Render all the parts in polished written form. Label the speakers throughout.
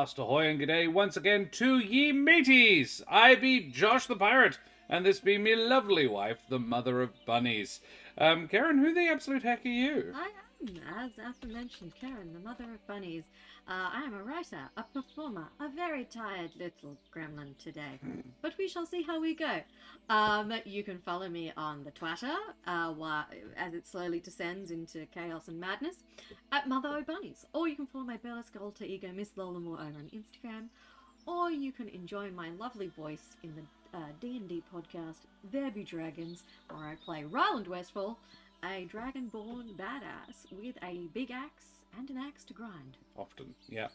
Speaker 1: Blast ahoy and g'day once again to ye mateys. I be Josh the Pirate, and this be me lovely wife, the Mother of Bunnies. Keren, who the absolute heck are you?
Speaker 2: I am, as aforementioned, Keren, the Mother of Bunnies. I am a writer, a performer, a very tired little gremlin today. But we shall see how we go. You can follow me on the Twitter, as it slowly descends into chaos and madness, at Mother of Bunnies. Or you can follow my burlesque alter ego, Miss Lolamore, over on Instagram. Or you can enjoy my lovely voice in the D&D podcast, There Be Dragons, where I play Ryland Westfall, a dragonborn badass with a big axe and an axe to grind.
Speaker 1: Often, yeah.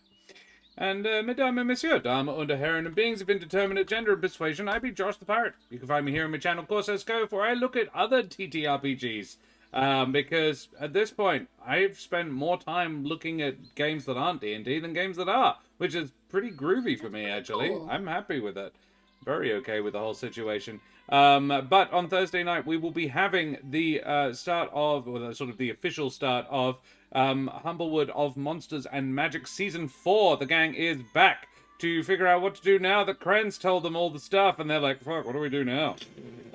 Speaker 1: And, mesdames et messieurs, dames und herren, and beings of indeterminate gender and persuasion, I be Josh the Pirate. You can find me here on my channel, Courses Go, where I look at other TTRPGs. Because at this point, I've spent more time looking at games that aren't D&D than games that are, which is pretty groovy for me, actually.
Speaker 2: Cool.
Speaker 1: I'm happy with it. Very okay with the whole situation. But on Thursday night, we will be having the start of, or the, sort of the official start of, Humblewood of Monsters and Magic Season 4. The gang is back to figure out what to do now that Keren's told them all the stuff, and they're like, fuck, what do we do now?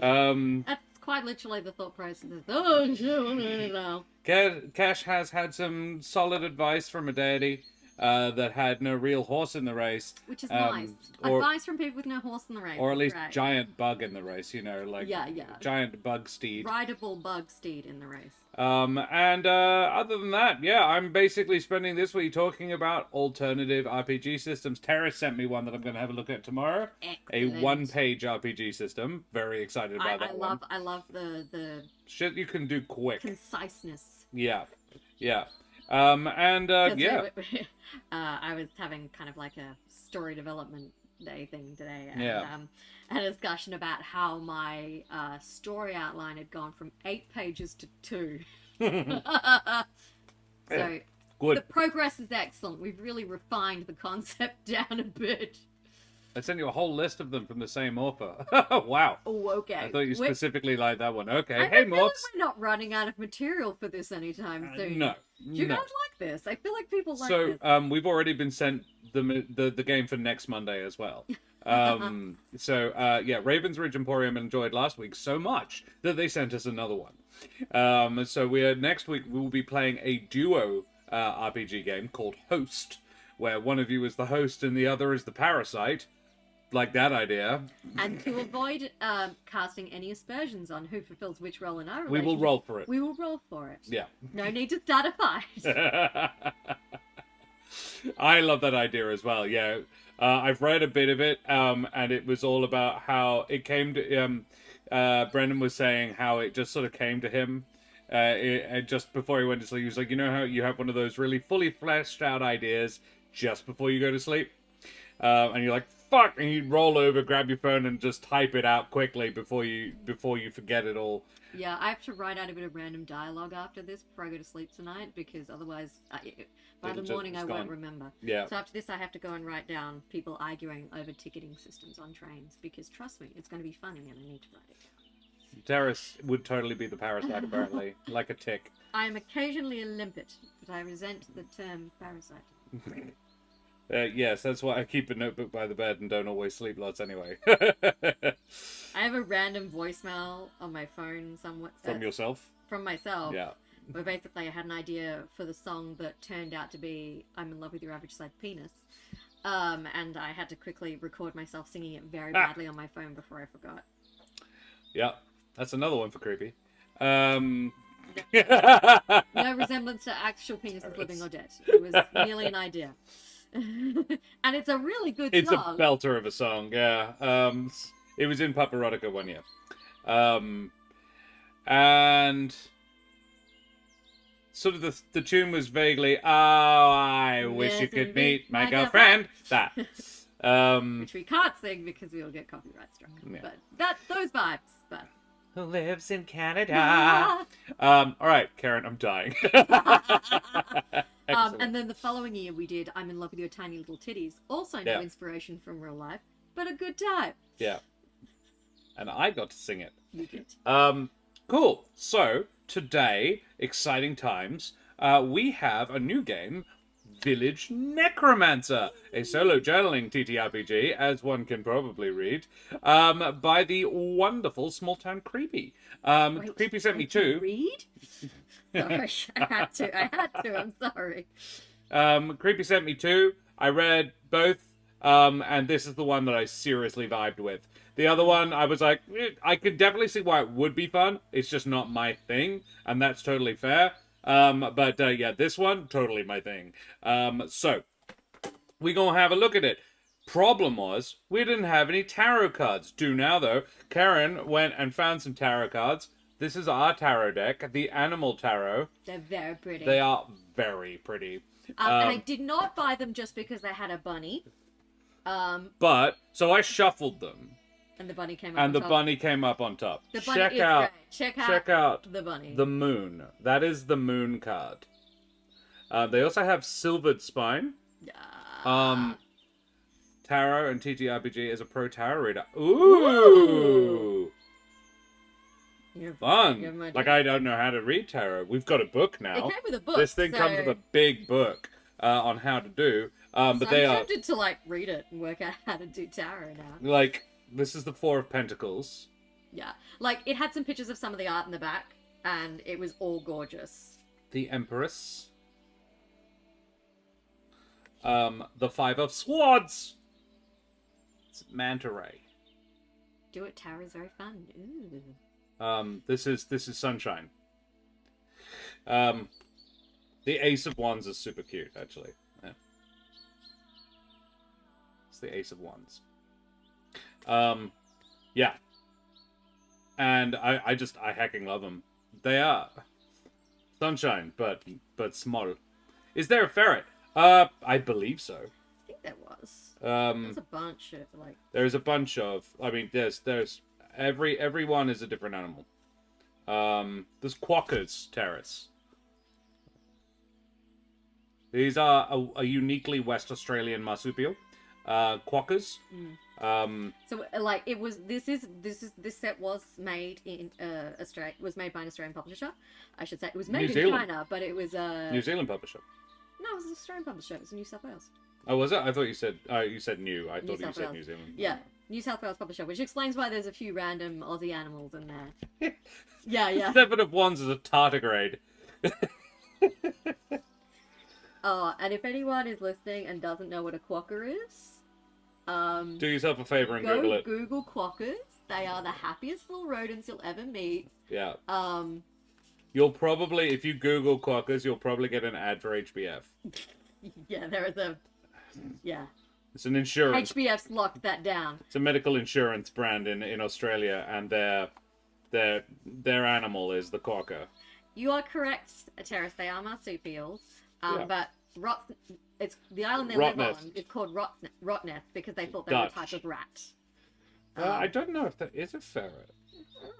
Speaker 2: That's quite literally the thought process. Oh, shit, what do I do now?
Speaker 1: Cash has had some solid advice from a deity that had no real horse in the race.
Speaker 2: Which is nice.
Speaker 1: Or,
Speaker 2: Advice from people with no horse in the race.
Speaker 1: or at least
Speaker 2: Right.
Speaker 1: giant bug in the race, you know, like
Speaker 2: Yeah.
Speaker 1: giant bug steed.
Speaker 2: Rideable bug steed in the race.
Speaker 1: And other than that, yeah, I'm basically spending this week talking about alternative RPG systems. Terrace sent me one that I'm going to have a look at tomorrow.
Speaker 2: Excellent.
Speaker 1: A one-page RPG system. Very excited about that one.
Speaker 2: I love the
Speaker 1: Shit you can do quick.
Speaker 2: conciseness.
Speaker 1: Yeah. Yeah.
Speaker 2: I was having kind of like a story development day thing today, and
Speaker 1: Yeah.
Speaker 2: had a discussion about how my story outline had gone from 8 pages to 2. So
Speaker 1: Good.
Speaker 2: the progress is excellent. We've really refined the concept down a bit.
Speaker 1: I sent you a whole list of them from the same author. Wow.
Speaker 2: Oh, okay.
Speaker 1: I thought you specifically liked that one. Okay.
Speaker 2: I
Speaker 1: Hey,
Speaker 2: feel like
Speaker 1: Morphs.
Speaker 2: we're not running out of material for this anytime soon.
Speaker 1: No.
Speaker 2: Do you
Speaker 1: No.
Speaker 2: guys like this? I feel like people like
Speaker 1: So,
Speaker 2: this.
Speaker 1: we've already been sent the game for next Monday as well. Yeah, Raven's Ridge Emporium enjoyed last week so much that they sent us another one. So next week we will be playing a duo RPG game called Host, where one of you is the host and the other is the parasite. Like that idea.
Speaker 2: And to avoid casting any aspersions on who fulfills which role in our
Speaker 1: We will
Speaker 2: relationship,
Speaker 1: roll for it.
Speaker 2: We will roll for it.
Speaker 1: Yeah.
Speaker 2: No need to start a fight.
Speaker 1: I love that idea as well. Yeah, I've read a bit of it, and it was all about how it came to. Brendan was saying how it just sort of came to him, just before he went to sleep. He was like, you know how you have one of those really fully fleshed out ideas just before you go to sleep, and you're like, fuck, and you roll over, grab your phone, and just type it out quickly before you forget it all.
Speaker 2: Yeah, I have to write out a bit of random dialogue after this before I go to sleep tonight, because otherwise, by the morning I won't remember.
Speaker 1: Yeah.
Speaker 2: So after this, I have to go and write down people arguing over ticketing systems on trains, because trust me, it's going to be funny and I need to write it.
Speaker 1: Terrace would totally be the parasite, apparently, like a tick.
Speaker 2: I am occasionally a limpet, but I resent the term parasite.
Speaker 1: Yes, that's why I keep a notebook by the bed and don't always sleep lots anyway.
Speaker 2: I have a random voicemail on my phone somewhat.
Speaker 1: From yourself?
Speaker 2: From myself.
Speaker 1: Yeah.
Speaker 2: Where basically I had an idea for the song that turned out to be I'm in love with your average sized penis. And I had to quickly record myself singing it very badly on my phone before I forgot.
Speaker 1: Yeah, that's another one for creepy.
Speaker 2: No resemblance to actual penises, living or dead. It was merely an idea. And it's a really good
Speaker 1: It's
Speaker 2: song.
Speaker 1: a belter of a song, yeah. It was in Paparotica one year. And sort of the tune was vaguely, oh, I wish you could meet my girlfriend. That.
Speaker 2: Which we can't sing because we'll get copyright struck.
Speaker 1: Yeah.
Speaker 2: But those vibes. But
Speaker 1: who lives in Canada? All right, Keren, I'm dying.
Speaker 2: And then the following year we did I'm in love with your tiny little titties. Also no inspiration from real life, but a good time.
Speaker 1: Yeah. And I got to sing it.
Speaker 2: You did.
Speaker 1: Cool. So, today, exciting times, we have a new game Village Necromancer, a solo journaling TTRPG, as one can probably read, by the wonderful SmallTownCreepy.
Speaker 2: Wait,
Speaker 1: Creepy sent me
Speaker 2: I can
Speaker 1: two.
Speaker 2: read? Sorry, I had to, I'm sorry.
Speaker 1: Creepy sent me two. I read both, and this is the one that I seriously vibed with. The other one, I was like, I could definitely see why it would be fun. It's just not my thing, and that's totally fair. But yeah, this one, totally my thing. So, we gonna have a look at it. Problem was, we didn't have any tarot cards. Do now, though. Keren went and found some tarot cards. This is our tarot deck, the Animal Tarot.
Speaker 2: They're very pretty.
Speaker 1: They are very pretty.
Speaker 2: And I did not buy them just because they had a bunny.
Speaker 1: So I shuffled them.
Speaker 2: And the bunny came up
Speaker 1: And
Speaker 2: on
Speaker 1: the
Speaker 2: top.
Speaker 1: bunny came up on top.
Speaker 2: The bunny is great. Check out the bunny.
Speaker 1: The moon. That is the moon card. They also have Silvered Spine. Tarot and TTRPG is a pro tarot reader. Ooh! Fun. Like, I don't know how to read tarot. We've got a book now.
Speaker 2: It came with a book.
Speaker 1: This thing comes with a big book on how to do. But
Speaker 2: so
Speaker 1: they
Speaker 2: I'm
Speaker 1: are
Speaker 2: tempted to, like, read it and work out how to do tarot now.
Speaker 1: like, this is the Four of Pentacles.
Speaker 2: Yeah. Like, it had some pictures of some of the art in the back, and it was all gorgeous.
Speaker 1: The Empress. The Five of Swords. It's Manta Ray.
Speaker 2: Do it, tarot is very fun. Ooh.
Speaker 1: This is Sunshine. The Ace of Wands is super cute, actually. Yeah. It's the Ace of Wands. Yeah. And I hecking love them. They are Sunshine, but small. Is there a ferret? I believe so.
Speaker 2: I think there was. There's a bunch of, like...
Speaker 1: There's a bunch of... I mean, there's... Every one is a different animal. There's Quokka's Terrace. These are a uniquely West Australian marsupial. Quokkas.
Speaker 2: So, like, it was... This set was made in Australia. Was made by an Australian publisher, I should say. It was made in China, but it was
Speaker 1: New Zealand publisher.
Speaker 2: No, it was an Australian publisher. It was New South Wales.
Speaker 1: Oh, was it? I thought you said new. I thought you said New Zealand.
Speaker 2: Yeah, New South Wales publisher, which explains why there's a few random Aussie animals in there. Yeah.
Speaker 1: Seven of Wands is a tardigrade.
Speaker 2: Oh, and if anyone is listening and doesn't know what a quokka is,
Speaker 1: do yourself a favor and Google it.
Speaker 2: Google quokkas. They are the happiest little rodents you'll ever meet.
Speaker 1: Yeah. You'll probably, if you Google quokkas, you'll probably get an ad for HBF.
Speaker 2: Yeah, there is a... Yeah.
Speaker 1: It's an insurance.
Speaker 2: HBF's locked that down.
Speaker 1: It's a medical insurance brand in Australia, and their animal is the quokka.
Speaker 2: You are correct, Terrace. They are marsupials. But the island they live on is called Rotnest because they thought they were a type of rat.
Speaker 1: I don't know if that is a ferret.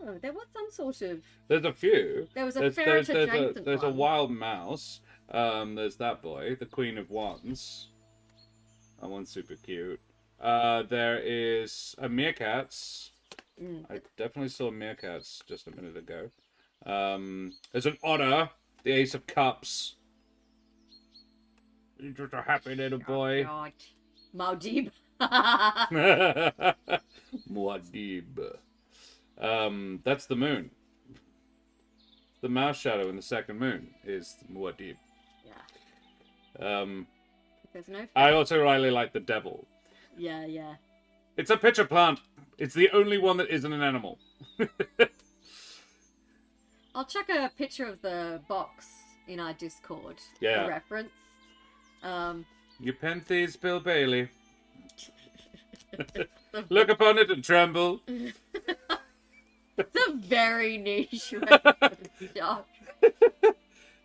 Speaker 2: Oh, there was some sort of...
Speaker 1: There's a few.
Speaker 2: There was a ferret adjacent
Speaker 1: There's a wild mouse. There's that boy, the Queen of Wands. That one's super cute. There is a meerkats. I definitely saw meerkats just a minute ago. There's an otter, the Ace of Cups. He's just a happy little boy.
Speaker 2: God. Muad'Dib.
Speaker 1: Muad'Dib. That's the moon. The mouse shadow in the second moon is Muad'Dib.
Speaker 2: Yeah. There's no...
Speaker 1: I also really like the devil.
Speaker 2: Yeah.
Speaker 1: It's a pitcher plant. It's the only one that isn't an animal.
Speaker 2: I'll chuck a picture of the box in our Discord
Speaker 1: for
Speaker 2: reference.
Speaker 1: You Penthes, Bill Bailey. Look upon it and tremble.
Speaker 2: It's a very niche reference, Josh.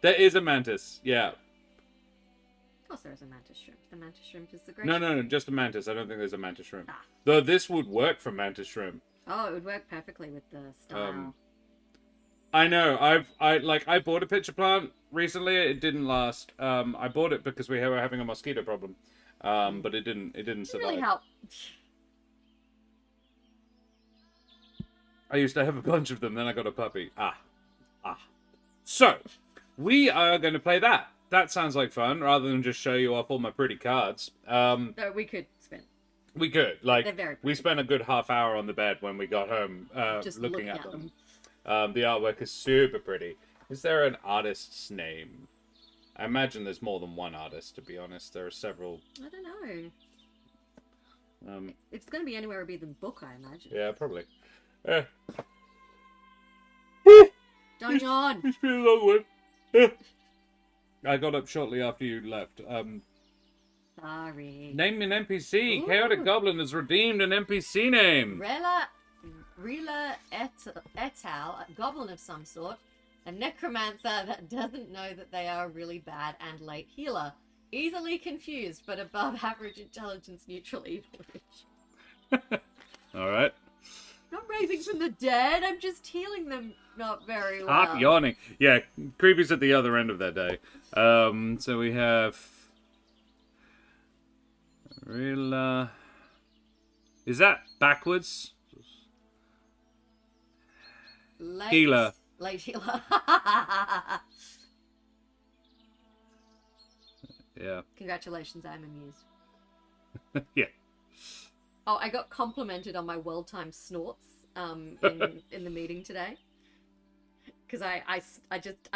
Speaker 1: There is a mantis, yeah.
Speaker 2: Of course there is a mantis shrimp. The mantis shrimp is the great...
Speaker 1: No, just a mantis. I don't think there's a mantis shrimp.
Speaker 2: Ah.
Speaker 1: Though this would work for mantis shrimp.
Speaker 2: Oh, it would work perfectly with the style.
Speaker 1: I know. I bought a pitcher plant recently. It didn't last. I bought it because we were having a mosquito problem. But it didn't survive.
Speaker 2: Really help.
Speaker 1: I used to have a bunch of them, then I got a puppy. So, we are going to play that. that sounds like fun. Rather than just show you off all my pretty cards.
Speaker 2: No, we could spend.
Speaker 1: We could. Like,
Speaker 2: They're very
Speaker 1: we
Speaker 2: pretty.
Speaker 1: spent a good half hour on the bed when we got home
Speaker 2: Just
Speaker 1: looking at them. The artwork is super pretty. Is there an artist's name? I imagine there's more than one artist, to be honest. There are several.
Speaker 2: I don't know. It's going to be anywhere other than book, I imagine.
Speaker 1: Yeah, probably.
Speaker 2: Don't yawn.
Speaker 1: It's been a long one. I got up shortly after you left.
Speaker 2: Sorry.
Speaker 1: Name an NPC.
Speaker 2: Ooh.
Speaker 1: Chaotic Goblin has redeemed an NPC name.
Speaker 2: Rila et al., a goblin of some sort, a necromancer that doesn't know that they are a really bad and late healer, easily confused but above average intelligence, neutral evil.
Speaker 1: All right.
Speaker 2: Not raising from the dead, I'm just healing them not very well.
Speaker 1: Stop yawning. Yeah, Creepy's at the other end of their day. So we have Rila. Is that backwards? Healer.
Speaker 2: Late healer.
Speaker 1: Yeah.
Speaker 2: Congratulations, I'm amused.
Speaker 1: Yeah.
Speaker 2: Oh, I got complimented on my well-timed snorts in the meeting today. Because I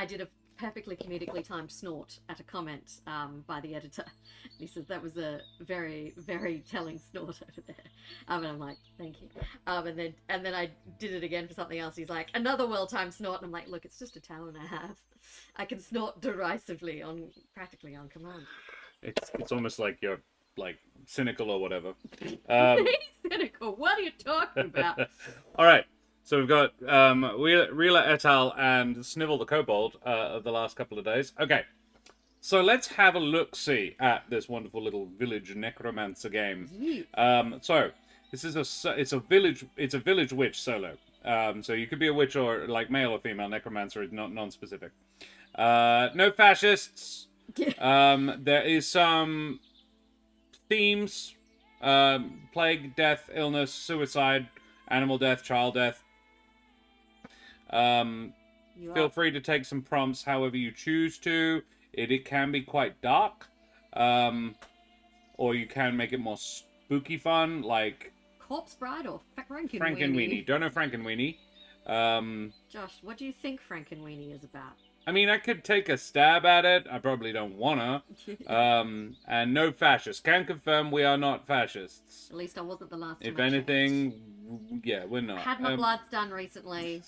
Speaker 2: did a perfectly comedically timed snort at a comment by the editor. And he says that was a very, very telling snort over there. And I'm like, thank you. And then I did it again for something else. He's like, another well-timed snort. And I'm like, look, it's just a talent I have. I can snort derisively practically on command.
Speaker 1: It's almost like you're like cynical or whatever.
Speaker 2: Cynical? What are you talking about?
Speaker 1: All right. So we've got Rila et al. And Snivel the Kobold of the last couple of days. Okay. So let's have a look-see at this wonderful little Village Necromancer game. So this is it's a village witch solo. So you could be a witch or like male or female necromancer, not non-specific. No fascists. There is some themes: plague, death, illness, suicide, animal death, child death. Feel free to take some prompts however you choose to. It can be quite dark, or you can make it more spooky fun, like
Speaker 2: Corpse Bride or Frankenweenie?
Speaker 1: Frankenweenie. Don't know Frankenweenie.
Speaker 2: Josh, what do you think Frankenweenie is about?
Speaker 1: I mean, I could take a stab at it. I probably don't wanna. And no fascists. Can confirm we are not fascists.
Speaker 2: At least I wasn't the last time.
Speaker 1: If anything, yeah, we're not.
Speaker 2: Had my bloods done recently.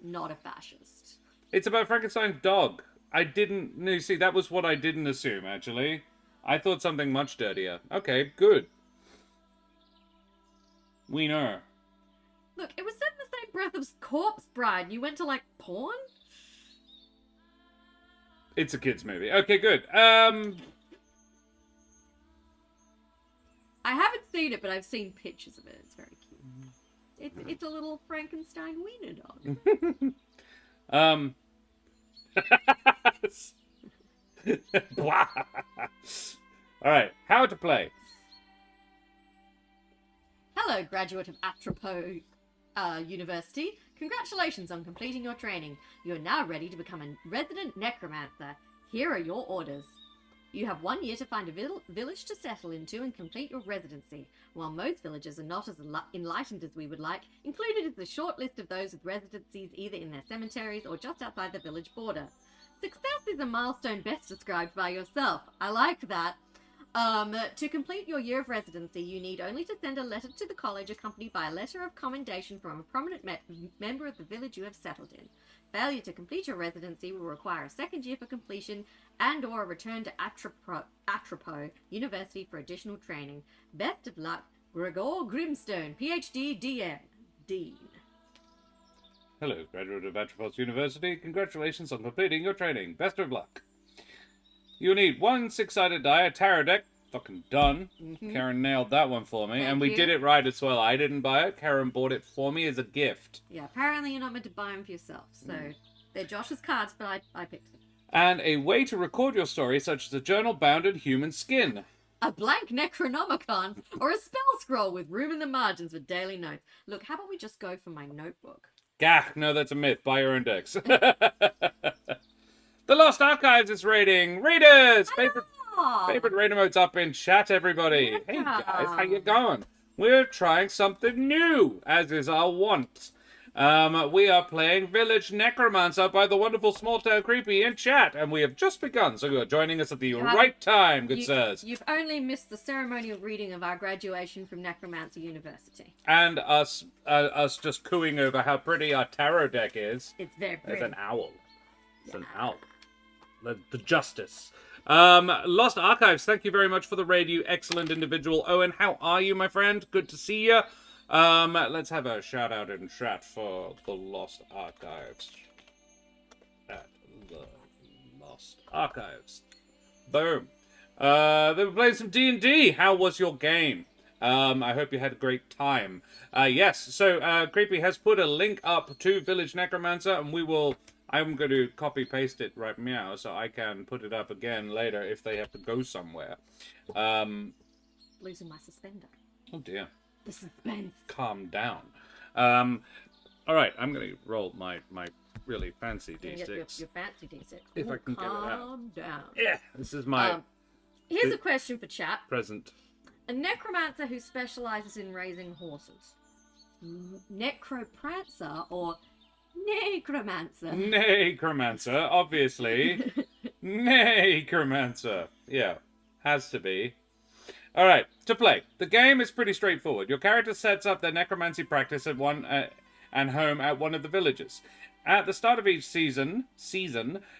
Speaker 2: Not a fascist.
Speaker 1: It's about Frankenstein's dog. I didn't... No, see, that was what I didn't assume, actually. I thought something much dirtier. Okay, good. We know.
Speaker 2: Look, it was said in the same breath as Corpse Bride. You went to, like, porn?
Speaker 1: It's a kid's movie. Okay, good.
Speaker 2: I haven't seen it, but I've seen pictures of it. It's very cute. It's a little Frankenstein wiener dog.
Speaker 1: All right, how to play.
Speaker 2: Hello, graduate of Atropo University. Congratulations on completing your training. You are now ready to become a resident necromancer. Here are your orders. You have 1 year to find a village to settle into and complete your residency. While most villages are not as enlightened as we would like, included is a short list of those with residencies either in their cemeteries or just outside the village border. Success is a milestone best described by yourself. I like that. To complete your year of residency, you need only to send a letter to the college accompanied by a letter of commendation from a prominent member of the village you have settled in. Failure to complete your residency will require a second year for completion and or a return to Atropo University for additional training. Best of luck, Gregor Grimstone, PhD, DM, Dean.
Speaker 1: Hello, graduate of Atropos University. Congratulations on completing your training. Best of luck. You'll need 1 6-sided die, a tarot deck. Fucking done.
Speaker 2: Mm-hmm.
Speaker 1: Karen nailed that one for me.
Speaker 2: Thank
Speaker 1: and we
Speaker 2: you.
Speaker 1: did it right as well. I didn't buy it. Karen bought it for me as a gift.
Speaker 2: Yeah, apparently you're not meant to buy them for yourself. So they're Josh's cards, but I picked them.
Speaker 1: And a way to record your story, such as a journal bound in human skin.
Speaker 2: A blank Necronomicon or a spell scroll with room in the margins for daily notes. Look, how about we just go for my notebook?
Speaker 1: Gah, no, that's a myth. Buy your own decks. The The Lost Archives is rating. Readers! Favorite
Speaker 2: Ah,
Speaker 1: raid emotes up in chat, everybody. Hey guys, how you going? We're trying something new, as is our wont. We are playing Village Necromancer by the wonderful SmallTownCreepy in chat, and we have just begun, so you are joining us at the right time, good sirs.
Speaker 2: You've only missed the ceremonial reading of our graduation from Necromancer University.
Speaker 1: And us just cooing over how pretty our tarot deck is.
Speaker 2: It's very pretty.
Speaker 1: There's an owl. It's an owl. The justice. Lost Archives, thank you very much for the raid, you excellent individual. Owen, how are you, my friend? Good to see you. Let's have a shout out in chat for the Lost Archives. At the Lost Archives. Boom. They were playing some D&D. How was your game? I hope you had a great time. Yes, so Creepy has put a link up to Village Necromancer, and I'm going to copy-paste it right now so I can put it up again later if they have to go somewhere.
Speaker 2: Losing my suspender.
Speaker 1: Oh, dear.
Speaker 2: The suspense.
Speaker 1: Calm down. Alright, I'm going to roll my really fancy D6.
Speaker 2: Your fancy D6.
Speaker 1: If I can get it out.
Speaker 2: Calm down.
Speaker 1: Yeah, this is my
Speaker 2: Here's a question for chat.
Speaker 1: present.
Speaker 2: A necromancer who specializes in raising horses. Necroprancer or necromancer?
Speaker 1: Necromancer, obviously. Necromancer. Yeah, has to be. Alright, to play. The game is pretty straightforward. Your character sets up their necromancy practice at and home at one of the villages. At the start of each season,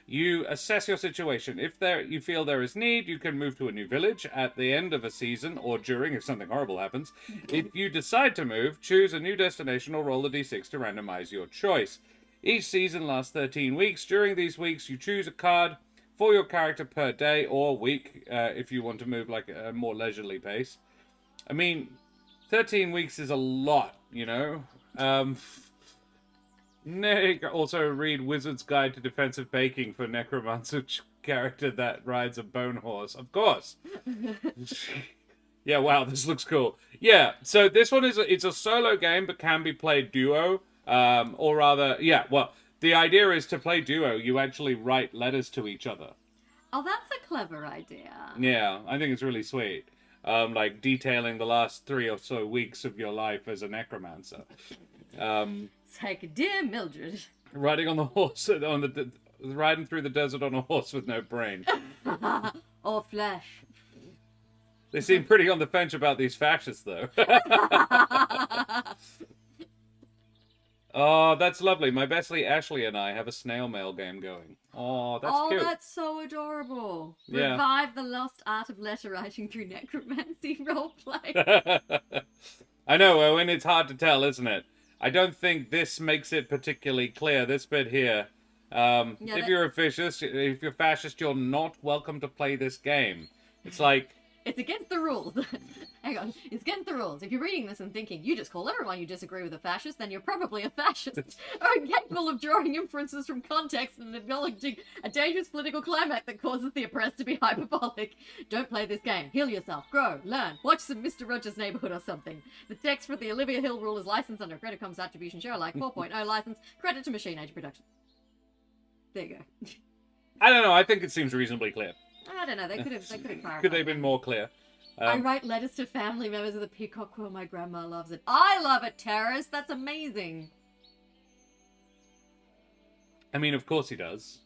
Speaker 1: you assess your situation. If you feel there is need, you can move to a new village at the end of a season, or during if something horrible happens. If you decide to move, choose a new destination or roll a d6 to randomize your choice. Each season lasts 13 weeks. During these weeks, you choose a card for your character per day or week, if you want to move like a more leisurely pace. I mean, 13 weeks is a lot, you know? Also read Wizard's Guide to Defensive Baking for Necromancer character that rides a bone horse. Of course. Yeah, wow, this looks cool. Yeah, so this one it's a solo game, but can be played duo. Or rather, yeah, well, the idea is to play duo. You actually write letters to each other.
Speaker 2: Oh, that's a clever idea.
Speaker 1: Yeah, I think it's really sweet. Like detailing the last 3 or so weeks of your life as a necromancer.
Speaker 2: It's like, dear Mildred.
Speaker 1: Riding on the horse, riding through the desert on a horse with no brain.
Speaker 2: Or flesh.
Speaker 1: They seem pretty on the fence about these fascists, though. Oh, that's lovely. My bestie Ashley and I have a snail mail game going. Oh, that's cute.
Speaker 2: Oh, that's so adorable.
Speaker 1: Yeah.
Speaker 2: Revive the lost art of letter writing through necromancy roleplay.
Speaker 1: I know, Owen, it's hard to tell, isn't it? I don't think this makes it particularly clear, this bit here. If you're a fascist, you're not welcome to play this game. It's like...
Speaker 2: It's against the rules. Hang on. It's against the rules. If you're reading this and thinking, you just call everyone you disagree with a fascist, then you're probably a fascist. Or incapable of drawing inferences from context and acknowledging a dangerous political climate that causes the oppressed to be hyperbolic. Don't play this game. Heal yourself. Grow. Learn. Watch some Mr. Rogers' Neighborhood or something. The text for the Olivia Hill rule is licensed under Credit Com's Attribution Share Alike 4.0 license. Credit to Machine Age Production. There you go.
Speaker 1: I don't know. I think it seems reasonably clear.
Speaker 2: I don't know. They could have clarified.
Speaker 1: Could they have been more clear?
Speaker 2: I write letters to family members of the peacock quill. My grandma loves it. I love it, Terrace. That's amazing.
Speaker 1: I mean, of course he does.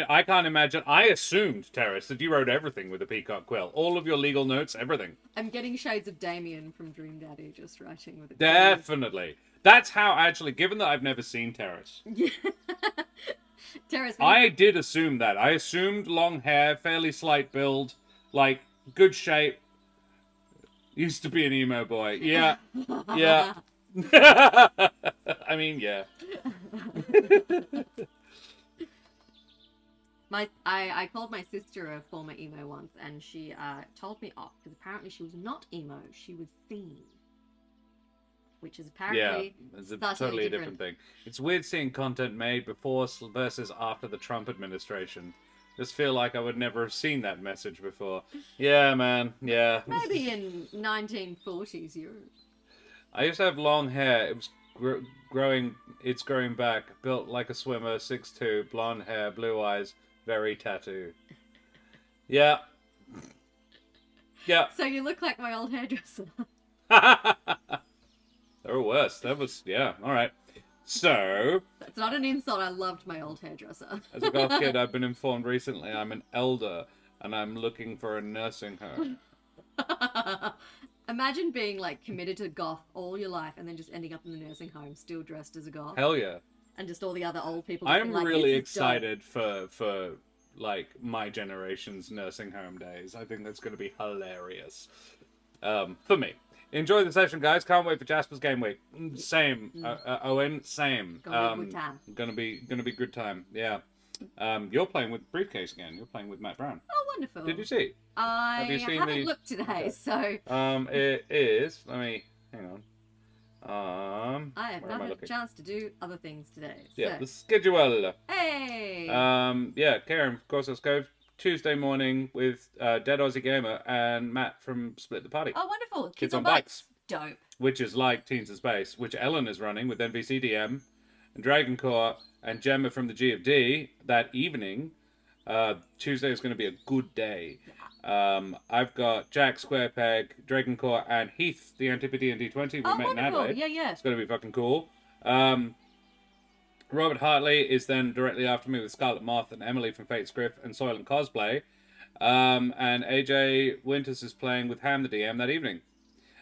Speaker 1: I can't imagine. I assumed, Terrace, that you wrote everything with a peacock quill. All of your legal notes, everything.
Speaker 2: I'm getting shades of Damien from Dream Daddy just writing with a
Speaker 1: Definitely. That's how, actually, given that I've never seen Terrace.
Speaker 2: Yeah. Terrace.
Speaker 1: I did assume that. I assumed long hair, fairly slight build, like, good shape. Used to be an emo boy. Yeah. Yeah. I mean, yeah.
Speaker 2: I called my sister a former emo once, and she told me off, because apparently she was not emo, she was seen. Which is apparently
Speaker 1: it's a totally different thing. It's weird seeing content made before versus after the Trump administration. Just feel like I would never have seen that message before. Yeah, man. Yeah.
Speaker 2: Maybe in 1940s Europe.
Speaker 1: I used to have long hair. It was It's growing back. Built like a swimmer, 6'2", blonde hair, blue eyes, very tattoo. Yeah. Yeah.
Speaker 2: So you look like my old hairdresser.
Speaker 1: Or worse. That was, yeah, alright. So,
Speaker 2: That's not an insult. I loved my old hairdresser.
Speaker 1: as a goth kid, I've been informed recently I'm an elder, and I'm looking for a nursing home.
Speaker 2: Imagine being like committed to goth all your life and then just ending up in the nursing home still dressed as a goth.
Speaker 1: Hell yeah.
Speaker 2: And just all the other old people. Just
Speaker 1: I'm
Speaker 2: being like,
Speaker 1: really
Speaker 2: "This is dope."
Speaker 1: excited for like my generation's nursing home days. I think that's going to be hilarious. For me. Enjoy the session, guys. Can't wait for Jasper's game week. Same. Owen, same.
Speaker 2: Gonna be a good time.
Speaker 1: Gonna be good time. Yeah. You're playing with Briefcase again. You're playing with Matt Brown.
Speaker 2: Oh, wonderful.
Speaker 1: Did you see?
Speaker 2: I
Speaker 1: Have you seen
Speaker 2: haven't
Speaker 1: the-
Speaker 2: looked today, so
Speaker 1: It is. Let me hang on.
Speaker 2: I have
Speaker 1: where am
Speaker 2: not had a
Speaker 1: looking?
Speaker 2: chance to do other things today.
Speaker 1: Yeah,
Speaker 2: So.
Speaker 1: the schedule.
Speaker 2: Hey!
Speaker 1: Yeah, Keren, of course, let's go Tuesday morning with Dead Aussie Gamer and Matt from Split the Party,
Speaker 2: Oh, wonderful.
Speaker 1: Kids on Bikes.
Speaker 2: Dope.
Speaker 1: which is like Teens in Space, which Ellen is running with NVCDM and Dragon Core and Gemma from the G of D that evening. Tuesday is going to be a good day. I've got Jack, Squarepeg, Dragon Core, and Heath, the Antipode and D20. We
Speaker 2: Oh,
Speaker 1: met in
Speaker 2: wonderful.
Speaker 1: Adelaide.
Speaker 2: Yeah.
Speaker 1: It's going to be fucking cool. Robert Hartley is then directly after me with Scarlet Moth and Emily from Fate's Griff and Soylent Cosplay. And AJ Winters is playing with Ham the DM that evening.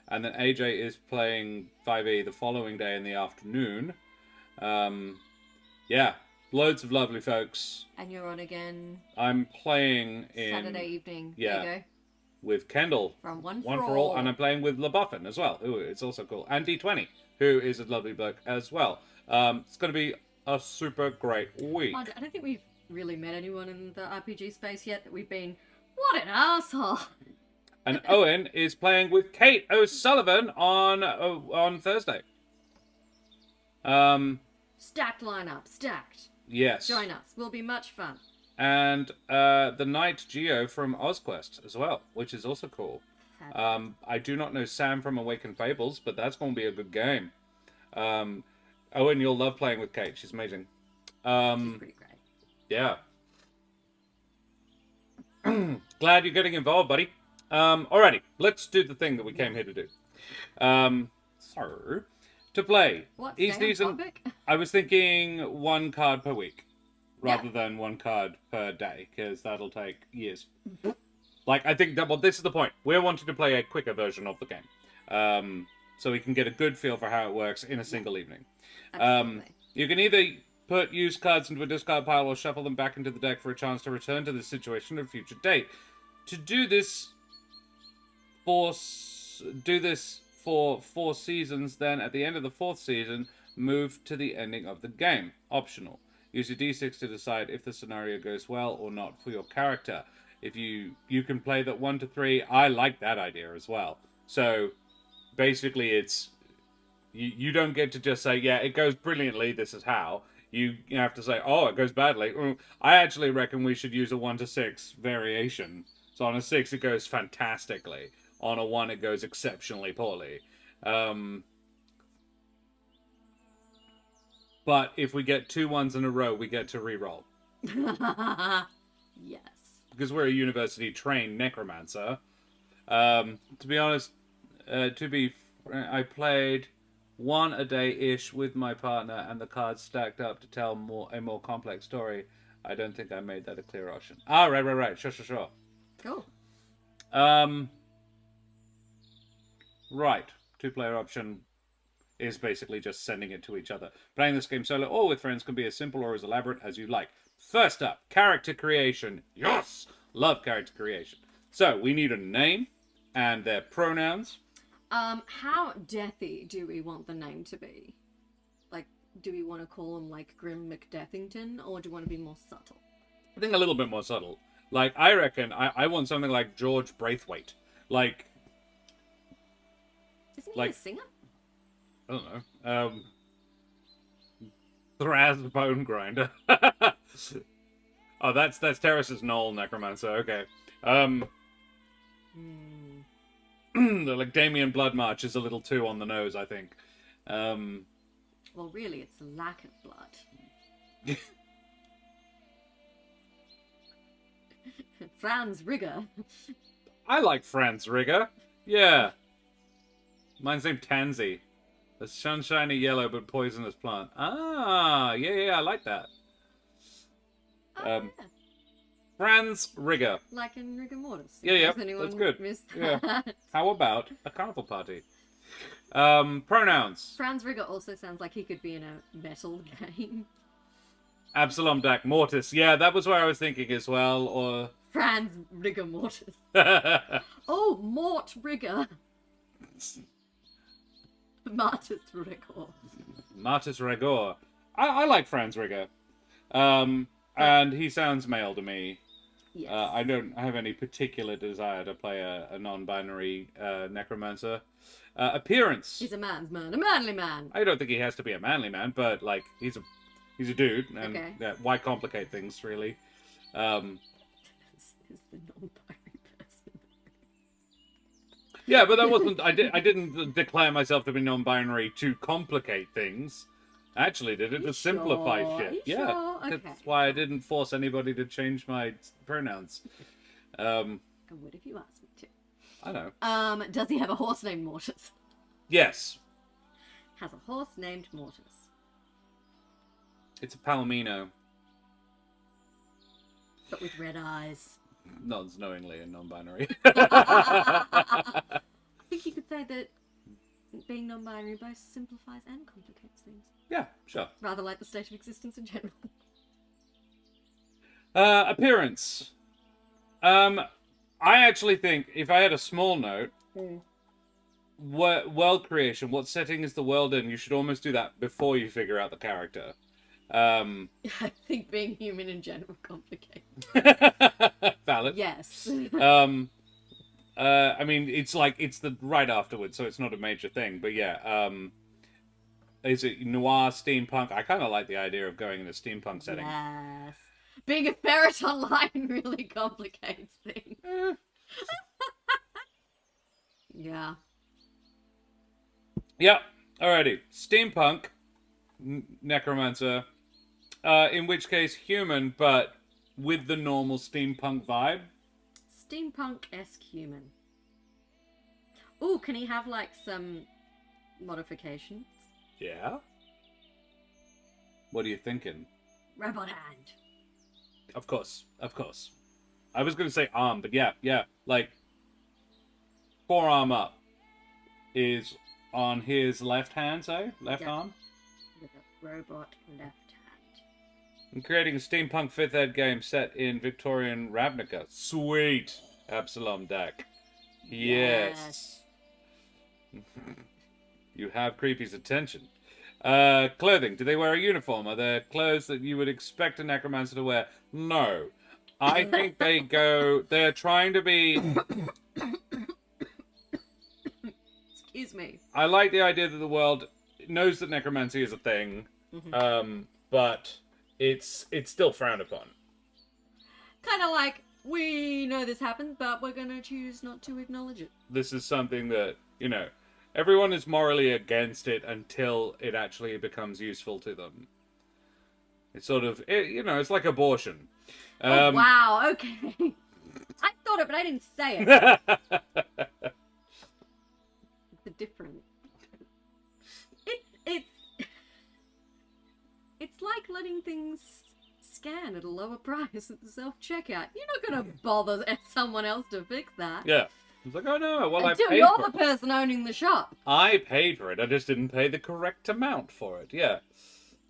Speaker 1: And then AJ is playing 5e the following day in the afternoon. Yeah, loads of lovely folks.
Speaker 2: And you're on again
Speaker 1: I'm playing in
Speaker 2: Saturday evening.
Speaker 1: yeah.
Speaker 2: There you go.
Speaker 1: with Kendall.
Speaker 2: From One
Speaker 1: One
Speaker 2: for
Speaker 1: for all,
Speaker 2: All.
Speaker 1: and I'm playing with LaBuffin as well. Ooh, it's also cool. And D20, who is a lovely bloke as well. It's going to be a super great week.
Speaker 2: I don't think we've really met anyone in the RPG space yet that we've been, what an asshole.
Speaker 1: And Owen is playing with Kate O'Sullivan on Thursday.
Speaker 2: Stacked lineup, stacked.
Speaker 1: Yes.
Speaker 2: Join us. Will be much fun.
Speaker 1: And the Knight Geo from OzQuest as well, which is also cool.
Speaker 2: Fabulous.
Speaker 1: I do not know Sam from Awakened Fables, but that's going to be a good game. Owen, you'll love playing with Kate. She's amazing.
Speaker 2: She's pretty great.
Speaker 1: Yeah. Glad you're getting involved, buddy. Alrighty, let's do the thing that we came here to do. So, to play
Speaker 2: What,
Speaker 1: each
Speaker 2: stay on
Speaker 1: season,
Speaker 2: topic?
Speaker 1: I was thinking one card per week, rather than one card per day, because that'll take years. Like, I think that, well, this is the point. We're wanting to play a quicker version of the game. So we can get a good feel for how it works in a single evening.
Speaker 2: Absolutely.
Speaker 1: You can either put used cards into a discard pile or shuffle them back into the deck for a chance to return to this situation at a future date. To do this for 4 seasons, then at the end of the 4th season, move to the ending of the game. Optional. Use your d6 to decide if the scenario goes well or not for your character. If you can play that 1 to 3. I like that idea as well. So basically it's you don't get to just say, yeah, it goes brilliantly, this is how. You have to say, oh, it goes badly. I actually reckon we should use a 1 to 6 variation. So on a 6 it goes fantastically. On a 1 it goes exceptionally poorly. But if we get 2 1s in a row, we get to re-roll.
Speaker 2: Yes.
Speaker 1: Because we're a university-trained necromancer. To be honest, I played 1 a day-ish with my partner, and the cards stacked up to tell a more complex story. I don't think I made that a clear option. Ah, right. Sure.
Speaker 2: Cool.
Speaker 1: Right. 2-player option is basically just sending it to each other. Playing this game solo or with friends can be as simple or as elaborate as you like. First up, character creation. Yes! Love character creation. So, we need a name and their pronouns.
Speaker 2: How deathy do we want the name to be? Like, do we want to call him like Grim McDeathington, or do we want to be more subtle?
Speaker 1: I think a little bit more subtle. Like, I reckon I want something like George Braithwaite. Like,
Speaker 2: Isn't he
Speaker 1: like-
Speaker 2: a singer?
Speaker 1: I don't know. Thraz Bone Grinder. Oh, that's Terrace's Knoll Necromancer. Okay. Like Damien Bloodmarch is a little too on the nose, I think.
Speaker 2: Well, Well, really, it's a lack of blood. Franz Rigor.
Speaker 1: I like Franz Rigor. Yeah. Mine's named Tansy. A sunshiny yellow but poisonous plant. Ah, yeah, I like that.
Speaker 2: Oh,
Speaker 1: Yeah.
Speaker 2: yeah.
Speaker 1: Franz Rigor.
Speaker 2: Like in Rigor Mortis.
Speaker 1: Yeah,
Speaker 2: If anyone
Speaker 1: that's good.
Speaker 2: missed
Speaker 1: Yeah.
Speaker 2: that.
Speaker 1: How about a carnival party? Pronouns.
Speaker 2: Franz Rigor also sounds like he could be in a metal game.
Speaker 1: Absalom Dak Mortis. Yeah, that was where I was thinking as well. Or
Speaker 2: Franz Rigor Mortis. Oh, Mort Rigor. Martis Rigor.
Speaker 1: Martis Rigor. I like Franz Rigor. And he sounds male to me.
Speaker 2: Yes.
Speaker 1: I don't have any particular desire to play a non-binary necromancer. Appearance.
Speaker 2: He's a man's man. A manly man.
Speaker 1: I don't think he has to be a manly man, but like he's a dude, and
Speaker 2: Okay.
Speaker 1: why complicate things really?
Speaker 2: Is the non-binary person.
Speaker 1: Yeah, but that wasn't. I didn't declare myself to be non-binary to complicate things. I actually did it to simplify shit.
Speaker 2: Are you
Speaker 1: Yeah,
Speaker 2: sure? Okay.
Speaker 1: that's why I didn't force anybody to change my pronouns.
Speaker 2: I would if you asked me to.
Speaker 1: I know.
Speaker 2: Does he have a horse named Mortis?
Speaker 1: Yes,
Speaker 2: Has a horse named Mortis.
Speaker 1: it's a palomino.
Speaker 2: But with red eyes.
Speaker 1: Not knowingly and non-binary.
Speaker 2: I think you could say that being non-binary both simplifies and complicates things.
Speaker 1: Yeah, sure.
Speaker 2: Rather like the state of existence in general.
Speaker 1: Appearance. I actually think if I had a small note, world creation, what setting is the world in? You should almost do that before you figure out the character.
Speaker 2: I think being human in general complicates.
Speaker 1: Valid.
Speaker 2: Yes.
Speaker 1: I mean, it's the right afterwards, so it's not a major thing. But yeah, is it noir, steampunk? I kind of like the idea of going in a steampunk setting.
Speaker 2: Yes. Being a ferret online really complicates things. Yeah.
Speaker 1: Yeah. Alrighty. Steampunk necromancer. In which case, human, but with the normal steampunk vibe.
Speaker 2: Steampunk-esque human. Ooh, can he have like some modifications?
Speaker 1: Yeah. What are you thinking?
Speaker 2: Robot hand.
Speaker 1: Of course. I was going to say arm, but yeah. Like, forearm up is on his left hand, left
Speaker 2: Yeah.
Speaker 1: arm.
Speaker 2: With a robot left hand.
Speaker 1: I'm creating a steampunk 5th ed game set in Victorian Ravnica. Sweet! Absalom Dak. Yes. You have Creepy's attention. Clothing. Do they wear a uniform? Are there clothes that you would expect a necromancer to wear? No. I think they're trying to be...
Speaker 2: Excuse me.
Speaker 1: I like the idea that the world knows that necromancy is a thing, but it's still frowned upon.
Speaker 2: Kind of like, we know this happens, but we're gonna choose not to acknowledge it.
Speaker 1: This is something that, everyone is morally against it until it actually becomes useful to them. It's sort of, it's like abortion.
Speaker 2: Oh, wow, okay. I thought it, but I didn't say it. It's different. It's like letting things scan at a lower price at the self-checkout. You're not gonna bother someone else to fix that.
Speaker 1: Yeah. It's like, oh no, well,
Speaker 2: Until
Speaker 1: I paid
Speaker 2: you're
Speaker 1: for
Speaker 2: the
Speaker 1: it.
Speaker 2: person owning the shop.
Speaker 1: I paid for it, I just didn't pay the correct amount for it, yeah.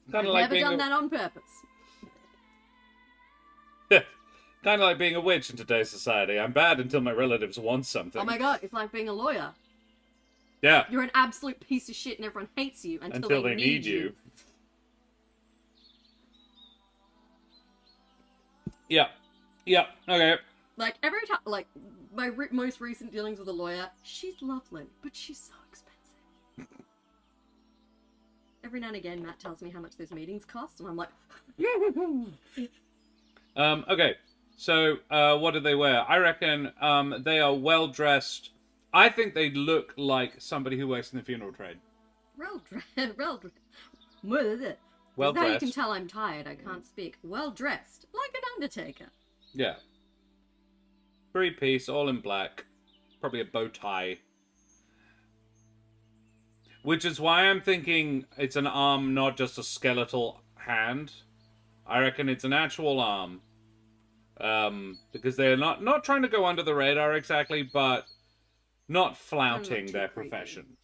Speaker 2: I've
Speaker 1: Kind of like
Speaker 2: never
Speaker 1: being
Speaker 2: done that on purpose.
Speaker 1: Kind of like being a witch in today's society. I'm bad until my relatives want something.
Speaker 2: Oh my god, it's like being a lawyer.
Speaker 1: Yeah.
Speaker 2: You're an absolute piece of shit and everyone hates you until they need you.
Speaker 1: Yeah. Okay.
Speaker 2: Like, every time, like, my most recent dealings with a lawyer, she's lovely, but she's so expensive. Every now and again, Matt tells me how much those meetings cost, and I'm like,
Speaker 1: Okay. So, what do they wear? I reckon they are well dressed. I think they look like somebody who works in the funeral trade. Well
Speaker 2: now you
Speaker 1: dressed.
Speaker 2: can tell I'm tired. I can't speak. Well dressed, like an undertaker.
Speaker 1: Yeah. 3-piece, all in black. Probably a bow tie. Which is why I'm thinking it's an arm, not just a skeletal hand. I reckon it's an actual arm. Because they're not trying to go under the radar exactly, but not flouting their profession.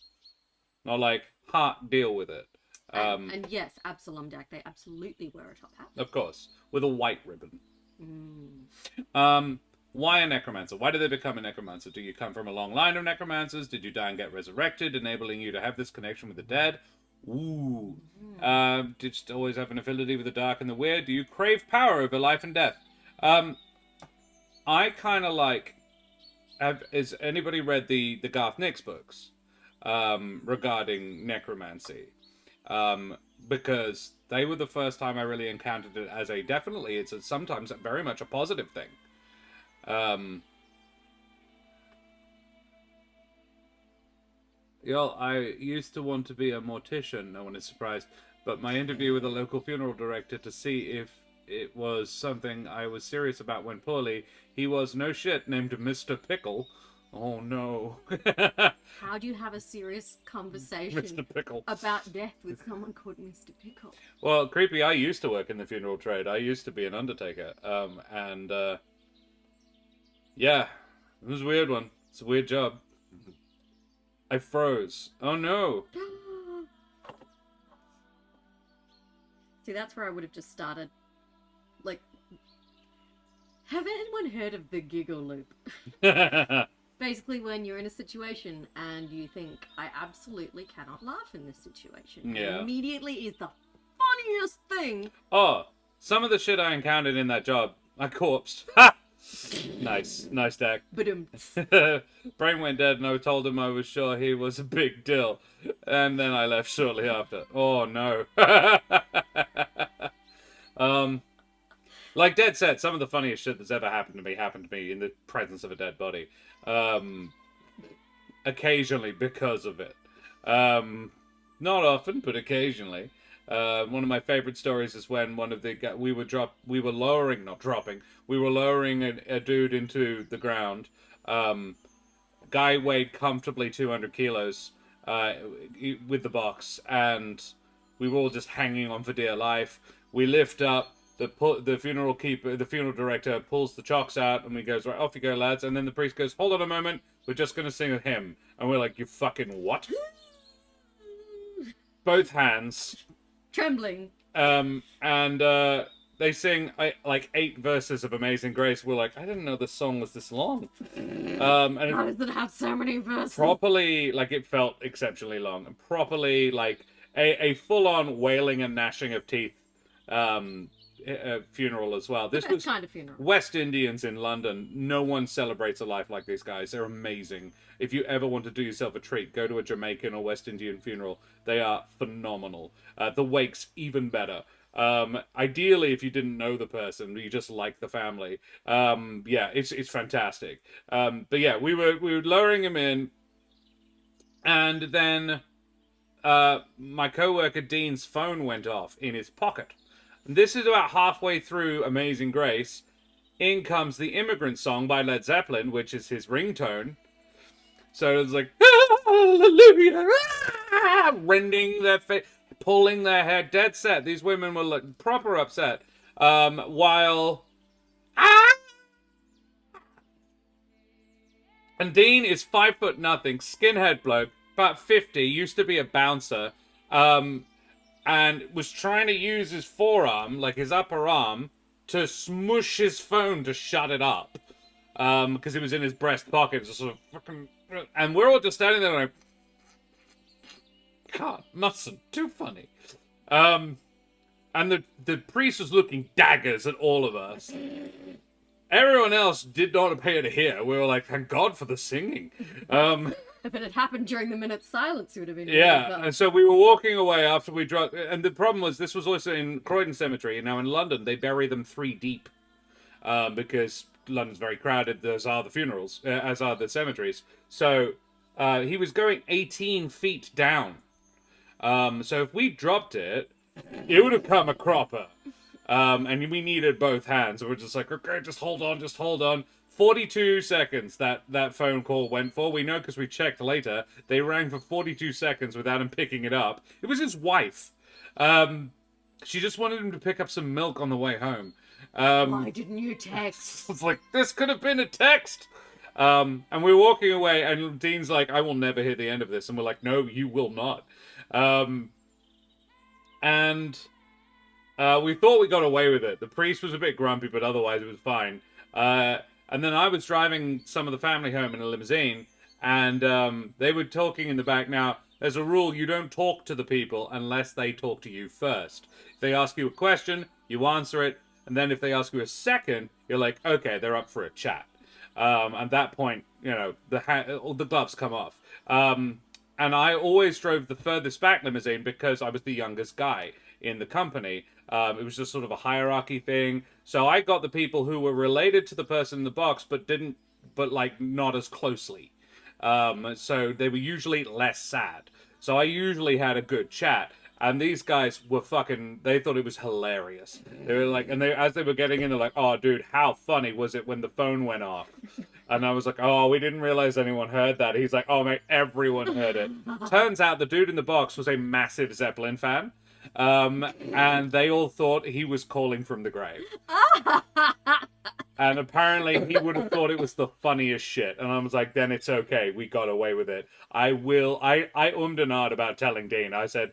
Speaker 1: Not like, deal with it.
Speaker 2: And yes, Absalom Jack, they absolutely wear a top hat.
Speaker 1: Of course. With a white ribbon.
Speaker 2: Mm.
Speaker 1: Why a necromancer? Why did they become a necromancer? Do you come from a long line of necromancers? Did you die and get resurrected, enabling you to have this connection with the dead? Ooh. Did you always have an affinity with the dark and the weird? Do you crave power over life and death? I kind of like... Has anybody read the Garth Nix books regarding necromancy? Because they were the first time I really encountered it as it's sometimes very much a positive thing. I used to want to be a mortician, no one is surprised, but my interview with a local funeral director to see if it was something I was serious about went poorly. He was, no shit, named Mr. Pickle. Oh no.
Speaker 2: How do you have a serious conversation
Speaker 1: Mr. Pickle.
Speaker 2: about death with someone called Mr. Pickle?
Speaker 1: Well, Creepy, I used to work in the funeral trade. I used to be an undertaker. Yeah, it was a weird one. It's a weird job. I froze. Oh no.
Speaker 2: See, that's where I would have just started. Like, have anyone heard of the giggle loop? Basically, when you're in a situation and you think, I absolutely cannot laugh in this situation.
Speaker 1: Yeah.
Speaker 2: Immediately is the funniest thing.
Speaker 1: Oh, some of the shit I encountered in that job, I corpsed. Ha! Nice deck. Brain went dead and I told him I was sure he was a big deal. And then I left shortly after. Oh no. Like dead set, some of the funniest shit that's ever happened to me in the presence of a dead body. Occasionally because of it. Not often, but occasionally. One of my favorite stories is when we were lowering a dude into the ground. Guy weighed comfortably 200 kilos with the box, and we were all just hanging on for dear life. We lift up. The funeral director pulls the chocks out, and we goes, right, off you go, lads. And then the priest goes, hold on a moment, we're just going to sing a hymn. And we're like, you fucking what? Both hands.
Speaker 2: Trembling.
Speaker 1: They sing like 8 verses of Amazing Grace. We're like, I didn't know the song was this long.
Speaker 2: How does it have so many verses?
Speaker 1: Properly, like, it felt exceptionally long. And properly, like, a full-on wailing and gnashing of teeth funeral as well. This was
Speaker 2: kind of funeral.
Speaker 1: West Indians in London. No one celebrates a life like these guys. They're amazing. If you ever want to do yourself a treat, go to a Jamaican or West Indian funeral. They are phenomenal. The wake's even better. Ideally, if you didn't know the person, you just like the family. Yeah, it's fantastic. But yeah, we were lowering him in, and then my coworker Dean's phone went off in his pocket. And this is about halfway through Amazing Grace. In comes the Immigrant Song by Led Zeppelin, which is his ringtone. So it's like, hallelujah, rending their face, pulling their hair, dead set. These women were like proper upset. While and Dean is 5'0", skinhead bloke, about 50, used to be a bouncer, and was trying to use his forearm, like his upper arm, to smush his phone to shut it up. Because it was in his breast pocket, just sort of fucking... And we're all just standing there like... God, mustn't. Too funny. And the priest was looking daggers at all of us. Everyone else did not appear to hear. We were like, thank God for the singing.
Speaker 2: If it had happened during the minute's silence, it would have been...
Speaker 1: Yeah, and so we were walking away after we dropped... And the problem was, this was also in Croydon Cemetery. Now in London, they bury them 3 deep. Because London's very crowded, as are the funerals, as are the cemeteries. So he was going 18 feet down. So if we dropped it, it would have come a cropper. And we needed both hands. So we're just like, okay, just hold on, just hold on. 42 seconds that phone call went for. We know because we checked later. They rang for 42 seconds without him picking it up. It was his wife. She just wanted him to pick up some milk on the way home.
Speaker 2: Why didn't you text?
Speaker 1: It's like, this could have been a text. And we're walking away, and Dean's like, I will never hear the end of this. And we're like, no, you will not. And we thought we got away with it. The priest was a bit grumpy, but otherwise it was fine. And then I was driving some of the family home in a limousine, and they were talking in the back. Now, there's a rule: you don't talk to the people unless they talk to you first. If they ask you a question, you answer it, and then if they ask you a second, you're like, okay, they're up for a chat. At that point, you know, the gloves come off. And I always drove the furthest back limousine because I was the youngest guy in the company. It was just sort of a hierarchy thing. So I got the people who were related to the person in the box, but like not as closely. So they were usually less sad. So I usually had a good chat. And these guys were they thought it was hilarious. They were like, as they were getting in, they're like, oh, dude, how funny was it when the phone went off? And I was like, oh, we didn't realize anyone heard that. He's like, oh, mate, everyone heard it. Turns out the dude in the box was a massive Zeppelin fan. And they all thought he was calling from the grave. And apparently he would have thought it was the funniest shit. And I was like, then it's okay. We got away with it. I ummed and ahed about telling Dean. I said,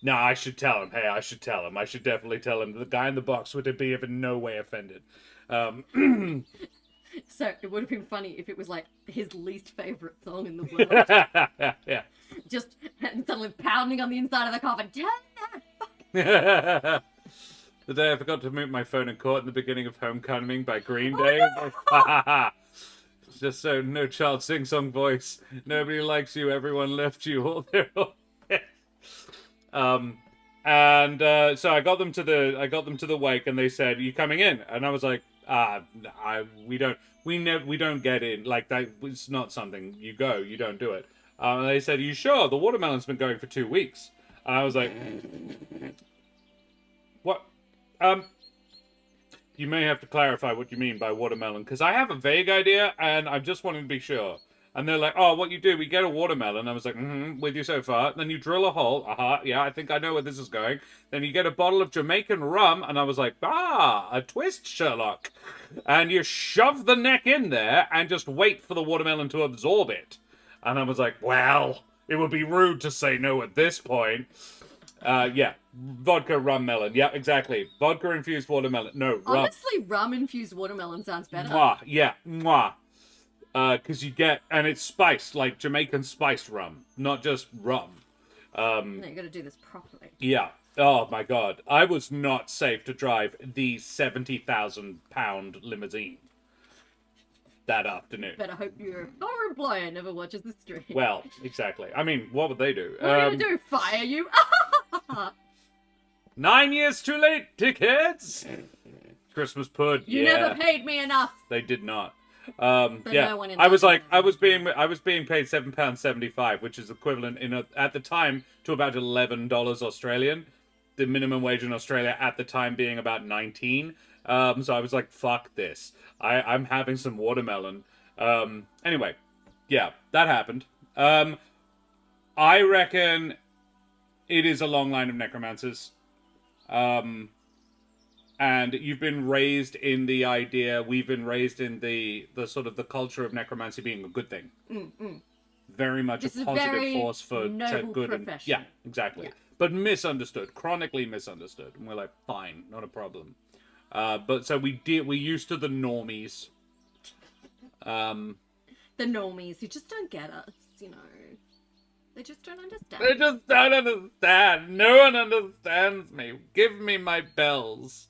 Speaker 1: no, I should tell him. Hey, I should tell him. I should definitely tell him. The guy in the box would be in no way offended.
Speaker 2: So it would have been funny if it was like his least favorite song in the world.
Speaker 1: Yeah.
Speaker 2: Just suddenly pounding on the inside of the coffin. Turn that fuck.
Speaker 1: The day I forgot to mute my phone in court in the beginning of Homecoming by Green Day. Just so no child sing-song voice. Nobody likes you. Everyone left you. All their so I got them to the wake, and they said, "You coming in?" And I was like, we don't get in. Like, that, it's not something you go. You don't do it. And they said, "You sure? The watermelon's been going for 2 weeks." And I was like, "What? You may have to clarify what you mean by watermelon, because I have a vague idea, and I just wanted to be sure." And they're like, "Oh, what you do? We get a watermelon." I was like, with you so far. Then you drill a hole. Yeah, I think I know where this is going. Then you get a bottle of Jamaican rum, and I was like, a twist, Sherlock. And you shove the neck in there and just wait for the watermelon to absorb it. And I was like, well, it would be rude to say no at this point. Yeah, vodka, rum, melon. Yeah, exactly. Vodka-infused watermelon. No, rum.
Speaker 2: Honestly, rum-infused watermelon sounds better.
Speaker 1: Mwah, yeah, mwah. Because you get, and it's spiced, like Jamaican spiced rum, not just rum.
Speaker 2: No, you gotta do this properly.
Speaker 1: Yeah. Oh my god. I was not safe to drive the £70,000 limousine that afternoon.
Speaker 2: Better hope your former employer never watches the stream.
Speaker 1: Well, exactly. I mean, what would they do?
Speaker 2: What are you gonna do? Fire you?
Speaker 1: 9 years too late, dickheads! Christmas pud.
Speaker 2: You never paid me enough.
Speaker 1: They did not.
Speaker 2: No one in
Speaker 1: I was like, I was being paid £7.75, which is equivalent at the time to about $11 Australian. The minimum wage in Australia at the time being about 19. So I was like, fuck this. I'm having some watermelon. Anyway, yeah, that happened. I reckon it is a long line of necromancers. And you've been raised in the idea, we've been raised in the sort of the culture of necromancy being a good thing. Very much
Speaker 2: this
Speaker 1: a positive force for
Speaker 2: noble
Speaker 1: good.
Speaker 2: Profession.
Speaker 1: Yeah, exactly. Yeah. But misunderstood, chronically misunderstood. And we're like, fine, not a problem. But so we used to the normies.
Speaker 2: The normies who just don't get us, you know. They just don't understand.
Speaker 1: They just don't understand. No one understands me. Give me my bells.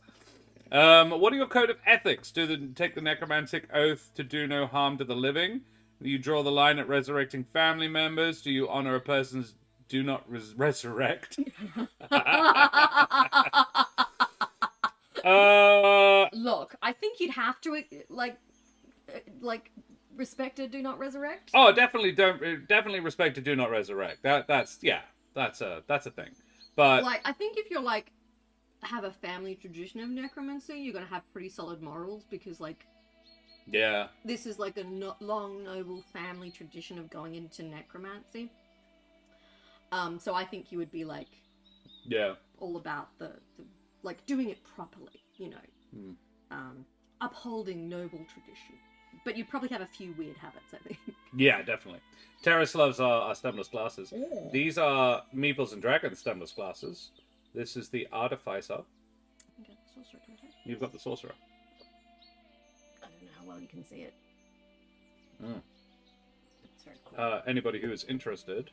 Speaker 1: What are your code of ethics? Take the necromantic oath to do no harm to the living? Do you draw the line at resurrecting family members? Do you honor a person's do not resurrect?
Speaker 2: Look, I think you'd have to like respect a do not resurrect.
Speaker 1: Oh, definitely respect a do not resurrect. That's yeah. that's a thing. But
Speaker 2: Like, I think if you're like have a family tradition of necromancy, you're gonna have pretty solid morals because like
Speaker 1: yeah,
Speaker 2: this is like a long noble family tradition of going into necromancy. So I think you would be like
Speaker 1: yeah,
Speaker 2: all about the like doing it properly, you know, upholding noble tradition. But you probably have a few weird habits, I think.
Speaker 1: yeah, definitely. Terrace loves our stemless glasses.
Speaker 2: Yeah.
Speaker 1: These are Meeples and Dragons stemless glasses. This is the Artificer.
Speaker 2: Okay, sorcerer, don't I?
Speaker 1: You've got the Sorcerer.
Speaker 2: I don't know how well you can see it.
Speaker 1: Mm.
Speaker 2: It's very cool.
Speaker 1: Anybody who is interested,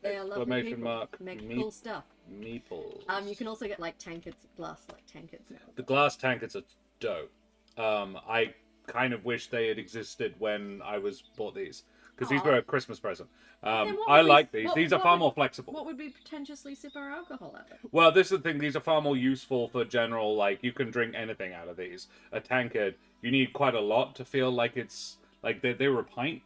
Speaker 2: They are lovely
Speaker 1: exclamation
Speaker 2: people.
Speaker 1: mark,
Speaker 2: Make cool stuff.
Speaker 1: Meeples.
Speaker 2: You can also get like tankards, glass like tankards.
Speaker 1: The glass tankards are dope. I kind of wish they had existed when I was bought these. Because these were a Christmas present. I like these. These are far more flexible.
Speaker 2: What would we potentially sip our alcohol out of?
Speaker 1: Well, this is the thing. These are far more useful for general, like, you can drink anything out of these. A tankard, you need quite a lot to feel like it's, like, they were a pint.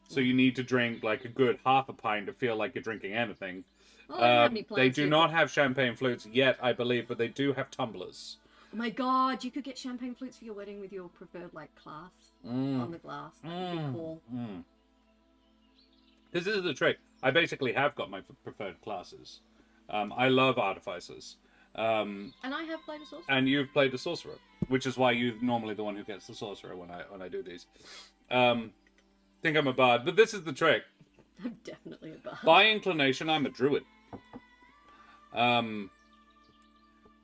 Speaker 1: So you need to drink, like, a good half a pint to feel like you're drinking anything.
Speaker 2: Well,
Speaker 1: they do not have champagne flutes yet, I believe, but they do have tumblers.
Speaker 2: Oh my god, you could get champagne flutes for your wedding with your preferred, like, class on the glass. That would be cool.
Speaker 1: This is the trick. I basically have got my preferred classes. I love artificers.
Speaker 2: And I have played a sorcerer.
Speaker 1: And you've played a sorcerer, which is why you're normally the one who gets the sorcerer when I do these. Think I'm a bard, but this is the trick.
Speaker 2: I'm definitely a bard.
Speaker 1: By inclination, I'm a druid.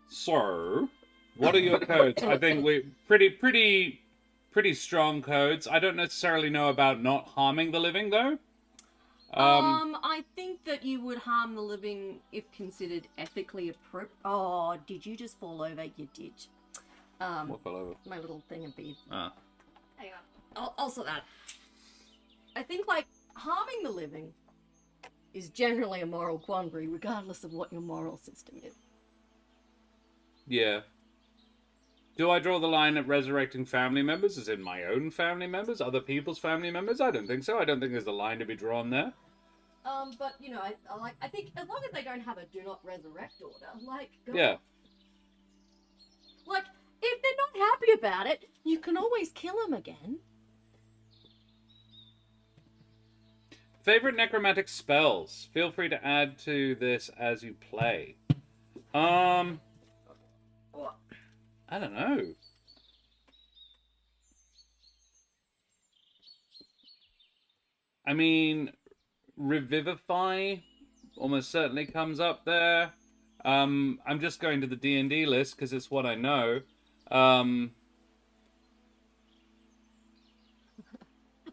Speaker 1: So, what are your codes? I think we're pretty strong codes. I don't necessarily know about not harming the living, though.
Speaker 2: I think that you would harm the living if considered ethically appropriate. Oh, did you just fall over? You did.
Speaker 1: What fell over?
Speaker 2: My little thing of beef.
Speaker 1: Ah.
Speaker 2: Hang on. I'll sort that. I think, like, harming the living is generally a moral quandary, regardless of what your moral system is.
Speaker 1: Yeah. Do I draw the line at resurrecting family members? As in my own family members? Other people's family members? I don't think so. I don't think there's a line to be drawn there.
Speaker 2: But, you know, I think as long as they don't have a do not resurrect order, like, go
Speaker 1: Yeah.
Speaker 2: on. Like, if they're not happy about it, you can always kill them again.
Speaker 1: Favorite necromantic spells? Feel free to add to this as you play. I don't know. I mean, Revivify almost certainly comes up there. I'm just going to the D&D list because it's what I know.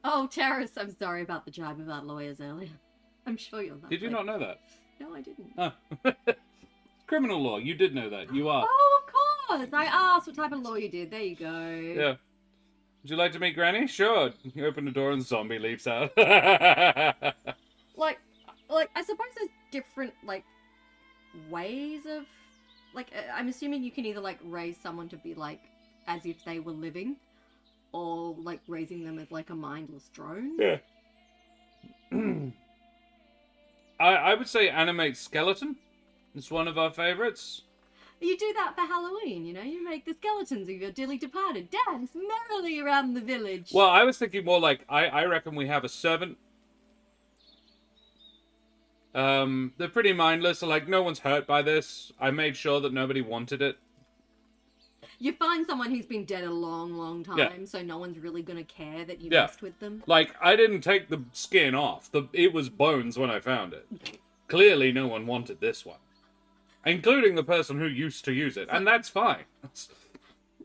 Speaker 2: Oh, Terrace, I'm sorry about the jibe about lawyers earlier. I'm sure you'll know.
Speaker 1: Did you not know that?
Speaker 2: No, I didn't.
Speaker 1: Oh. Criminal law. You did know that. You are.
Speaker 2: Oh, of course. I asked what type of law you did. There you go.
Speaker 1: Yeah. Would you like to meet Granny? Sure. You open the door and zombie leaps out.
Speaker 2: Like, I suppose there's different, like, ways of, like, I'm assuming you can either, like, raise someone to be, like, as if they were living, or, like, raising them as, like, a mindless drone.
Speaker 1: Yeah. I would say animate skeleton. It's one of our favorites.
Speaker 2: You do that for Halloween, you know? You make the skeletons of your dearly departed dance merrily around the village.
Speaker 1: Well, I was thinking more like, I reckon we have a servant. They're pretty mindless, so like, no one's hurt by this. I made sure that nobody wanted it.
Speaker 2: You find someone who's been dead a long, long time,
Speaker 1: Yeah.
Speaker 2: so no one's really gonna care that you
Speaker 1: Yeah.
Speaker 2: messed with them.
Speaker 1: Like, I didn't take the skin off. It was bones when I found it. Clearly no one wanted this one. Including the person who used to use it, and that's fine.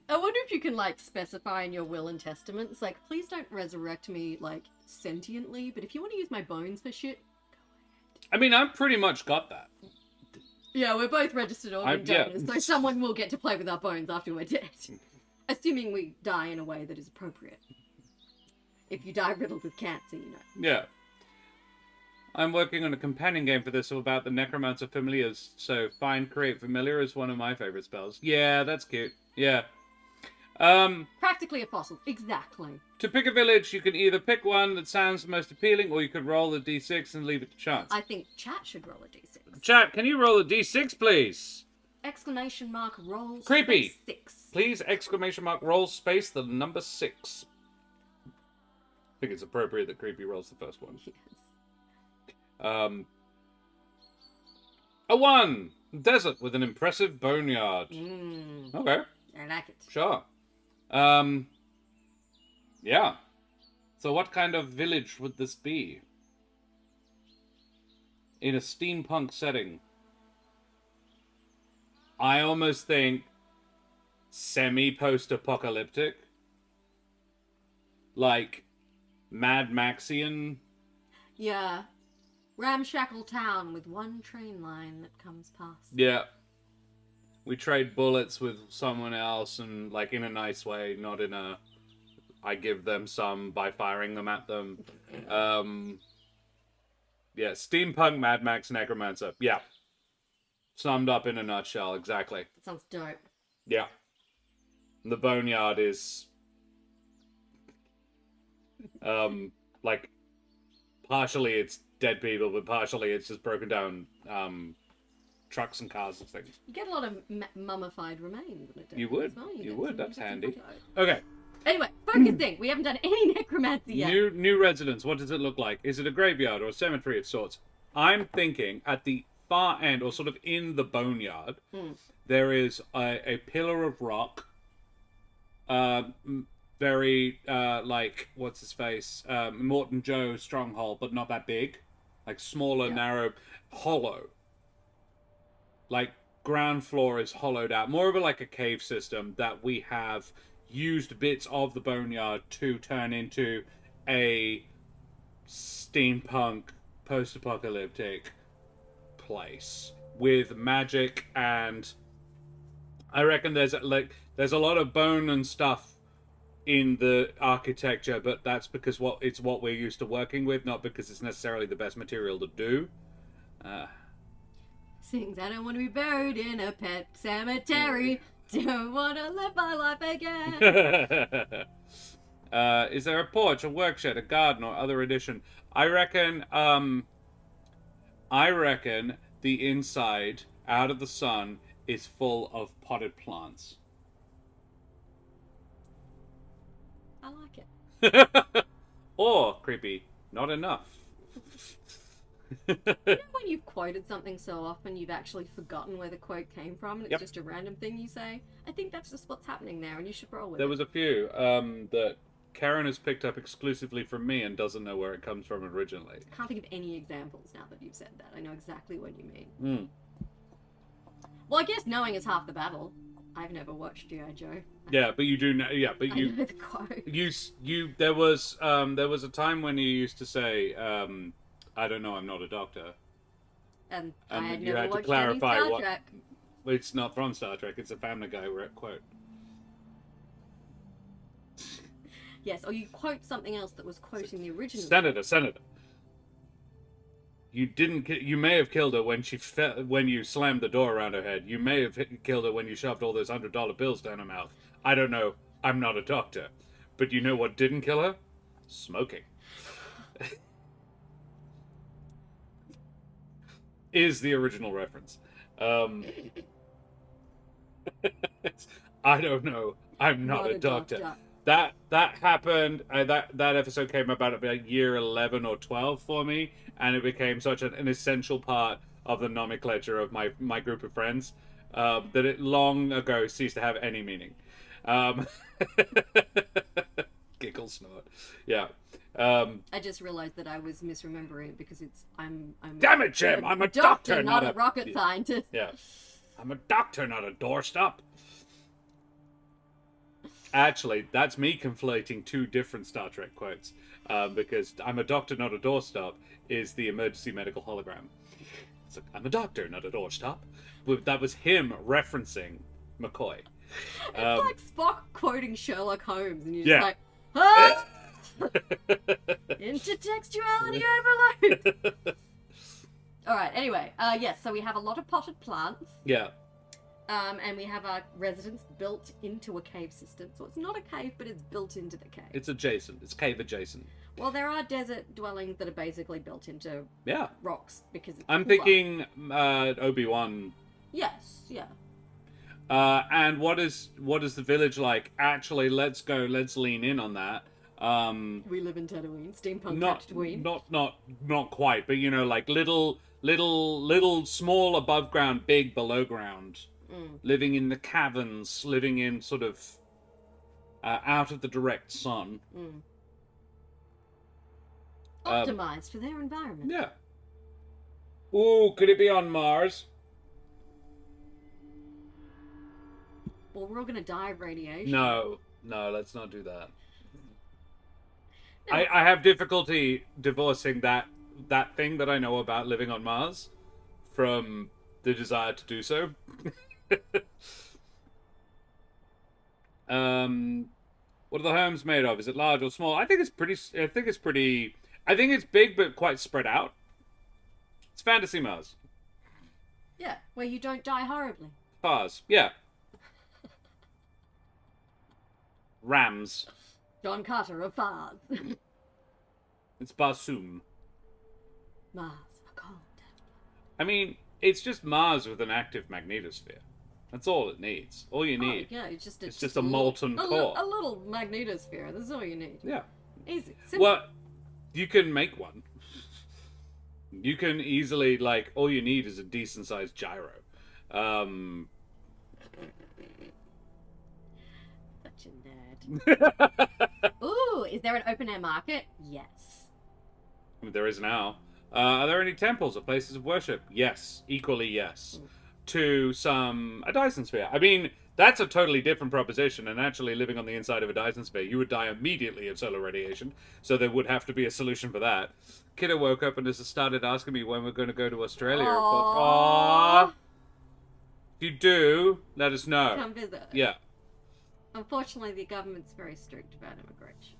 Speaker 2: I wonder if you can, like, specify in your will and testament, it's like, please don't resurrect me, like, sentiently, but if you want to use my bones for shit...
Speaker 1: I mean, I've pretty much got that.
Speaker 2: Yeah, we're both registered organ
Speaker 1: yeah.
Speaker 2: donors, so someone will get to play with our bones after we're dead. Assuming we die in a way that is appropriate. If you die riddled with cancer, you know.
Speaker 1: Yeah. I'm working on a companion game for this about the Necromancer familiars, so find create familiar is one of my favorite spells. Yeah, that's cute. Yeah.
Speaker 2: Practically a fossil. Exactly.
Speaker 1: To pick a village, you can either pick one that sounds the most appealing, or you could roll a d6 and leave it to chance.
Speaker 2: I think chat should roll a d6.
Speaker 1: Chat, can you roll a d6, please?
Speaker 2: Exclamation mark roll
Speaker 1: Creepy.
Speaker 2: space 6.
Speaker 1: Please, exclamation mark, roll space, the number 6. I think it's appropriate that Creepy rolls the first one.
Speaker 2: Yes.
Speaker 1: A 1! Desert with an impressive boneyard. Okay.
Speaker 2: I like it.
Speaker 1: Sure. Yeah. So what kind of village would this be? In a steampunk setting. I almost think semi-post-apocalyptic. Like Mad Maxian.
Speaker 2: Yeah. Ramshackle town with one train line that comes past.
Speaker 1: Yeah. We trade bullets with someone else, and like in a nice way, not in a I give them some by firing them at them. Yeah, steampunk Mad Max Necromancer. Yeah. Summed up in a nutshell, exactly.
Speaker 2: That sounds dope.
Speaker 1: Yeah. The boneyard is like partially it's dead people, but partially it's just broken down trucks and cars and things.
Speaker 2: You get a lot of mummified remains in it.
Speaker 1: You would.
Speaker 2: Well.
Speaker 1: You would. That's handy. Okay.
Speaker 2: Anyway, focusing. We haven't done any necromancy yet.
Speaker 1: New residence. What does it look like? Is it a graveyard or a cemetery of sorts? I'm thinking at the far end, or sort of in the boneyard, there is a pillar of rock. Very like what's his face? Morton Joe stronghold, but not that big. Like smaller, narrow, hollow. Like ground floor is hollowed out. More of like a cave system that we have used bits of the boneyard to turn into a steampunk post-apocalyptic place with magic, and I reckon there's a lot of bone and stuff in the architecture, but that's because it's what we're used to working with, not because it's necessarily the best material to do.
Speaker 2: Sings, I don't want to be buried in a pet cemetery. Don't want to live my life again.
Speaker 1: Is there a porch, a work shed, a garden, or other addition? I reckon the inside, out of the sun, is full of potted plants.
Speaker 2: I like it.
Speaker 1: Or, creepy, not enough.
Speaker 2: You know when you've quoted something so often you've actually forgotten where the quote came from and it's just a random thing you say? I think that's just what's happening there, and you should roll with it.
Speaker 1: There was a few that Keren has picked up exclusively from me and doesn't know where it comes from originally.
Speaker 2: I can't think of any examples now that you've said that. I know exactly what you mean. Well, I guess knowing is half the battle. I've never watched G.I. Joe.
Speaker 1: Yeah, but you do know. Yeah, but
Speaker 2: I know the quote.
Speaker 1: You. There was a time when you used to say, "I don't know, I'm not a doctor."
Speaker 2: And
Speaker 1: And
Speaker 2: I had
Speaker 1: you
Speaker 2: never
Speaker 1: had to
Speaker 2: watched
Speaker 1: clarify
Speaker 2: any Star
Speaker 1: what-
Speaker 2: Trek.
Speaker 1: It's not from Star Trek. It's a Family Guy quote.
Speaker 2: Yes, or you quote something else that was quoting the original.
Speaker 1: Senator. You didn't. You may have killed her when when you slammed the door around her head. You may have killed her when you shoved all those $100 bills down her mouth. I don't know. I'm not a doctor, but you know what didn't kill her? Smoking. Is the original reference. I don't know. I'm not a doctor. That happened. That episode came about year 11 or 12 for me, and it became such an essential part of the nomenclature of my group of friends that it long ago ceased to have any meaning. Giggle snort. Yeah.
Speaker 2: I just realized that I was misremembering it because I'm
Speaker 1: Damn it, Jim! I'm a doctor,
Speaker 2: not a rocket scientist.
Speaker 1: Yeah. I'm a doctor, not a doorstop. Actually, that's me conflating two different Star Trek quotes. Because I'm a doctor, not a doorstop is the emergency medical hologram. So I'm a doctor, not a doorstop. That was him referencing McCoy.
Speaker 2: It's like Spock quoting Sherlock Holmes, and you're just like, ah! Intertextuality overload! Alright, anyway, yes, so we have a lot of potted plants.
Speaker 1: Yeah.
Speaker 2: And we have our residence built into a cave system. So it's not a cave, but it's built into the cave.
Speaker 1: It's adjacent. It's cave adjacent.
Speaker 2: Well, there are desert dwellings that are basically built into rocks because it's
Speaker 1: I'm
Speaker 2: cooler.
Speaker 1: thinking Obi-Wan.
Speaker 2: Yes, yeah.
Speaker 1: And what is the village like? Actually, let's lean in on that.
Speaker 2: We live in Tatooine, steampunk Tatooine.
Speaker 1: Not quite, but you know, like little small above ground, big below ground. Living in the caverns, living in sort of out of the direct sun.
Speaker 2: Optimized for their environment.
Speaker 1: Yeah. Ooh, could it be on Mars?
Speaker 2: Well, we're all gonna die of radiation.
Speaker 1: No, let's not do that. No. I have difficulty divorcing that thing that I know about living on Mars from the desire to do so. What are the homes made of? Is it large or small? I think it's big but quite spread out. It's fantasy Mars.
Speaker 2: Yeah, where you don't die horribly.
Speaker 1: Mars, yeah. Rams.
Speaker 2: John Carter of Mars.
Speaker 1: It's Barsoom.
Speaker 2: Mars, a cold.
Speaker 1: I mean, it's just Mars with an active magnetosphere. That's all it needs. All you need.
Speaker 2: Yeah, it's just
Speaker 1: a molten core.
Speaker 2: A little magnetosphere. That's all you need.
Speaker 1: Yeah.
Speaker 2: Easy. Simple.
Speaker 1: Well, you can make one. You can easily, like, all you need is a decent sized gyro.
Speaker 2: Such a nerd. Ooh, is there an open air market? Yes.
Speaker 1: There is now. Are there any temples or places of worship? Yes. Equally yes. To a Dyson sphere. I mean, that's a totally different proposition, and actually living on the inside of a Dyson sphere, you would die immediately of solar radiation, so there would have to be a solution for that. Kiddo woke up and has started asking me when we're going to go to Australia. Aww. If you do, let us know.
Speaker 2: Come visit.
Speaker 1: Yeah.
Speaker 2: Unfortunately, the government's very strict about immigration.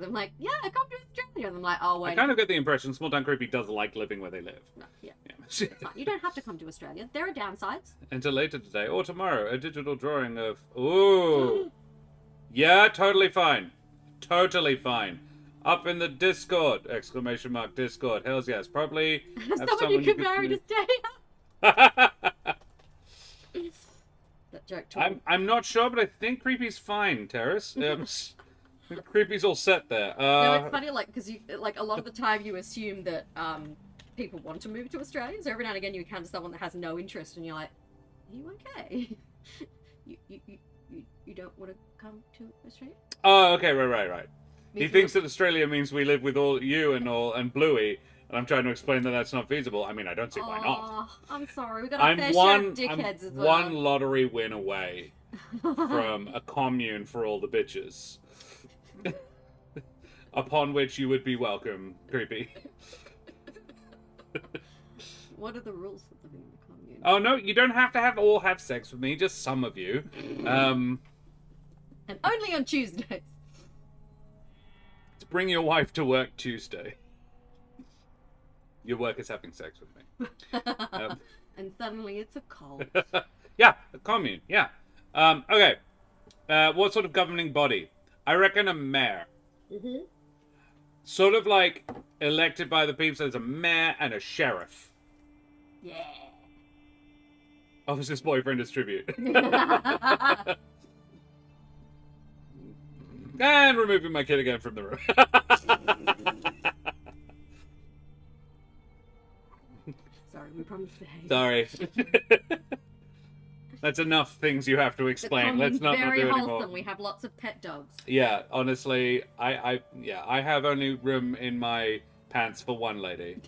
Speaker 2: I'm like, yeah, I come to Australia. And I'm like, oh, wait.
Speaker 1: I kind of get the impression SmallTownCreepy does like living where they live.
Speaker 2: No, yeah. You don't have to come to Australia. There are downsides.
Speaker 1: Until later today or tomorrow, a digital drawing of... Ooh. Yeah, totally fine. Totally fine. Up in the Discord! Exclamation mark Discord. Hells yes. Probably...
Speaker 2: someone you can marry to stay. That joke too.
Speaker 1: I'm not sure, but I think Creepy's fine, Terrace. Creepy's all set there.
Speaker 2: No, it's funny, like, because a lot of the time you assume that people want to move to Australia, so every now and again you encounter someone that has no interest, and you're like, are you okay? you don't want to come to Australia?
Speaker 1: Oh, okay, right. He thinks that Australia means we live with all you and Bluey, and I'm trying to explain that that's not feasible. I mean, I don't see why not.
Speaker 2: I'm sorry, we got a fair share of dickheads as well.
Speaker 1: One lottery win away from a commune for all the bitches. Upon which you would be welcome, Creepy.
Speaker 2: What are the rules for living in the commune?
Speaker 1: Oh no, you don't have to all have sex with me, just some of you.
Speaker 2: And only on Tuesdays.
Speaker 1: To bring your wife to work Tuesday. Your work is having sex with me.
Speaker 2: And suddenly it's a cult.
Speaker 1: Yeah, a commune, yeah. Okay. What sort of governing body? I reckon a mayor.
Speaker 2: Mm-hmm.
Speaker 1: Sort of like elected by the people, so there's a mayor and a sheriff.
Speaker 2: Yeah.
Speaker 1: Offers his boyfriend as tribute. And removing my kid again from the room.
Speaker 2: Sorry, we promised to behave.
Speaker 1: Sorry. That's enough things you have to explain. Let's not do it anymore.
Speaker 2: Wholesome. We have lots of pet dogs.
Speaker 1: Yeah, honestly, I have only room in my pants for one lady.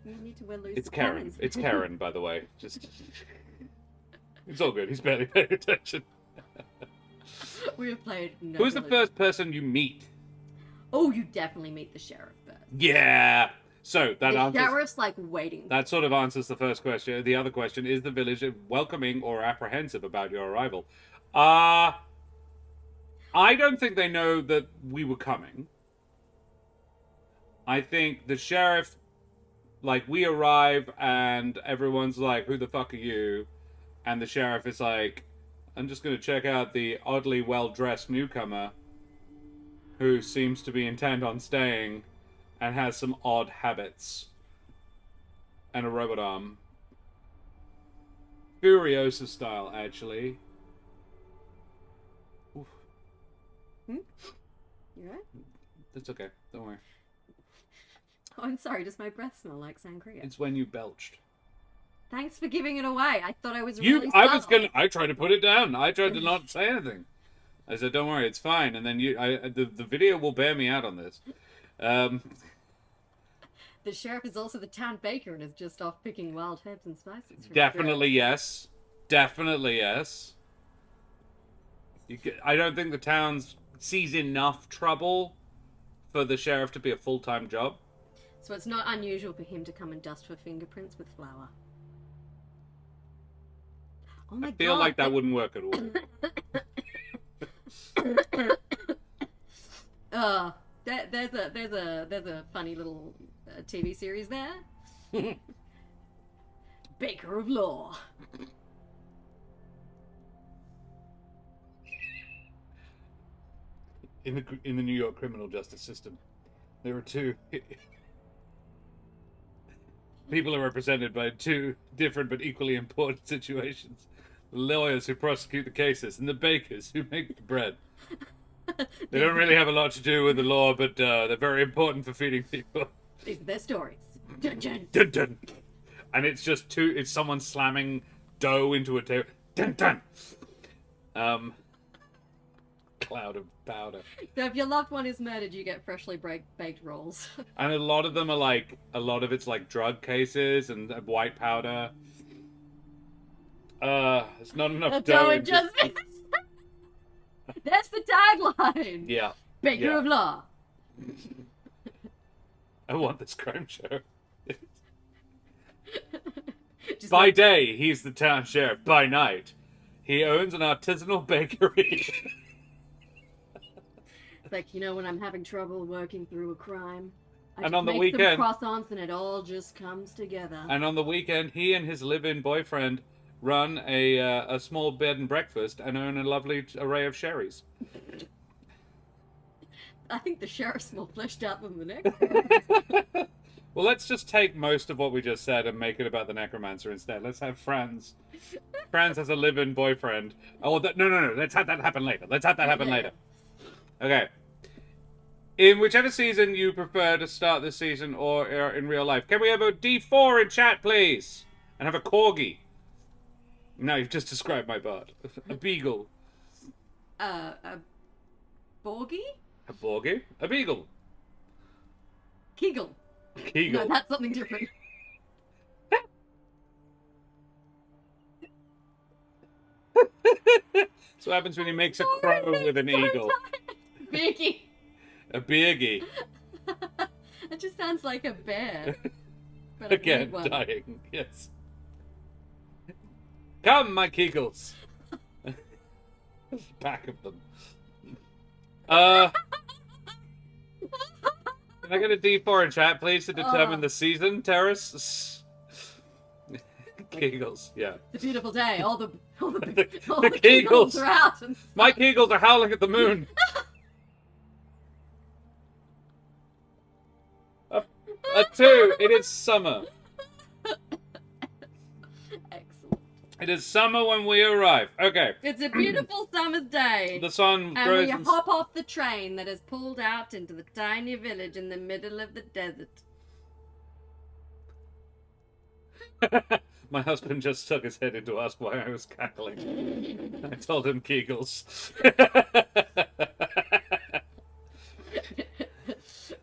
Speaker 2: You need to wear loose
Speaker 1: It's Keren.
Speaker 2: pants.
Speaker 1: It's Keren, by the way. Just it's all good. He's barely paying attention.
Speaker 2: We have played. No
Speaker 1: Who's the first person you meet?
Speaker 2: Oh, you definitely meet the sheriff first.
Speaker 1: Yeah. So that answers.
Speaker 2: The sheriff's like waiting.
Speaker 1: That sort of answers the first question. The other question is: the village welcoming or apprehensive about your arrival? I don't think they know that we were coming. I think the sheriff, like, we arrive and everyone's like, who the fuck are you? And the sheriff is like, I'm just going to check out the oddly well-dressed newcomer who seems to be intent on staying and has some odd habits. And a robot arm. Furiosa style, actually. Oof.
Speaker 2: You right?
Speaker 1: That's okay. Don't worry.
Speaker 2: Oh, I'm sorry. Does my breath smell like sangria?
Speaker 1: It's when you belched.
Speaker 2: Thanks for giving it away. I thought I was really
Speaker 1: I tried to put it down. I tried to not say anything. I said, "Don't worry, it's fine." And then the video will bear me out on this.
Speaker 2: The sheriff is also the town baker and is just off picking wild herbs and spices.
Speaker 1: Definitely yes. Definitely yes. I don't think the town sees enough trouble for the sheriff to be a full-time job.
Speaker 2: So it's not unusual for him to come and dust for fingerprints with flour. Oh my god!
Speaker 1: I feel like that wouldn't work at all.
Speaker 2: There's a funny little TV series there. Baker of Law.
Speaker 1: In the New York criminal justice system, there are two people are represented by two different but equally important situations: the lawyers who prosecute the cases and the bakers who make the bread. They don't really have a lot to do with the law, but they're very important for feeding people.
Speaker 2: These are their stories. Dun, dun.
Speaker 1: Dun, dun. And it's just it's someone slamming dough into a table. Dun, dun. Cloud of powder.
Speaker 2: So if your loved one is murdered, you get freshly baked rolls.
Speaker 1: And a lot of them are like, it's like drug cases and white powder. It's not enough dough.
Speaker 2: That's the tagline.
Speaker 1: Yeah.
Speaker 2: Baker of Law.
Speaker 1: I want this crime show. By day, he's the town sheriff. By night, he owns an artisanal bakery.
Speaker 2: It's like, when I'm having trouble working through a crime, I
Speaker 1: and
Speaker 2: just
Speaker 1: on the
Speaker 2: make
Speaker 1: weekend,
Speaker 2: them croissants and it all just comes together.
Speaker 1: And on the weekend, he and his live-in boyfriend run a small bed and breakfast and own a lovely array of sherries.
Speaker 2: I think the sheriff's more fleshed out than the necromancer.
Speaker 1: Well, let's just take most of what we just said and make it about the necromancer instead. Let's have Franz. Franz has a live-in boyfriend. Oh, no. Let's have that happen later. Later. Okay. In whichever season you prefer to start this season or in real life, can we have a D4 in chat, please? And have a corgi. No, you've just described my bard. A beagle.
Speaker 2: A borgie?
Speaker 1: A borgie? A beagle.
Speaker 2: Kegel. No, that's something different.
Speaker 1: So what happens when he makes a crow with an eagle?
Speaker 2: Beagie.
Speaker 1: A beargie.
Speaker 2: It just sounds like a bear. But
Speaker 1: Again, dying. Yes. Come, my kegels. Back of them. Can I get a D4 in chat, please, to determine the season, Terrace? Kegels, yeah.
Speaker 2: It's a beautiful day. All the
Speaker 1: Kegels
Speaker 2: are out.
Speaker 1: My Kegels are howling at the moon. A 2. It is summer.
Speaker 2: Excellent.
Speaker 1: It is summer when we arrive. Okay.
Speaker 2: It's a beautiful summer's day.
Speaker 1: The sun grows.
Speaker 2: And we hop off the train that has pulled out into the tiny village in the middle of the desert.
Speaker 1: My husband just stuck his head in to ask why I was cackling. I told him Kegels.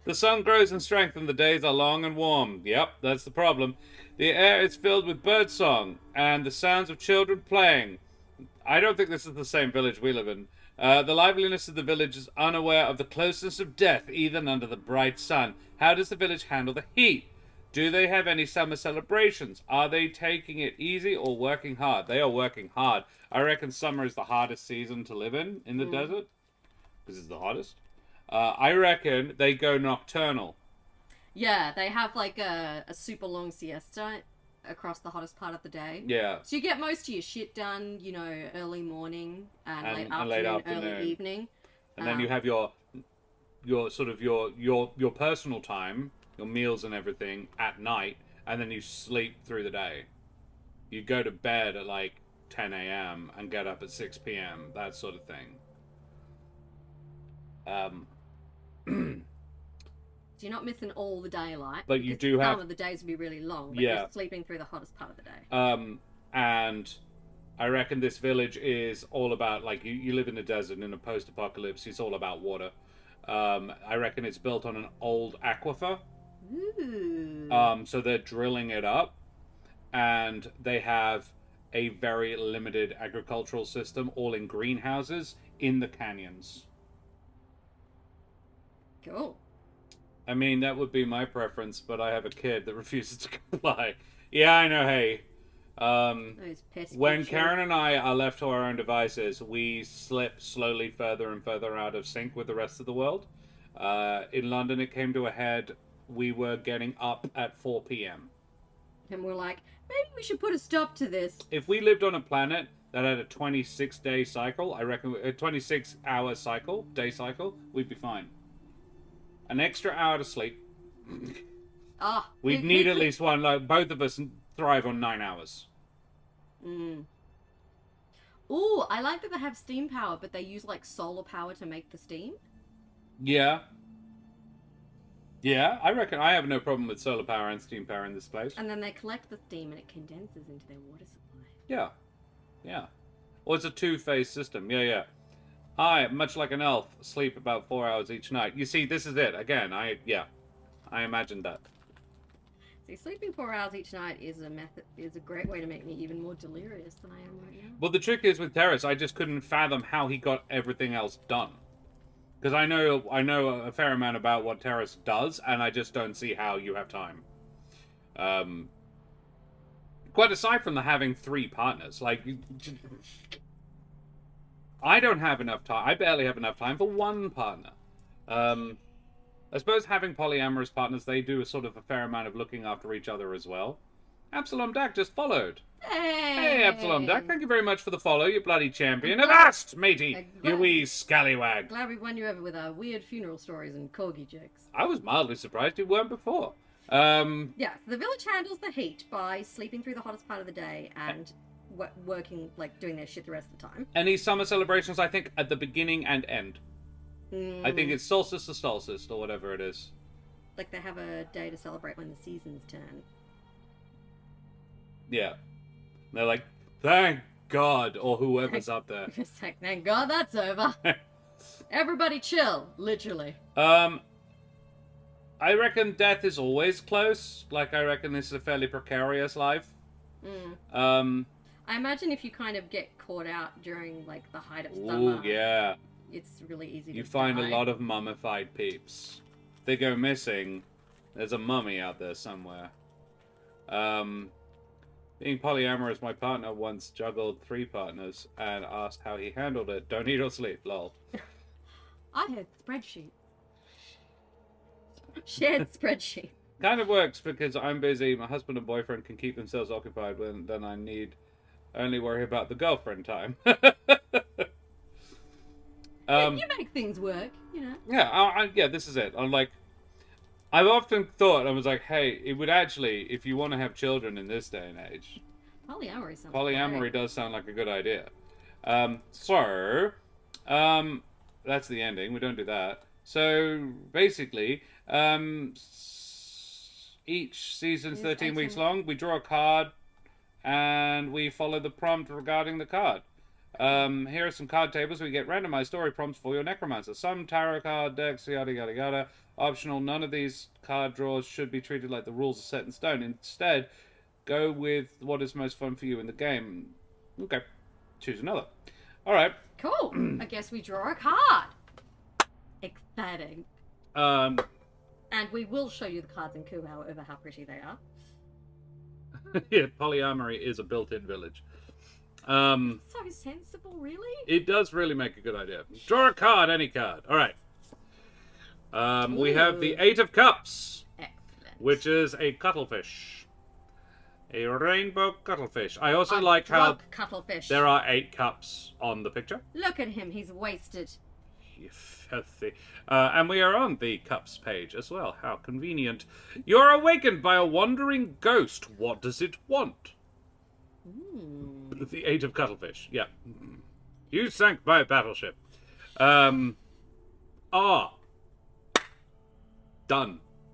Speaker 1: The sun grows in strength and the days are long and warm. Yep, that's the problem. The air is filled with birdsong and the sounds of children playing. I don't think this is the same village we live in. The liveliness of the village is unaware of the closeness of death, even under the bright sun. How does the village handle the heat? Do they have any summer celebrations? Are they taking it easy or working hard? They are working hard. I reckon summer is the hardest season to live in the desert. Because it's the hottest. I reckon they go nocturnal.
Speaker 2: Yeah, they have like a super long siesta across the hottest part of the day.
Speaker 1: Yeah.
Speaker 2: So you get most of your shit done, you know, early morning and,
Speaker 1: And
Speaker 2: late
Speaker 1: late
Speaker 2: afternoon,
Speaker 1: afternoon.
Speaker 2: early evening.
Speaker 1: And then you have your sort of your personal time, your meals and everything at night, and then you sleep through the day. You go to bed at like 10 a.m. and get up at 6 p.m. That sort of thing.
Speaker 2: So you're not missing all the daylight.
Speaker 1: But you do have
Speaker 2: some of the days will be really long, but
Speaker 1: Yeah.
Speaker 2: you're sleeping through the hottest part of the day.
Speaker 1: And I reckon this village is all about, like, you live in the desert in a post-apocalypse. It's all about water. I reckon it's built on an old aquifer.
Speaker 2: Ooh.
Speaker 1: So they're drilling it up, and they have a very limited agricultural system, all in greenhouses in the canyons.
Speaker 2: Cool.
Speaker 1: I mean, that would be my preference, but I have a kid that refuses to comply. Yeah, I know, hey.
Speaker 2: Those pesky
Speaker 1: When
Speaker 2: children.
Speaker 1: Karen and I are left to our own devices, we slip slowly further and further out of sync with the rest of the world. In London, it came to a head. We were getting up at 4 p.m.
Speaker 2: And we're like, maybe we should put a stop to this.
Speaker 1: If we lived on a planet that had a 26-day cycle, I reckon a 26-hour cycle, day cycle, we'd be fine. An extra hour to sleep. We'd need at least one. Like, both of us thrive on 9 hours.
Speaker 2: Ooh, I like that they have steam power, but they use like solar power to make the steam.
Speaker 1: Yeah. Yeah, I reckon I have no problem with solar power and steam power in this place.
Speaker 2: And then they collect the steam and it condenses into their water supply.
Speaker 1: Yeah. Yeah. Or it's a two-phase system. Yeah. I, much like an elf, sleep about 4 hours each night. You see, this is it. Again, I imagined that.
Speaker 2: See, sleeping 4 hours each night is a great way to make me even more delirious than I am right now.
Speaker 1: Well, the trick is with Terrace, I just couldn't fathom how he got everything else done. Because I know a fair amount about what Terrace does, and I just don't see how you have time. Quite aside from the having 3 partners, like, I don't have enough time. I barely have enough time for one partner. I suppose having polyamorous partners, they do a sort of a fair amount of looking after each other as well. Absalom Dak just followed. Hey, Absalom Dak, thank you very much for the follow, you bloody champion. Avast, matey, you wee scallywag.
Speaker 2: Glad we won you over with our weird funeral stories and corgi jokes.
Speaker 1: I was mildly surprised you weren't before.
Speaker 2: Yeah, the village handles the heat by sleeping through the hottest part of the day and working, like, doing their shit the rest of the time.
Speaker 1: Any summer celebrations, I think, at the beginning and end. I think it's solstice to solstice, or whatever it is.
Speaker 2: Like, they have a day to celebrate when the seasons turn.
Speaker 1: Yeah. And they're like, thank God, or whoever's up there.
Speaker 2: It's like, thank God that's over. Everybody chill, literally.
Speaker 1: I reckon death is always close. Like, I reckon this is a fairly precarious life.
Speaker 2: I imagine if you kind of get caught out during, like, the height of summer,
Speaker 1: yeah.
Speaker 2: it's really easy to
Speaker 1: You find
Speaker 2: die.
Speaker 1: a lot of mummified peeps. If they go missing, there's a mummy out there somewhere. Being polyamorous, my partner once juggled 3 partners and asked how he handled it. Don't eat or sleep, lol.
Speaker 2: I had spreadsheet. Shared spreadsheet.
Speaker 1: Kind of works because I'm busy. My husband and boyfriend can keep themselves occupied when then I need only worry about the girlfriend time.
Speaker 2: You make things work, you know.
Speaker 1: Yeah, this is it. I'm like, I've often thought, I was like, hey, it would actually, if you want to have children in this day and age, polyamory does sound like a good idea. That's the ending. We don't do that. So basically, each season's 13 weeks long. We draw a card, and we follow the prompt regarding the card. Here are some card tables. We get randomized story prompts for your necromancer. Some tarot card decks, yada yada yada. Optional. None of these card draws should be treated like the rules are set in stone. Instead, go with what is most fun for you in the game. Okay, choose another. All right.
Speaker 2: Cool. I guess we draw a card. Exciting. And we will show you the cards in Coup, however, how pretty they are.
Speaker 1: Yeah, polyamory is a built-in village.
Speaker 2: So sensible, really?
Speaker 1: It does really make a good idea. Draw a card, any card. All right. We have the 8 of Cups. which is a cuttlefish. A rainbow cuttlefish. I also like how
Speaker 2: cuttlefish.
Speaker 1: there are 8 cups on the picture.
Speaker 2: Look at him, he's wasted.
Speaker 1: You filthy. And we are on the cups page as well. How convenient. You're awakened by a wandering ghost. What does it want? The 8 of cuttlefish. Yeah. You sank by a battleship. Done.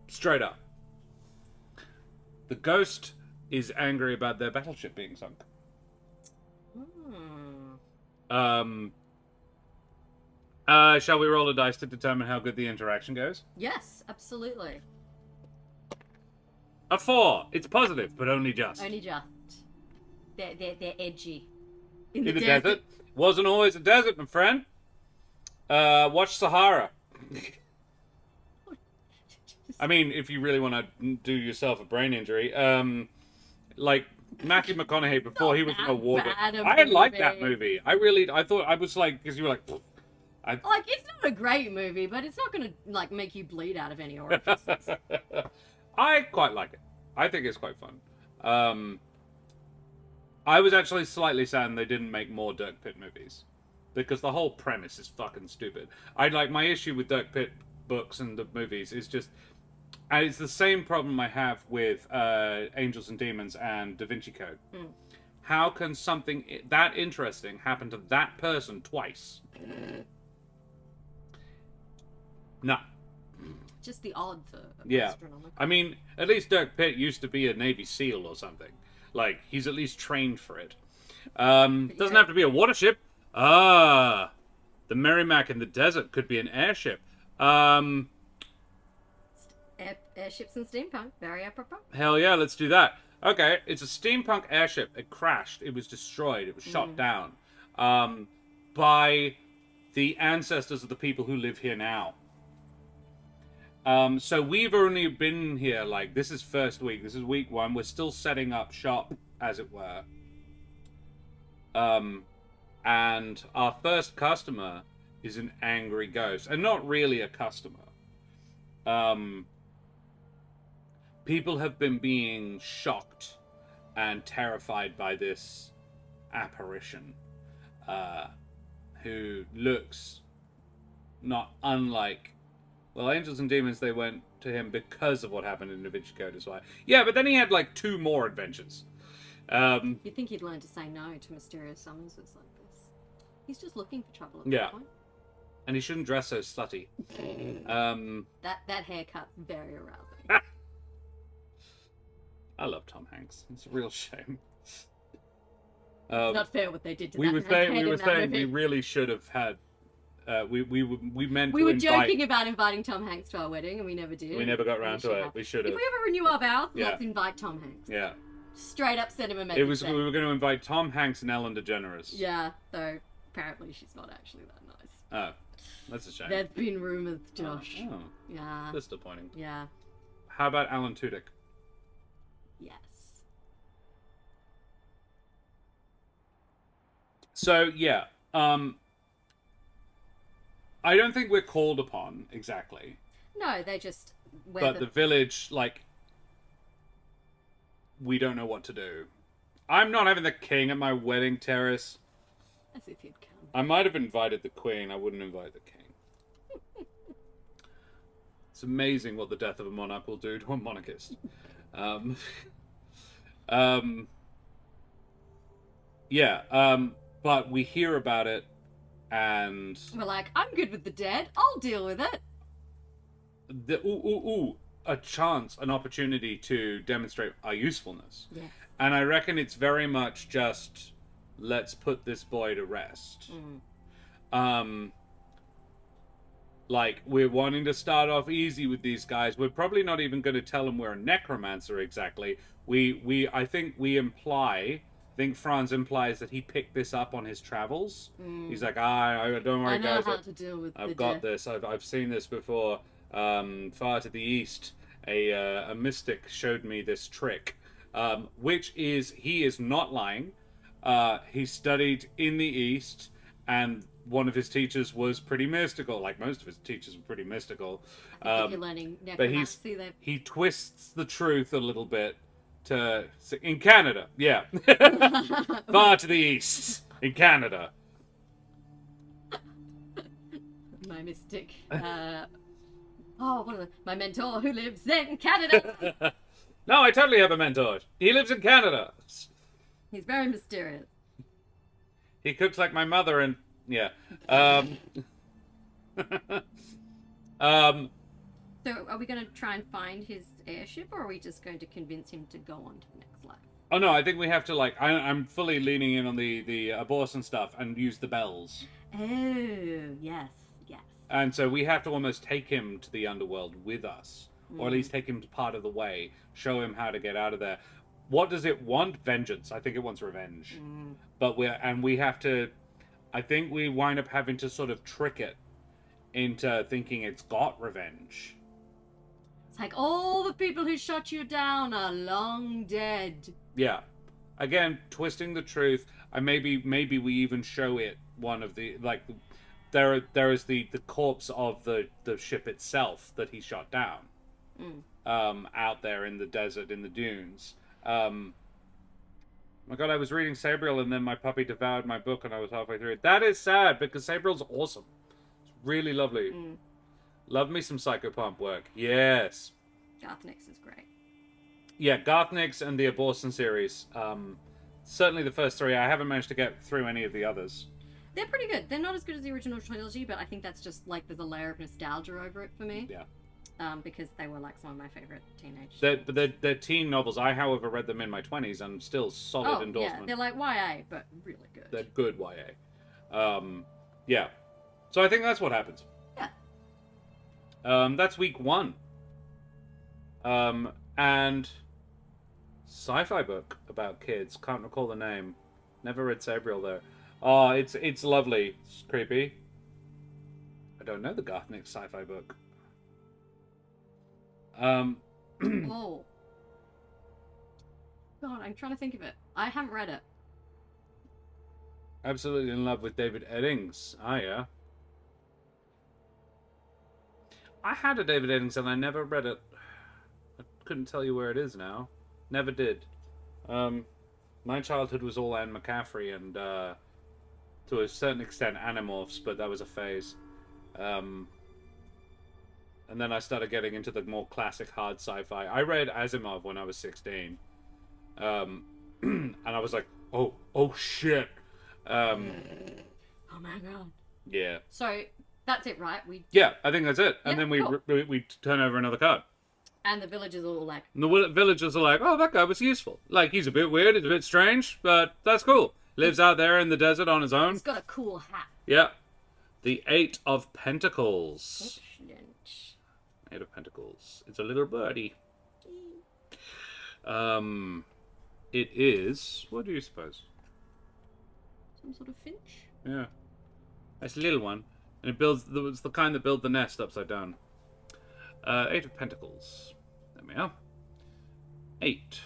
Speaker 1: Straight up. The ghost is angry about their battleship being sunk. Shall we roll a dice to determine how good the interaction goes?
Speaker 2: Yes, absolutely.
Speaker 1: A 4. It's positive, but only just.
Speaker 2: Only just. They're edgy.
Speaker 1: In the desert. Wasn't always a desert, my friend. Watch Sahara. I mean, if you really want to do yourself a brain injury, like Matthew McConaughey before he was in a war. I liked that movie. I thought I was like, because you were like,
Speaker 2: like it's not a great movie, but it's not gonna like make you bleed out of any orifices.
Speaker 1: I quite like it. I think it's quite fun. I was actually slightly sad they didn't make more Dirk Pitt movies because the whole premise is fucking stupid. My issue with Dirk Pitt books and the movies is just. And it's the same problem I have with Angels and Demons and Da Vinci Code. How can something that interesting happen to that person twice? No.
Speaker 2: Just the odds are astronomical.
Speaker 1: I mean, at least Dirk Pitt used to be a Navy SEAL or something. Like, he's at least trained for it. Doesn't have to be a watership. The Merrimack in the desert could be an airship.
Speaker 2: Airships and steampunk, very apropos.
Speaker 1: Hell yeah, let's do that. Okay, it's a steampunk airship. It crashed. It was destroyed. It was shot down by the ancestors of the people who live here now. So we've only been here, like, this is first week. This is week 1. We're still setting up shop, as it were. And our first customer is an angry ghost. And not really a customer. People have been being shocked and terrified by this apparition, who looks not unlike... Well, Angels and Demons, they went to him because of what happened in Da Vinci Code as well. Yeah, but then he had, like, 2 more adventures.
Speaker 2: You'd think he'd learn to say no to mysterious summonses like this. He's just looking for trouble at that point.
Speaker 1: And he shouldn't dress so slutty.
Speaker 2: That haircut's very arousing.
Speaker 1: I love Tom Hanks. It's a real shame.
Speaker 2: It's not fair what they did to
Speaker 1: we
Speaker 2: that
Speaker 1: were saying
Speaker 2: movie.
Speaker 1: we really should have had. We were
Speaker 2: joking about inviting Tom Hanks to our wedding, and we never did.
Speaker 1: We never got around to it. We should have.
Speaker 2: If we ever renew our vows, let's invite Tom Hanks.
Speaker 1: Yeah.
Speaker 2: Straight up send him a message.
Speaker 1: We were going to invite Tom Hanks and Ellen DeGeneres.
Speaker 2: Yeah, though apparently she's not actually that nice.
Speaker 1: Oh, that's a shame.
Speaker 2: There's been rumours, Josh.
Speaker 1: Oh.
Speaker 2: Yeah.
Speaker 1: Disappointing.
Speaker 2: Yeah.
Speaker 1: How about Alan Tudyk?
Speaker 2: Yes.
Speaker 1: So, yeah. I don't think we're called upon, exactly.
Speaker 2: No, they just...
Speaker 1: But the village, like... We don't know what to do. I'm not having the king at my wedding terrace.
Speaker 2: As if you'd come.
Speaker 1: I might have invited the queen. I wouldn't invite the king. It's amazing what the death of a monarch will do to a monarchist. But we hear about it, and
Speaker 2: we're like, I'm good with the dead. I'll deal with it.
Speaker 1: A chance, an opportunity to demonstrate our usefulness.
Speaker 2: Yes.
Speaker 1: And I reckon it's very much just, let's put this boy to rest. Like, we're wanting to start off easy with these guys. We're probably not even going to tell them we're a necromancer exactly. I think Franz implies that he picked this up on his travels. He's like, don't worry, guys.
Speaker 2: How to deal with
Speaker 1: I've got this. I've seen this before. Far to the east, a mystic showed me this trick, he is not lying. He studied in the east, and one of his teachers was pretty mystical. Like most of his teachers were pretty mystical.
Speaker 2: I think if you're learning
Speaker 1: But
Speaker 2: necromancy,
Speaker 1: he twists the truth a little bit to in Canada. Yeah, far to the east in Canada.
Speaker 2: my mystic. My mentor who lives in Canada.
Speaker 1: No, I totally have a mentor. He lives in Canada.
Speaker 2: He's very mysterious.
Speaker 1: He cooks like my mother, and yeah.
Speaker 2: So are we going to try and find his airship, or are we just going to convince him to go on to the next life?
Speaker 1: Oh no, I think we have to I'm fully leaning in on the abortion stuff and use the bells.
Speaker 2: Oh, yes.
Speaker 1: And so we have to almost take him to the underworld with us, or at least take him part of the way, show him how to get out of there. What does it want? Vengeance. I think it wants revenge. But we have to. I think we wind up having to sort of trick it into thinking it's got revenge.
Speaker 2: It's like all the people who shot you down are long dead.
Speaker 1: Yeah. Again, twisting the truth. And maybe we even show it one of the there is the corpse of the ship itself that he shot down. Out there in the desert, in the dunes. My God, I was reading Sabriel and then my puppy devoured my book and I was halfway through it. That is sad because Sabriel's awesome. It's really lovely. Love me some Psychopomp work. Yes.
Speaker 2: Garthnix is great.
Speaker 1: Yeah, Garthnix and the Abortion series. Certainly the first three. I haven't managed to get through any of the others.
Speaker 2: They're pretty good. They're not as good as the original trilogy, but I think that's just like there's a layer of nostalgia over it for me.
Speaker 1: Yeah.
Speaker 2: Because they were like some of my favorite teenage.
Speaker 1: They're teen novels. I, however, read them in my 20s and still solid endorsement.
Speaker 2: Yeah, they're like YA, but really good.
Speaker 1: They're good YA. Yeah. So I think that's what happens.
Speaker 2: Yeah.
Speaker 1: That's week 1. And sci-fi book about kids. Can't recall the name. Never read Sabriel though. Oh, it's lovely. It's creepy. I don't know the Garthnix sci-fi book.
Speaker 2: Oh. God, I'm trying to think of it. I haven't read it.
Speaker 1: Absolutely in love with David Eddings. Ah, yeah. I had a David Eddings and I never read it. I couldn't tell you where it is now. Never did. My childhood was all Anne McCaffrey and, to a certain extent, Animorphs, but that was a phase. And then I started getting into the more classic hard sci-fi. I read Asimov when I was 16. And I was like, oh shit.
Speaker 2: Oh my God.
Speaker 1: Yeah.
Speaker 2: So, that's it, right?
Speaker 1: Yeah, I think that's it. And
Speaker 2: Yeah,
Speaker 1: then
Speaker 2: cool.
Speaker 1: we turn over another card.
Speaker 2: And the villagers are all like...
Speaker 1: And the villagers are like, oh, that guy was useful. Like, he's a bit weird, he's a bit strange, but that's cool. Lives out there in the desert on his own.
Speaker 2: He's got a cool hat.
Speaker 1: Yeah. The 8 of Pentacles.
Speaker 2: Excellent.
Speaker 1: 8 of Pentacles. It's a little birdie. It is... What do you suppose?
Speaker 2: Some sort of finch?
Speaker 1: Yeah. It's a little one. And it's the kind that build the nest upside down. 8 of Pentacles. There we are. 8.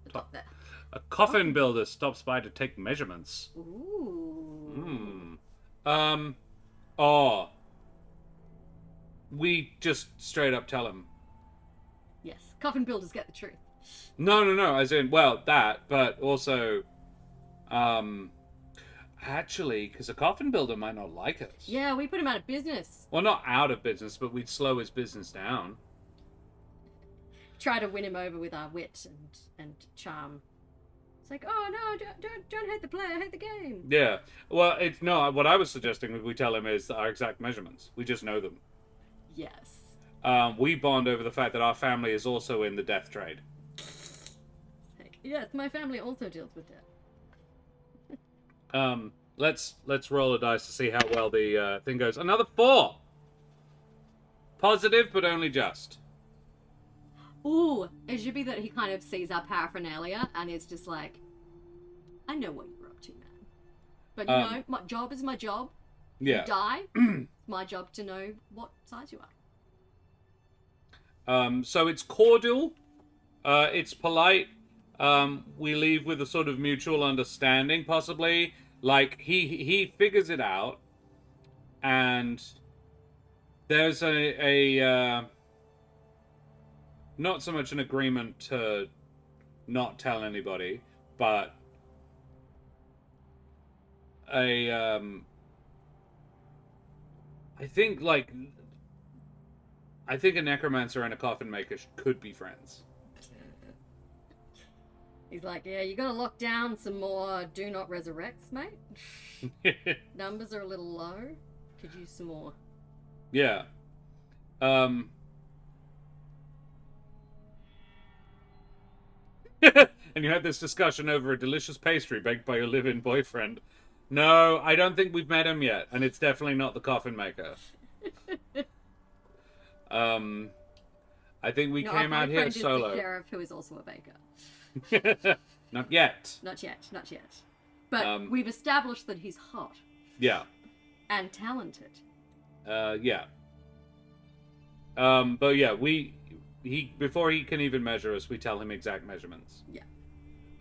Speaker 2: The top there.
Speaker 1: A coffin builder stops by to take measurements.
Speaker 2: Ooh.
Speaker 1: Oh. We just straight up tell him.
Speaker 2: Yes. Coffin builders get the truth.
Speaker 1: No. As in, well, that, but also, actually, because a coffin builder might not like us.
Speaker 2: Yeah, we put him out of business.
Speaker 1: Well, not out of business, but we'd slow his business down.
Speaker 2: Try to win him over with our wit and charm. It's like, oh no, don't hate the player, hate the game.
Speaker 1: Yeah. Well, it's no. What I was suggesting we tell him is our exact measurements. We just know them.
Speaker 2: Yes.
Speaker 1: We bond over the fact that our family is also in the death trade.
Speaker 2: Like, yes, my family also deals with death.
Speaker 1: Let's roll a dice to see how well the thing goes. Another 4. Positive, but only just.
Speaker 2: Ooh, it should be that he kind of sees our paraphernalia and is just like, I know what you're up to, man. But you know, my job is my job.
Speaker 1: Yeah.
Speaker 2: You die, it's my job to know what size you are.
Speaker 1: So it's cordial. It's polite. We leave with a sort of mutual understanding, possibly. Like, he figures it out, and there's a not so much an agreement to not tell anybody, but I think a necromancer and a coffin maker could be friends.
Speaker 2: He's like, yeah, you gotta lock down some more do not resurrects, mate. Numbers are a little low. Could use some more.
Speaker 1: Yeah. And you had this discussion over a delicious pastry baked by your live-in boyfriend. No, I don't think we've met him yet, and it's definitely not the coffin maker. I think we came out here solo.
Speaker 2: Is the sheriff, who is also a baker.
Speaker 1: Not yet.
Speaker 2: Not yet. But we've established that he's hot.
Speaker 1: Yeah.
Speaker 2: And talented.
Speaker 1: Yeah. But yeah, he before he can even measure us, we tell him exact measurements.
Speaker 2: Yeah.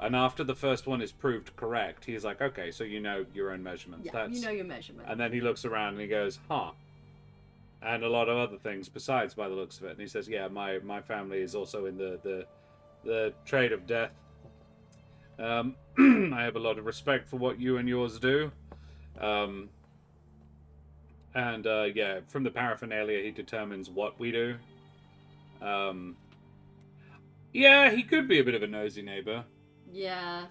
Speaker 1: And after the first one is proved correct, he's like, okay, so you know your own measurements.
Speaker 2: Yeah, you know your measurements.
Speaker 1: And then he looks around and he goes, huh. And a lot of other things besides, by the looks of it. And he says, yeah, my family is also in the trade of death. I have a lot of respect for what you and yours do. Yeah, from the paraphernalia, he determines what we do. Yeah, he could be a bit of a nosy neighbor.
Speaker 2: Yeah.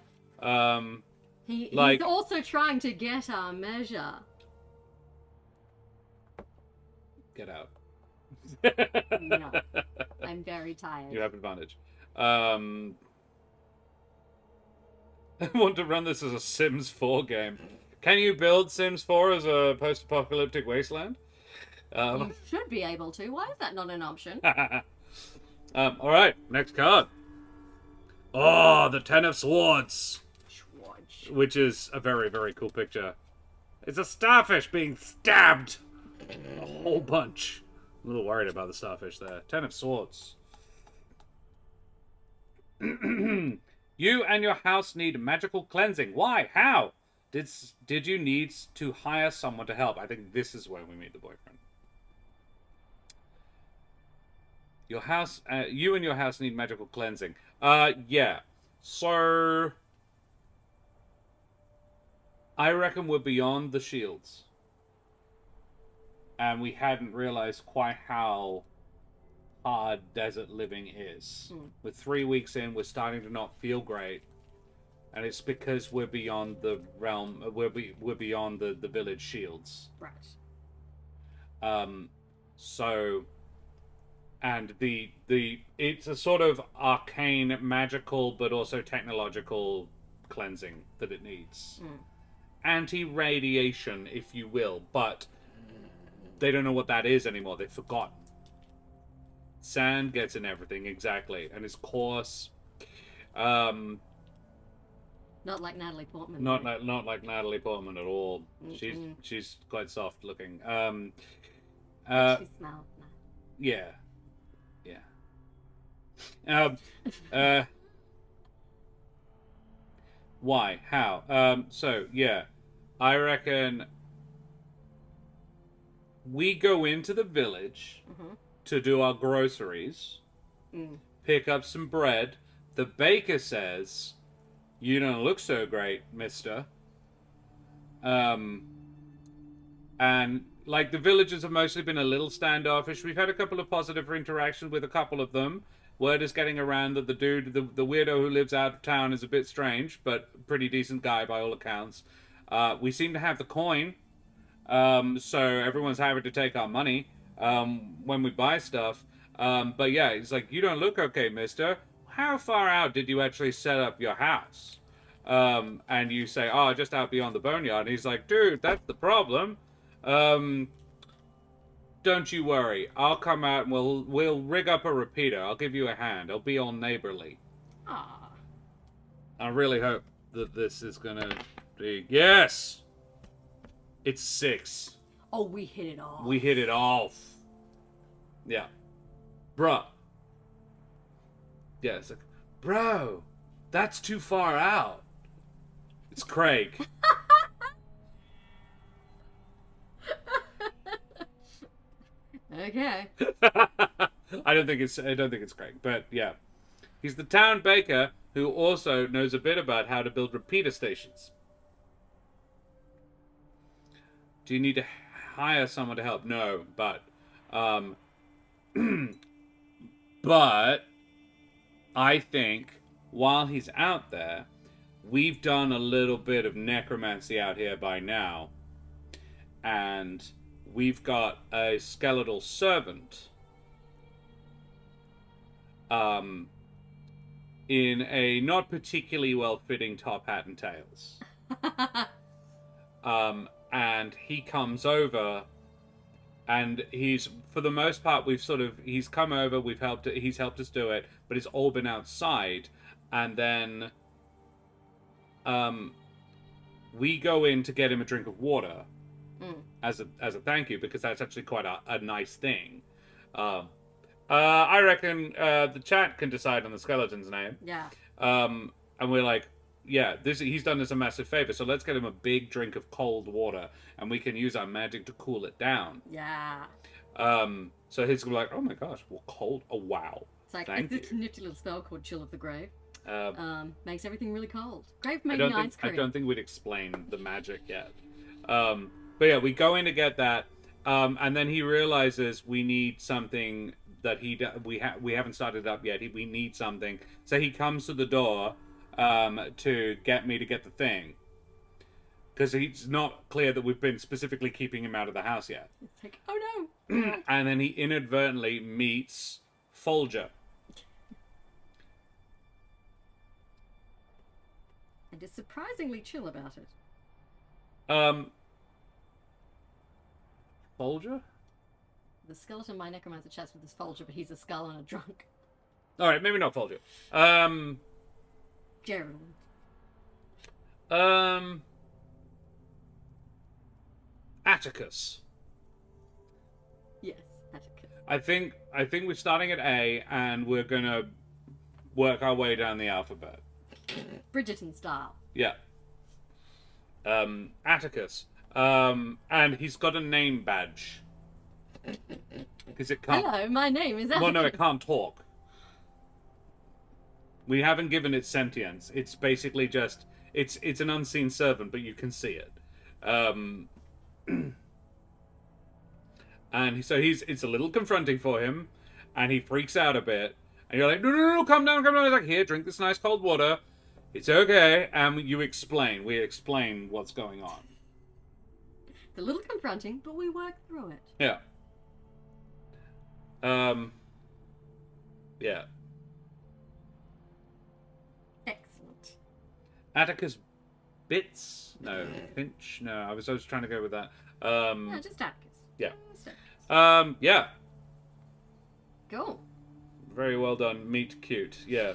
Speaker 2: He's
Speaker 1: like,
Speaker 2: also trying to get our measure.
Speaker 1: Get out.
Speaker 2: No. I'm very tired.
Speaker 1: You have advantage. I want to run this as a Sims 4 game. Can you build Sims 4 as a post-apocalyptic wasteland?
Speaker 2: You should be able to. Why is that not an option?
Speaker 1: Alright, next card. Oh, the Ten of Swords. Which is a very, very cool picture. It's a starfish being stabbed. A whole bunch. I'm a little worried about the starfish there. Ten of Swords. You and your house need magical cleansing. Why? How? Did you need to hire someone to help? I think this is where we meet the boyfriend. Your house, you and your house need magical cleansing. Yeah. So, I reckon we're beyond the shields. And we hadn't realized quite how hard desert living is. We're 3 weeks in, we're starting to not feel great. And it's because we're beyond the realm, we're beyond the village shields.
Speaker 2: Right.
Speaker 1: So, and it's a sort of arcane, magical, but also technological cleansing that it needs. Anti-radiation, if you will, but they don't know what that is anymore. They've forgotten. Sand gets in everything, exactly, and it's coarse.
Speaker 2: Not like Natalie Portman.
Speaker 1: Not like Natalie Portman at all. She's quite soft looking.
Speaker 2: She smelled nice.
Speaker 1: Yeah. Why? How? So yeah, I reckon we go into the village to do our groceries, pick up some bread. The baker says, "You don't look so great, mister." And like the villagers have mostly been a little standoffish. We've had a couple of positive interactions with a couple of them. Word is getting around that the dude, the weirdo who lives out of town, is a bit strange, but pretty decent guy by all accounts. We seem to have the coin, so everyone's happy to take our money when we buy stuff. But yeah, he's like, "You don't look okay, mister. How far out did you actually set up your house?" And you say, "Oh, just out beyond the boneyard." And he's like, "Dude, that's the problem. Don't you worry. I'll come out and we'll rig up a repeater. I'll give you a hand. I'll be all neighborly."
Speaker 2: Ah.
Speaker 1: I really hope that this is gonna be... Yes! It's 6.
Speaker 2: Oh, we hit it off.
Speaker 1: We hit it off. Yeah. Bruh. Yeah, it's like, bro, that's too far out. It's Craig.
Speaker 2: Okay.
Speaker 1: I don't think it's Craig, but yeah. He's the town baker who also knows a bit about how to build repeater stations. Do you need to hire someone to help? No, but but I think while he's out there, we've done a little bit of necromancy out here by now, and we've got a skeletal servant in a not particularly well-fitting top hat and tails. And he comes over, and he's, for the most part, he's come over, he's helped us do it, but it's all been outside, and then we go in to get him a drink of water as a thank you, because that's actually quite a nice thing. I reckon the chat can decide on the skeleton's name.
Speaker 2: Yeah.
Speaker 1: And we're like, yeah, he's done us a massive favor, so let's get him a big drink of cold water, and we can use our magic to cool it down.
Speaker 2: Yeah.
Speaker 1: So he's gonna be like, oh my gosh, well, cold. Oh wow.
Speaker 2: It's like
Speaker 1: Thank
Speaker 2: this
Speaker 1: you.
Speaker 2: nifty little spell called Chill of the Grave. Makes everything really cold. Grave made
Speaker 1: I don't think we'd explain the magic yet. But yeah, we go in to get that, and then he realizes we need something that we haven't started up yet. We need something, so he comes to the door to get me to get the thing, because it's not clear that we've been specifically keeping him out of the house yet.
Speaker 2: It's like, oh
Speaker 1: no. And then he inadvertently meets Folger.
Speaker 2: And is surprisingly chill about it.
Speaker 1: Folger?
Speaker 2: The skeleton my necromancer chats with is Folger, but he's a skull and a drunk.
Speaker 1: Alright, maybe not Folger.
Speaker 2: Gerald.
Speaker 1: Atticus.
Speaker 2: Yes, Atticus.
Speaker 1: I think we're starting at A, and we're gonna work our way down the alphabet.
Speaker 2: Bridgerton style.
Speaker 1: Yeah. Atticus. And he's got a name badge. Because it can't...
Speaker 2: Hello, my name is Atticus.
Speaker 1: Well, no, it can't talk. We haven't given it sentience. It's basically just... It's an unseen servant, but you can see it. And so it's a little confronting for him, and he freaks out a bit. And you're like, no, calm down. He's like, here, drink this nice cold water. It's okay. And we explain what's going on.
Speaker 2: It's a little confronting, but we work through it.
Speaker 1: Yeah. Yeah.
Speaker 2: Excellent.
Speaker 1: Atticus Bits? No. Pinch? No, I was trying to go with that.
Speaker 2: No, just Atticus.
Speaker 1: Yeah.
Speaker 2: Just Atticus.
Speaker 1: Yeah.
Speaker 2: Cool.
Speaker 1: Very well done. Meet cute. Yeah.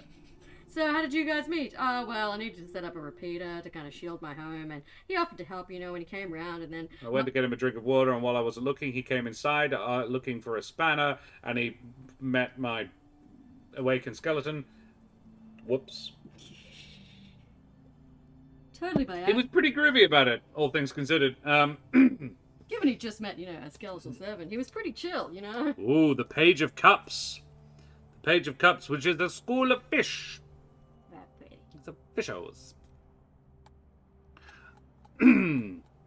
Speaker 2: So how did you guys meet? Well, I needed to set up a repeater to kind of shield my home, and he offered to help, when he came around, and then...
Speaker 1: I went to get him a drink of water, and while I wasn't looking, he came inside looking for a spanner, and he met my awakened skeleton. Whoops.
Speaker 2: Totally by
Speaker 1: He was pretty groovy about it, all things considered.
Speaker 2: Given he just met, a skeletal servant, he was pretty chill,
Speaker 1: Ooh, the Page of Cups. The Page of Cups, which is the school of fish.
Speaker 2: Very pretty.
Speaker 1: It's a fishos.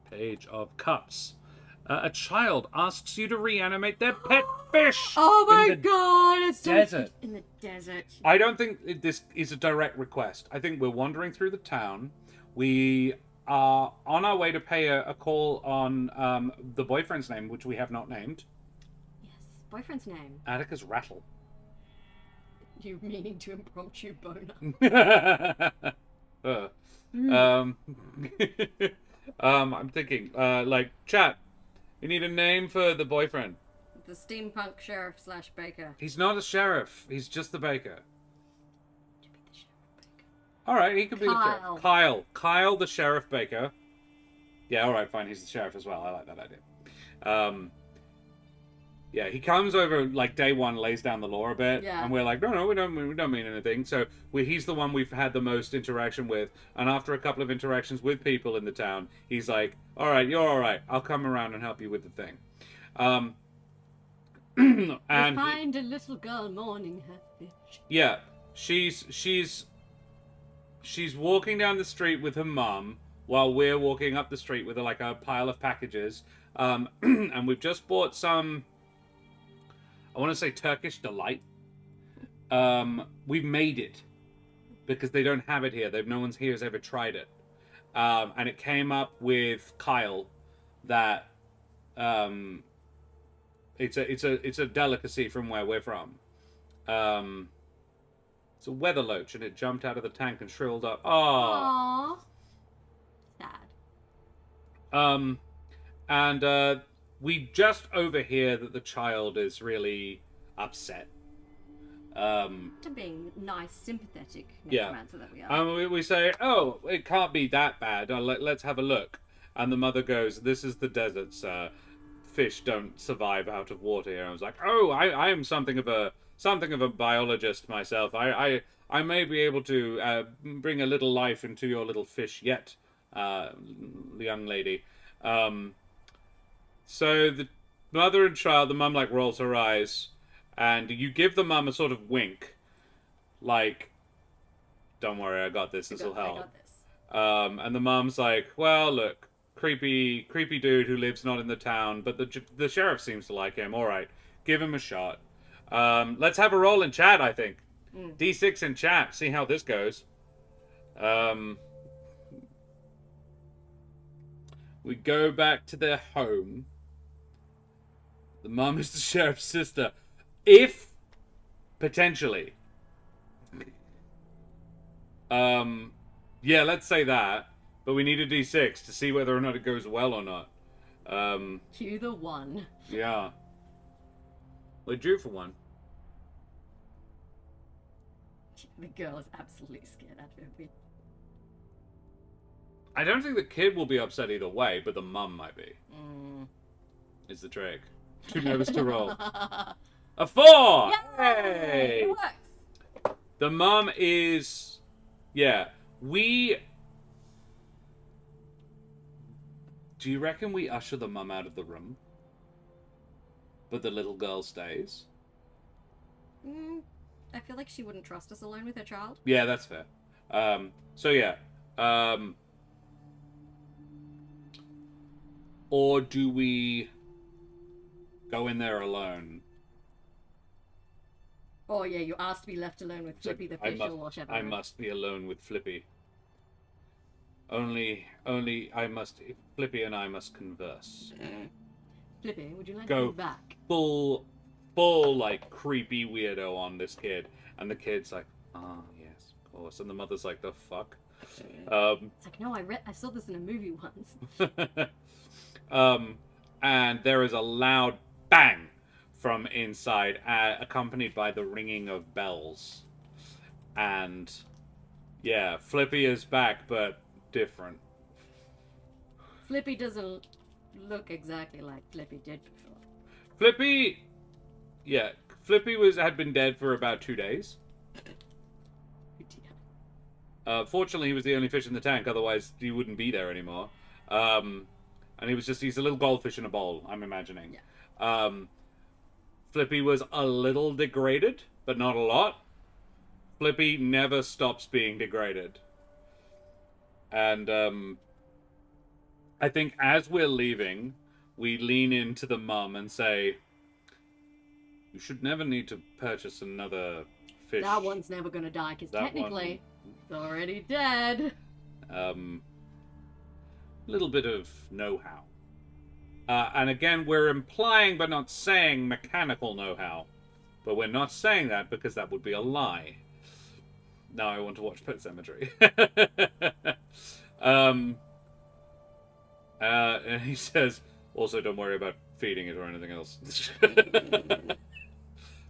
Speaker 1: Page of Cups. A child asks you to reanimate their pet fish.
Speaker 2: Oh my god, it's
Speaker 1: desert.
Speaker 2: In the desert.
Speaker 1: I don't think this is a direct request. I think we're wandering through the town. We are on our way to pay a call on the boyfriend's name, which we have not named.
Speaker 2: Yes, boyfriend's name.
Speaker 1: Atticus Rattle.
Speaker 2: You meaning to impromptu boner.
Speaker 1: I'm thinking, chat. You need a name for the boyfriend.
Speaker 2: The steampunk sheriff / baker.
Speaker 1: He's not a sheriff. He's just the baker.
Speaker 2: To be the sheriff baker.
Speaker 1: All right, he could be the
Speaker 2: Kyle.
Speaker 1: sheriff. Kyle, the sheriff baker. Yeah, all right, fine. He's the sheriff as well. I like that idea. Yeah, he comes over day one, lays down the law a bit,
Speaker 2: Yeah.
Speaker 1: and we're like, no, we don't mean anything. So he's the one we've had the most interaction with, and after a couple of interactions with people in the town, he's like, all right, you're all right. I'll come around and help you with the thing.
Speaker 2: We
Speaker 1: and
Speaker 2: find a little girl mourning her fish.
Speaker 1: yeah, she's walking down the street with her mum while we're walking up the street with like a pile of packages. And we've just bought some, I want to say Turkish delight. We've made it because they don't have it here. No one's here has ever tried it. And it came up with Kyle that it's a delicacy from where we're from. It's a weather loach, and it jumped out of the tank and shrilled up. Oh.
Speaker 2: Sad.
Speaker 1: And we just overhear that the child is really upset.
Speaker 2: To being nice, sympathetic necromancer that we are.
Speaker 1: We say, oh, it can't be that bad. Let's have a look. And the mother goes, this is the desert, sir. Fish don't survive out of water here. I was like, oh, I am something of a biologist myself. I may be able to bring a little life into your little fish yet, young lady. So the mother and child, the mum like rolls her eyes, and you give the mum a sort of wink, like, don't worry, I got this. This will help. I got this. And the mum's like, well, look, creepy dude who lives not in the town, but the sheriff seems to like him. All right, give him a shot. Let's have a roll in chat, I think. D6 in chat, see how this goes. We go back to their home. The mum is the sheriff's sister. If, potentially. Yeah, let's say that. But we need a D6 to see whether or not it goes well or not.
Speaker 2: Cue the one.
Speaker 1: Yeah. We're due for one.
Speaker 2: The girl is absolutely scared out of it.
Speaker 1: I don't think the kid will be upset either way, but the mum might be. Is the trick. Too nervous to roll. A 4!
Speaker 2: Yay! It works.
Speaker 1: The mum is... Yeah. Do you reckon we usher the mum out of the room? But the little girl stays?
Speaker 2: I feel like she wouldn't trust us alone with her child.
Speaker 1: Yeah, that's fair. So yeah. Or do we go in there alone?
Speaker 2: Oh yeah, you asked to be left alone with Flippy the fish or whatever.
Speaker 1: I must be alone with Flippy. Only I must... Flippy and I must converse.
Speaker 2: Flippy, would you like
Speaker 1: Go
Speaker 2: to be back?
Speaker 1: Full, like, creepy weirdo on this kid. And the kid's like, yes, of course. And the mother's like, the fuck?
Speaker 2: It's like, no, I saw this in a movie once.
Speaker 1: And there is a loud bang from inside, accompanied by the ringing of bells. And, yeah, Flippy is back, but different.
Speaker 2: Flippy doesn't look exactly like Flippy did before.
Speaker 1: Flippy had been dead for about 2 days. Fortunately, he was the only fish in the tank, otherwise he wouldn't be there anymore. And he's a little goldfish in a bowl, I'm imagining. Yeah. Flippy was a little degraded, but not a lot. Flippy never stops being degraded. And I think as we're leaving, we lean into the mum and say, you should never need to purchase another fish.
Speaker 2: That one's never going to die, because technically, it's already dead.
Speaker 1: Little bit of know-how. And again, we're implying but not saying mechanical know-how. But we're not saying that because that would be a lie. Now I want to watch Pet Sematary. And he says, also don't worry about feeding it or anything else.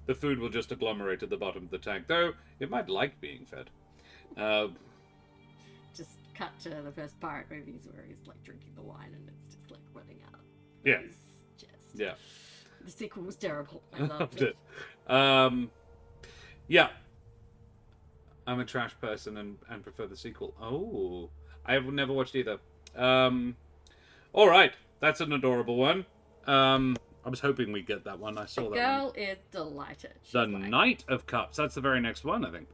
Speaker 1: The food will just agglomerate at the bottom of the tank, though it might like being fed.
Speaker 2: Just cut to the first pirate movies where he's like drinking the wine and it's just like running out.
Speaker 1: Yeah.
Speaker 2: Yeah. The sequel was terrible. I loved it.
Speaker 1: Yeah. I'm a trash person and prefer the sequel. Oh, I have never watched either. All right, that's an adorable one. I was hoping we'd get that one. I saw that one.
Speaker 2: Girl is delighted. She's
Speaker 1: The
Speaker 2: like,
Speaker 1: Knight of Cups. That's the very next one, I think.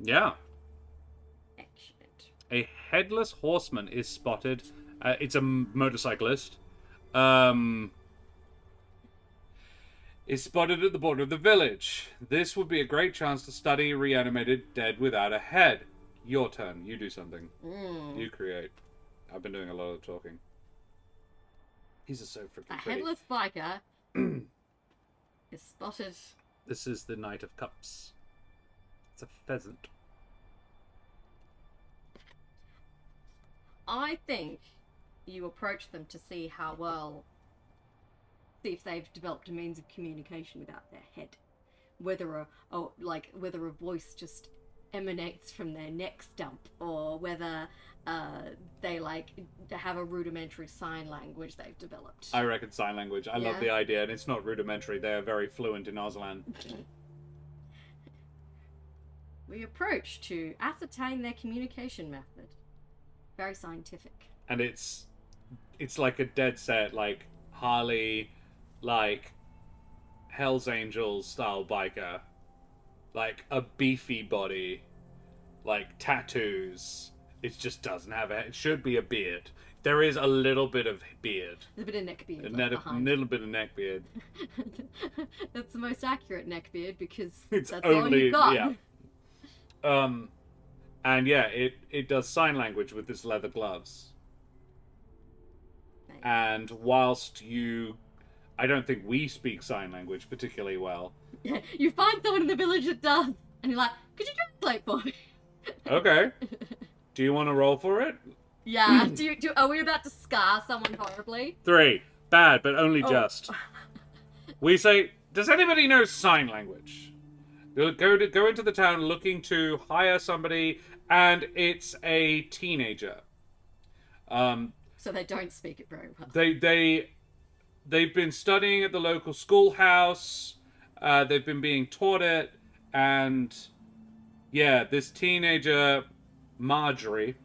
Speaker 1: Yeah.
Speaker 2: excellent.
Speaker 1: A headless horseman is spotted. It's a motorcyclist. Is spotted at the border of the village. This would be a great chance to study reanimated dead without a head. Your turn. You do something. You create. I've been doing a lot of talking. These are so freaking
Speaker 2: A
Speaker 1: pretty.
Speaker 2: headless biker is spotted.
Speaker 1: This is the Knight of Cups. It's a pheasant.
Speaker 2: I think you approach them to see how well, see if they've developed a means of communication without their head, whether a voice just emanates from their neck stump, or whether they have a rudimentary sign language they've developed.
Speaker 1: I reckon sign language. I love the idea, and it's not rudimentary. They're very fluent in Auslan.
Speaker 2: We approach to ascertain their communication method. Very scientific.
Speaker 1: And it's like a dead set, like Harley, like Hell's Angels style biker, like a beefy body, like tattoos. It just doesn't have a. It should be a beard. There is a little bit of beard.
Speaker 2: There's a bit of neck beard.
Speaker 1: A little bit of neck beard.
Speaker 2: That's the most accurate neck beard because
Speaker 1: It's
Speaker 2: that's
Speaker 1: only
Speaker 2: all you got.
Speaker 1: yeah. And yeah, it does sign language with this leather gloves.
Speaker 2: Nice.
Speaker 1: And whilst I don't think we speak sign language particularly well.
Speaker 2: Yeah, you find someone in the village that does, and you're like, could you translate for me?
Speaker 1: Okay. Do you want to roll for it?
Speaker 2: Yeah. Are we about to scar someone horribly?
Speaker 1: 3. Bad, but only just. We say, does anybody know sign language? They'll go into the town looking to hire somebody, and it's a teenager.
Speaker 2: So they don't speak it very well.
Speaker 1: They've been studying at the local schoolhouse. They've been being taught it, and yeah, this teenager, Marjorie,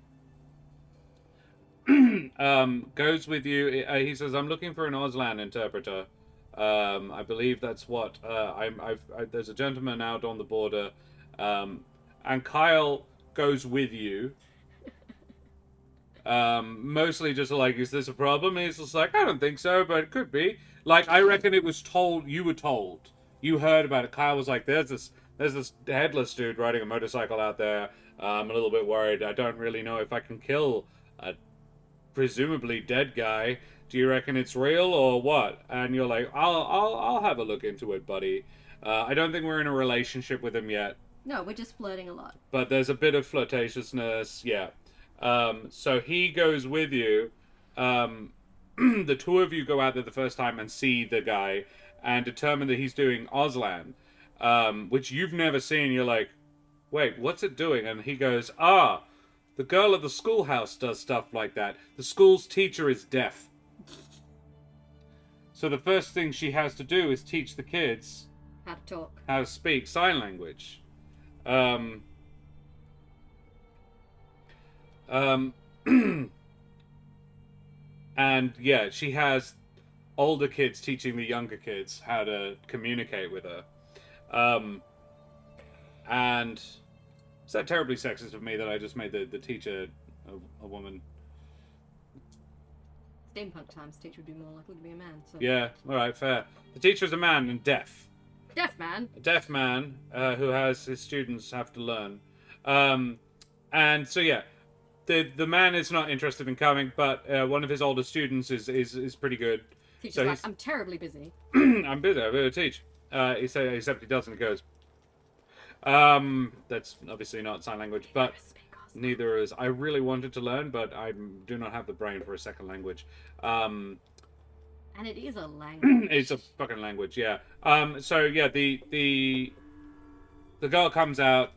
Speaker 1: goes with you. He says, "I'm looking for an Auslan interpreter. I believe that's what there's a gentleman out on the border, and Kyle goes with you. Mostly just like, is this a problem? And he's just like, I don't think so, but it could be. Like, I reckon it was told. You were told. You heard about it. Kyle was like, there's this headless dude riding a motorcycle out there. I'm a little bit worried. I don't really know if I can kill a presumably dead guy. Do you reckon it's real or what?" And you're like, I'll have a look into it, buddy. I don't think we're in a relationship with him yet.
Speaker 2: No, we're just flirting a lot.
Speaker 1: But there's a bit of flirtatiousness, yeah. So he goes with you. The two of you go out there the first time and see the guy and determine that he's doing Auslan, which you've never seen. You're like, wait, what's it doing? And he goes, the girl at the schoolhouse does stuff like that. The school's teacher is deaf. So the first thing she has to do is teach the kids
Speaker 2: How to talk.
Speaker 1: how to speak sign language. And yeah, she has older kids teaching the younger kids how to communicate with her. And is that terribly sexist of me that I just made the teacher a woman?
Speaker 2: Steampunk times, teacher would be more likely to be a man. So.
Speaker 1: Yeah, alright, fair. The teacher is a man and deaf.
Speaker 2: Deaf man.
Speaker 1: A deaf man who has his students have to learn. And so yeah, the man is not interested in coming, but one of his older students is pretty good.
Speaker 2: Teacher's
Speaker 1: So
Speaker 2: like, I'm terribly busy.
Speaker 1: I'm busy, I'm going to teach. Except he doesn't, he goes, that's obviously not sign language, but neither is. I really wanted to learn, but I do not have the brain for a second language.
Speaker 2: And it is a language.
Speaker 1: It's a fucking language, yeah. So yeah, the girl comes out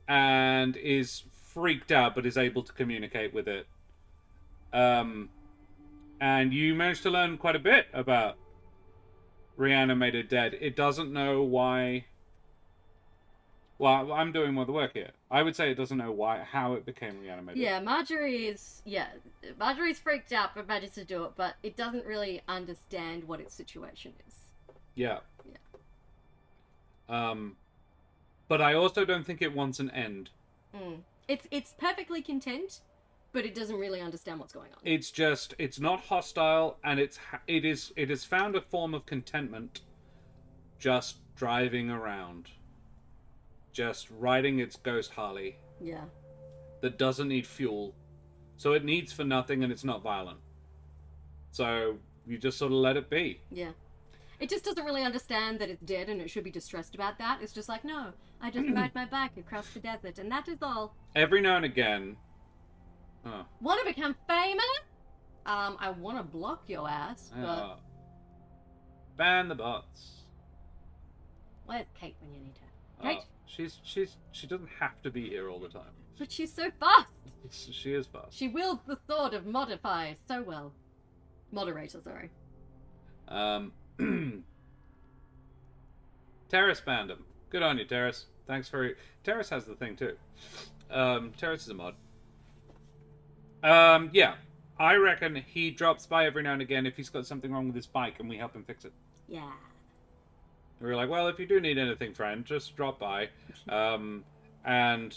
Speaker 1: and is freaked out, but is able to communicate with it. And you managed to learn quite a bit about reanimated dead. It doesn't know why Well, I'm doing more of the work here. I would say it doesn't know how it became reanimated.
Speaker 2: Yeah, Marjorie's freaked out but manages to do it, but it doesn't really understand what its situation is.
Speaker 1: Yeah.
Speaker 2: Yeah.
Speaker 1: But I also don't think it wants an end.
Speaker 2: It's perfectly content, but it doesn't really understand what's going on.
Speaker 1: It's not hostile, and it has found a form of contentment just driving around. Just riding its ghost Harley.
Speaker 2: Yeah.
Speaker 1: That doesn't need fuel. So it needs for nothing, and it's not violent. So you just sort of let it be.
Speaker 2: Yeah. It just doesn't really understand that it's dead and it should be distressed about that. It's just like, no, I just ride my bike across the desert, and that is all.
Speaker 1: Every now and again... Oh.
Speaker 2: Want to become famous? I want to block your ass, but...
Speaker 1: Ban the bots.
Speaker 2: Where's Kate when you need her? Kate?
Speaker 1: She doesn't have to be here all the time.
Speaker 2: But she's so fast!
Speaker 1: She is fast.
Speaker 2: She wields the sword of modify so well. Moderator, sorry.
Speaker 1: Terrace banned him. Good on you, Terrace. Thanks for... Terrace has the thing, too. Terrace is a mod. Yeah. I reckon he drops by every now and again if he's got something wrong with his bike and we help him fix it.
Speaker 2: Yeah.
Speaker 1: We were like, well, if you do need anything, friend, just drop by. And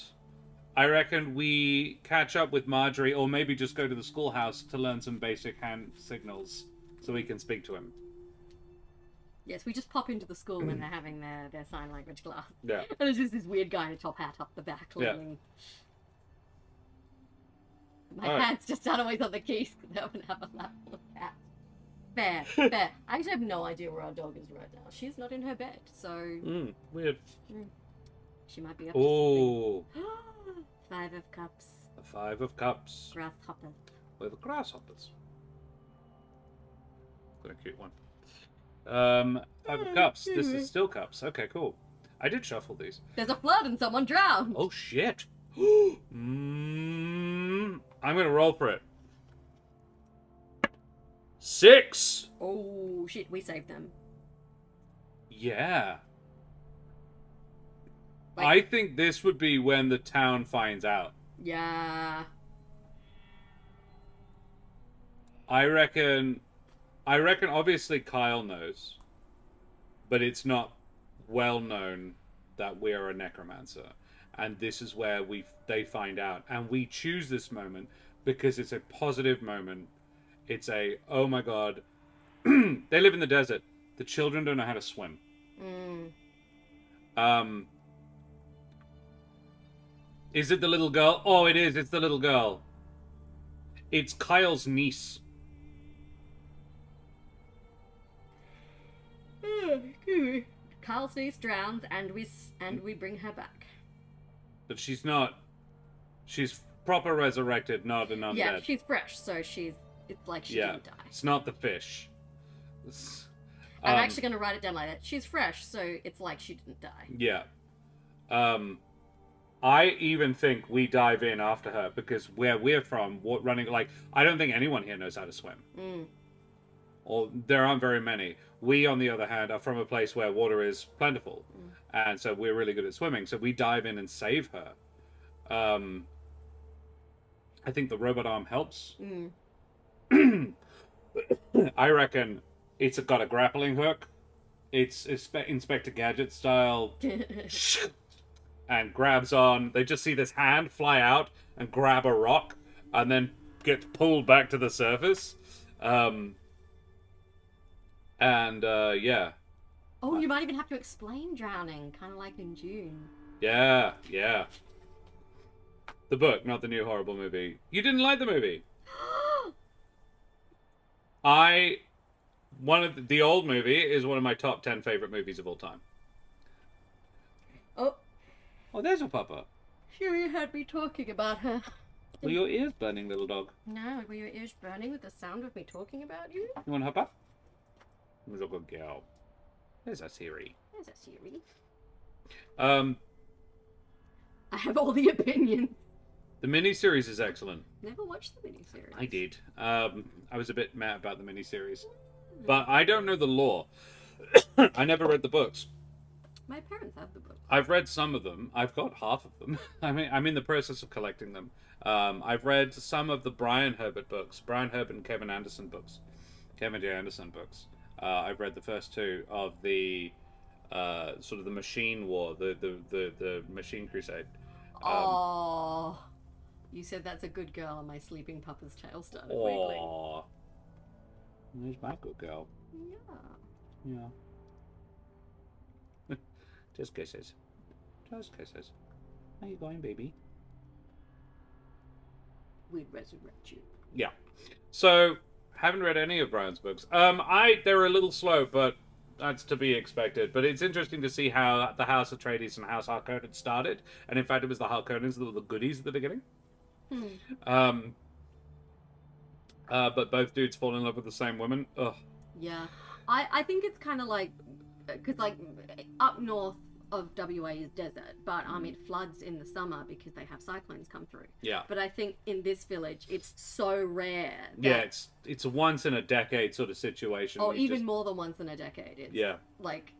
Speaker 1: I reckon we catch up with Marjorie, or maybe just go to the schoolhouse to learn some basic hand signals so we can speak to him.
Speaker 2: Yes, we just pop into the school when they're having their sign language class.
Speaker 1: Yeah.
Speaker 2: And there's just this weird guy in a top hat up the back leaning. My hands just aren't always on the keys because I don't have a lap full of cats. Fair. I actually have no idea where our dog is right now. She's not in her bed, so...
Speaker 1: Weird.
Speaker 2: She might be up
Speaker 1: to something.
Speaker 2: 5 of Cups.
Speaker 1: The 5 of Cups.
Speaker 2: Grasshopper.
Speaker 1: With grasshoppers. What a cute one. 5 of Cups. This is still Cups. Okay, cool. I did shuffle these.
Speaker 2: There's a flood and someone drowned.
Speaker 1: Oh, shit. I'm going to roll for it. 6!
Speaker 2: Oh, shit. We saved them.
Speaker 1: Yeah. I think this would be when the town finds out.
Speaker 2: Yeah.
Speaker 1: I reckon obviously Kyle knows, but it's not well known that we're a necromancer. And this is where they find out. And we choose this moment because it's a positive moment. It's a, oh my god, they live in the desert. The children don't know how to swim. Is it the little girl? Oh, it is. It's the little girl. It's Kyle's niece.
Speaker 2: Kyle's niece drowns, and we bring her back.
Speaker 1: But she's not. She's proper resurrected, not an undead.
Speaker 2: Yeah, she's fresh, so it's like she didn't die.
Speaker 1: It's not the fish.
Speaker 2: I'm actually going to write it down like that. She's fresh, so it's like she didn't die.
Speaker 1: Yeah. I even think we dive in after her because where we're from, I don't think anyone here knows how to swim. Or there aren't very many. We, on the other hand, are from a place where water is plentiful. And so we're really good at swimming. So we dive in and save her. I think the robot arm helps. I reckon it's got a grappling hook. It's Inspector Gadget style. And grabs on. They just see this hand fly out and grab a rock and then get pulled back to the surface. Yeah.
Speaker 2: Oh, you might even have to explain drowning, kind of like in June.
Speaker 1: Yeah. The book, not the new horrible movie. You didn't like the movie? The old movie is one of my top 10 favorite movies of all time. Oh, there's your papa.
Speaker 2: Sure, you heard me talking about her.
Speaker 1: Were your ears burning, little dog?
Speaker 2: No, were your ears burning with the sound of me talking about you?
Speaker 1: You want to hop up? Where's a good girl? There's a Siri.
Speaker 2: I have all the opinions.
Speaker 1: The miniseries is excellent.
Speaker 2: Never watched the miniseries.
Speaker 1: I did. I was a bit mad about the miniseries. But I don't know the lore. I never read the books.
Speaker 2: My parents have the book.
Speaker 1: I've read some of them. I've got half of them. I'm in the process of collecting them. I've read some of the Brian Herbert books, Brian Herbert and Kevin Anderson books, Kevin J. Anderson books. I've read the first two of the sort of the Machine War, the Machine Crusade.
Speaker 2: Oh, you said that's a good girl, and my sleeping puppa's tail started wiggling.
Speaker 1: Aww. There's my good girl.
Speaker 2: Yeah.
Speaker 1: Yeah. Just kisses. Just kisses. How you going, baby?
Speaker 2: We'd resurrect you.
Speaker 1: Yeah. So, haven't read any of Brian's books. They're a little slow, but that's to be expected. But it's interesting to see how the House Atreides and House Harkonnen started. And in fact, it was the Harkonnens that were the goodies at the beginning. But both dudes fall in love with the same woman. Ugh.
Speaker 2: Yeah. I think it's kind of like, because like up north of WA is desert, but it floods in the summer because they have cyclones come through.
Speaker 1: Yeah.
Speaker 2: But I think in this village, it's so rare.
Speaker 1: Yeah, it's a once in a decade sort of situation.
Speaker 2: Or even more than once in a decade. It's like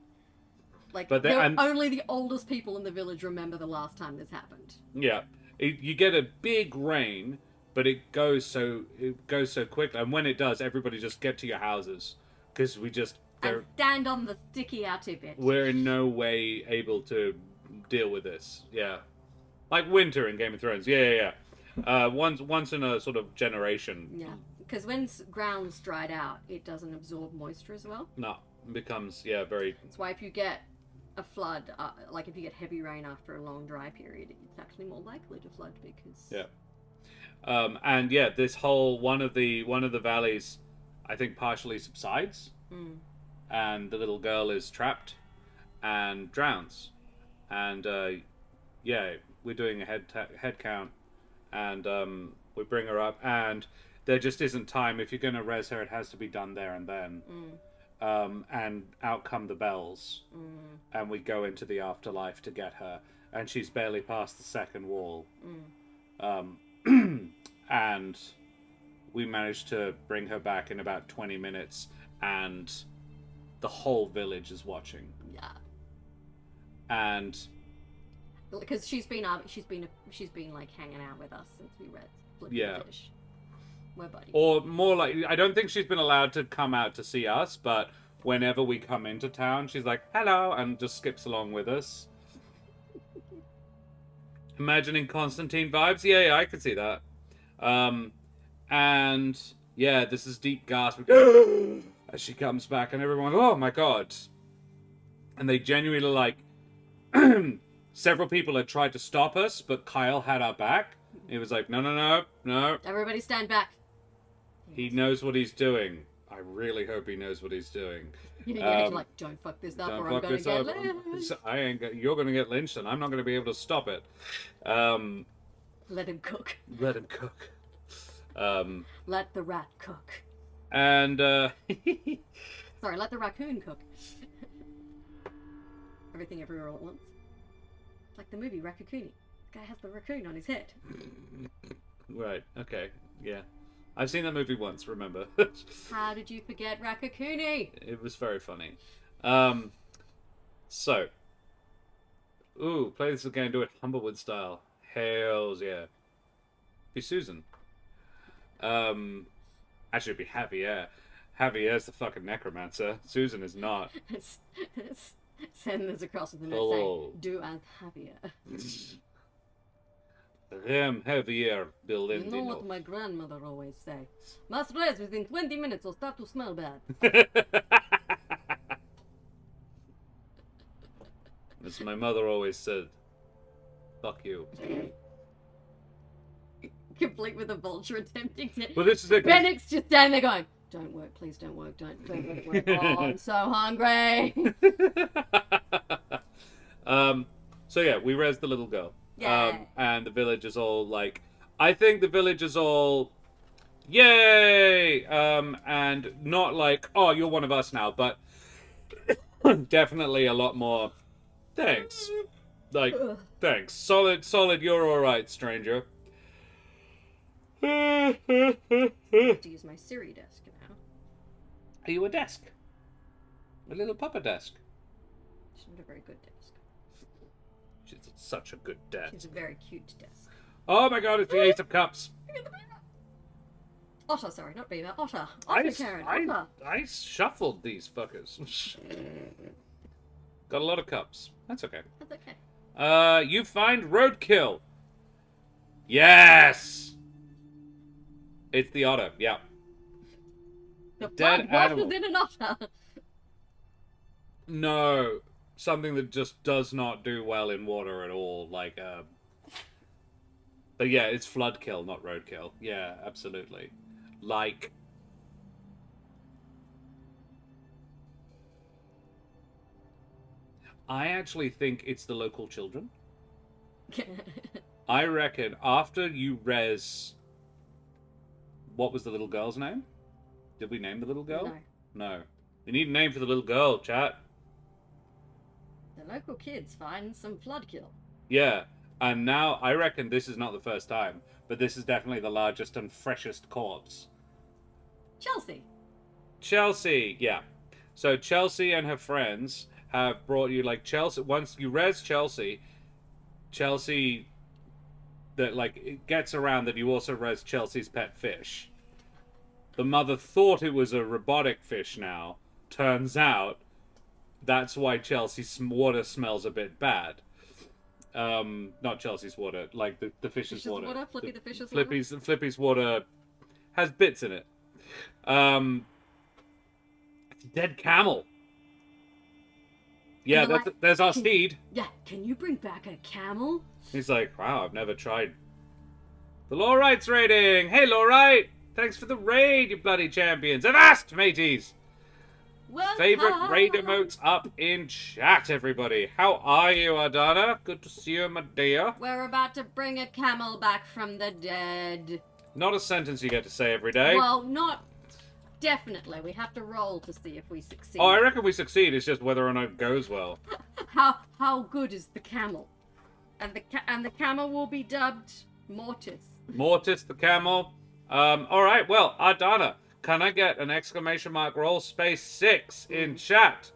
Speaker 1: but
Speaker 2: only the oldest people in the village remember the last time this happened.
Speaker 1: Yeah. You get a big rain, but it goes so quickly, and when it does, everybody just get to your houses because
Speaker 2: and stand on the sticky outy bit.
Speaker 1: We're in no way able to deal with this. Yeah, like winter in Game of Thrones. Yeah. Once in a sort of generation.
Speaker 2: Yeah, because when ground's dried out, it doesn't absorb moisture as well.
Speaker 1: No, it becomes very.
Speaker 2: That's why if you get a flood, like if you get heavy rain after a long dry period, it's actually more likely to flood because.
Speaker 1: Yeah. And yeah, this whole one of the valleys, I think, partially subsides, and the little girl is trapped and drowns, and we're doing a head count, and we bring her up, and there just isn't time. If you're going to res her, it has to be done there and then. And out come the bells, and we go into the afterlife to get her, and she's barely past the second wall. And we managed to bring her back in about 20 minutes, and the whole village is watching.
Speaker 2: Yeah.
Speaker 1: And
Speaker 2: because she's been like hanging out with us since we read Flip the Dish. We're buddies.
Speaker 1: Or more like, I don't think she's been allowed to come out to see us, but whenever we come into town, she's like, hello, and just skips along with us. Imagining Constantine vibes? Yeah, I could see that. And yeah, this is deep gasping as she comes back, and everyone, oh my god. And they genuinely like, several people had tried to stop us, but Kyle had our back. He was like, no.
Speaker 2: Everybody stand back.
Speaker 1: He knows what he's doing. I really hope he knows what he's doing.
Speaker 2: Like, don't fuck this up, or I'm gonna get lynched.
Speaker 1: You're gonna get lynched, and I'm not gonna be able to stop it.
Speaker 2: Let him cook.
Speaker 1: Let him cook.
Speaker 2: Let the rat cook.
Speaker 1: And
Speaker 2: sorry, let the raccoon cook. Everything Everywhere All at Once. Like the movie Raccoonie. The guy has the raccoon on his head.
Speaker 1: Right. Okay. Yeah. I've seen that movie once, remember?
Speaker 2: How did you forget Raccoonie?
Speaker 1: It was very funny. So. Ooh, play this again, do it Humblewood style. Hells yeah. Be Susan. Actually, it'd be Javier. Javier's the fucking necromancer. Susan is not.
Speaker 2: Send this across with the net saying, do as Javier.
Speaker 1: Rem Javier Bilendino.
Speaker 2: You know what my grandmother always say? Must res within 20 minutes or start to smell bad.
Speaker 1: As my mother always said, fuck you.
Speaker 2: Complete with a vulture attempting to...
Speaker 1: Well, this is it.
Speaker 2: Bennick's just standing there going, don't work, please don't work, don't work. Oh, I'm so hungry.
Speaker 1: So yeah, we res the little girl.
Speaker 2: Yeah.
Speaker 1: And the village is all like, I think the village is all, yay! And not like, oh, you're one of us now, but definitely a lot more, thanks. Like, thanks. Solid, you're alright, stranger.
Speaker 2: I have to use my Siri desk now.
Speaker 1: Are you a desk? A little pupper desk?
Speaker 2: She's not a very good desk.
Speaker 1: She's such a good desk.
Speaker 2: She's a very cute desk.
Speaker 1: Oh my god, it's the Ace of Cups.
Speaker 2: Otter, sorry, not beaver. Otter. Otter, Karen. Otter.
Speaker 1: I shuffled these fuckers. Got a lot of cups. That's okay.
Speaker 2: That's okay.
Speaker 1: You find roadkill. Yes! It's the otter, yeah.
Speaker 2: The
Speaker 1: Dead
Speaker 2: blood
Speaker 1: animal.
Speaker 2: washes in an otter.
Speaker 1: No. Something that just does not do well in water at all. Like, But yeah, it's flood kill, not roadkill. Yeah, absolutely. Like... I actually think it's the local children. I reckon after you res... What was the little girl's name? Did we name the little girl? No. We need a name for the little girl, chat.
Speaker 2: The local kids find some flood kill.
Speaker 1: Yeah. And now, I reckon this is not the first time, but this is definitely the largest and freshest corpse.
Speaker 2: Chelsea.
Speaker 1: Chelsea, yeah. So Chelsea and her friends have brought you, like, Chelsea... Once you res Chelsea, that, like, it gets around that you also res Chelsea's pet fish. The mother thought it was a robotic fish now. Turns out, that's why Chelsea's water smells a bit bad. Not Chelsea's water, like the fish's water.
Speaker 2: Flippy the fish's
Speaker 1: water. Flippy's water has bits in it. It's a dead camel. Yeah, there's our steed.
Speaker 2: Yeah, can you bring back a camel?
Speaker 1: He's like, wow, I've never tried. The Lawrites raiding! Hey, Lawrite! Thanks for the raid, you bloody champions! Avast, mateys!
Speaker 2: Welcome.
Speaker 1: Favorite raid emotes up in chat, everybody. How are you, Adana? Good to see you, my dear.
Speaker 2: We're about to bring a camel back from the dead.
Speaker 1: Not a sentence you get to say every day.
Speaker 2: Well, not definitely. We have to roll to see if we succeed.
Speaker 1: Oh, I reckon we succeed. It's just whether or not it goes well.
Speaker 2: How good is the camel? And the camel will be dubbed Mortis.
Speaker 1: Mortis the camel. All right. Well, Adana, can I get an exclamation mark roll space 6 in chat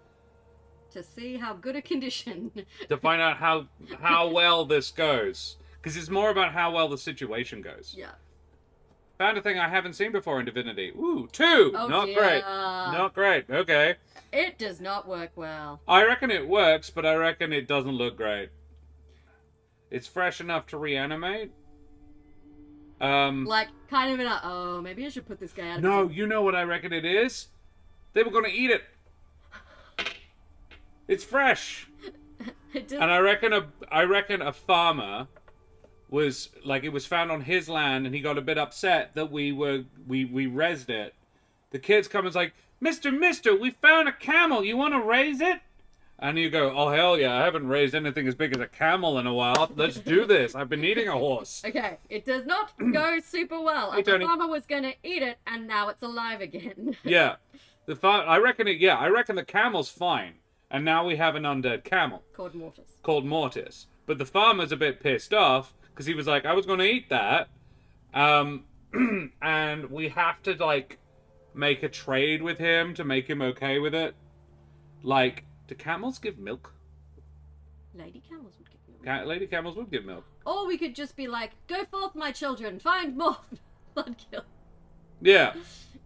Speaker 2: to see how good a condition
Speaker 1: to find out how well this goes? Because it's more about how well the situation goes.
Speaker 2: Yeah.
Speaker 1: Found a thing I haven't seen before in Divinity. Ooh, 2!
Speaker 2: Oh,
Speaker 1: not
Speaker 2: dear.
Speaker 1: great. Not great. Okay.
Speaker 2: It does not work well.
Speaker 1: I reckon it works, but I reckon it doesn't look great. It's fresh enough to reanimate.
Speaker 2: Like, kind of in a, oh, maybe I should put this guy out of
Speaker 1: No, you know what I reckon it is? They were going to eat it. It's fresh. And I reckon a farmer was like, it was found on his land and he got a bit upset that we rezzed it. The kids come and's like, Mister, we found a camel. You want to raise it? And you go, oh hell yeah, I haven't raised anything as big as a camel in a while. Let's do this. I've been eating a horse.
Speaker 2: Okay, it does not go super well.
Speaker 1: Hey,
Speaker 2: the farmer was going to eat it and now it's alive again.
Speaker 1: Yeah. I reckon the camel's fine. And now we have an undead camel. Called Mortis. But the farmer's a bit pissed off because he was like, I was going to eat that. And we have to, like, make a trade with him to make him okay with it. Like, do camels give milk?
Speaker 2: Lady camels would give milk.
Speaker 1: Lady camels would give milk.
Speaker 2: Or we could just be like, go forth, my children, find more blood kill.
Speaker 1: Yeah.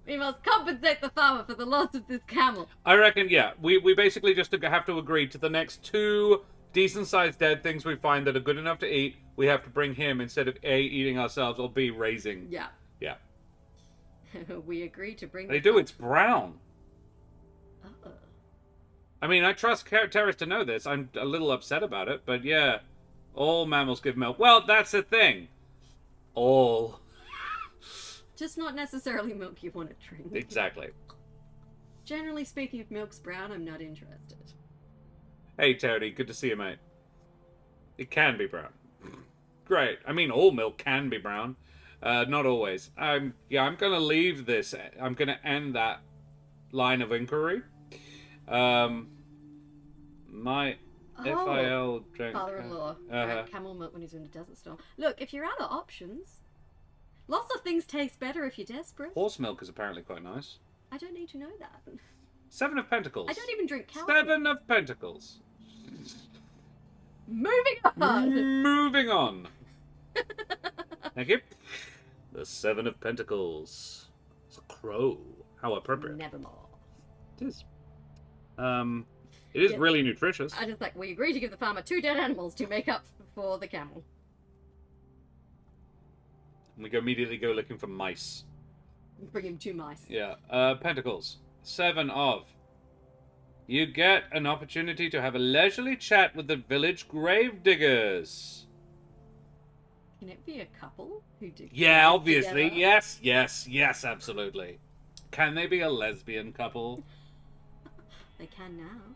Speaker 2: We must compensate the farmer for the loss of this camel.
Speaker 1: I reckon, yeah. We basically just have to agree to the next 2 decent-sized dead things we find that are good enough to eat. We have to bring him instead of A, eating ourselves, or B, raising.
Speaker 2: Yeah.
Speaker 1: Yeah.
Speaker 2: We agree to bring
Speaker 1: They do, it's brown.
Speaker 2: Uh-oh.
Speaker 1: I mean, I trust Terrace to know this. I'm a little upset about it, but yeah. All mammals give milk. Well, that's the thing. All.
Speaker 2: Just not necessarily milk you want to drink.
Speaker 1: Exactly.
Speaker 2: Generally speaking, if milk's brown, I'm not interested.
Speaker 1: Hey, Terry, good to see you, mate. It can be brown. Great. I mean, all milk can be brown. Not always. I'm gonna leave this. I'm gonna end that line of inquiry. My FIL drank...
Speaker 2: Father-in-law drank camel milk when he's in a desert storm. Look, if you're out of options, lots of things taste better if you're desperate.
Speaker 1: Horse milk is apparently quite nice.
Speaker 2: I don't need to know that.
Speaker 1: 7 of Pentacles.
Speaker 2: I don't even drink cow
Speaker 1: 7 of Pentacles.
Speaker 2: Moving on.
Speaker 1: Moving on. Thank you. The Seven of Pentacles. It's a crow. How appropriate.
Speaker 2: Nevermore.
Speaker 1: It is. It is really nutritious.
Speaker 2: I just we agree to give the farmer 2 dead animals to make up for the camel.
Speaker 1: We immediately go looking for mice.
Speaker 2: Bring him 2 mice.
Speaker 1: Yeah. Pentacles. 7 of. You get an opportunity to have a leisurely chat with the village gravediggers.
Speaker 2: Can it be a couple who do?
Speaker 1: Yeah, obviously.
Speaker 2: Together?
Speaker 1: Yes, absolutely. Can they be a lesbian couple?
Speaker 2: They can now.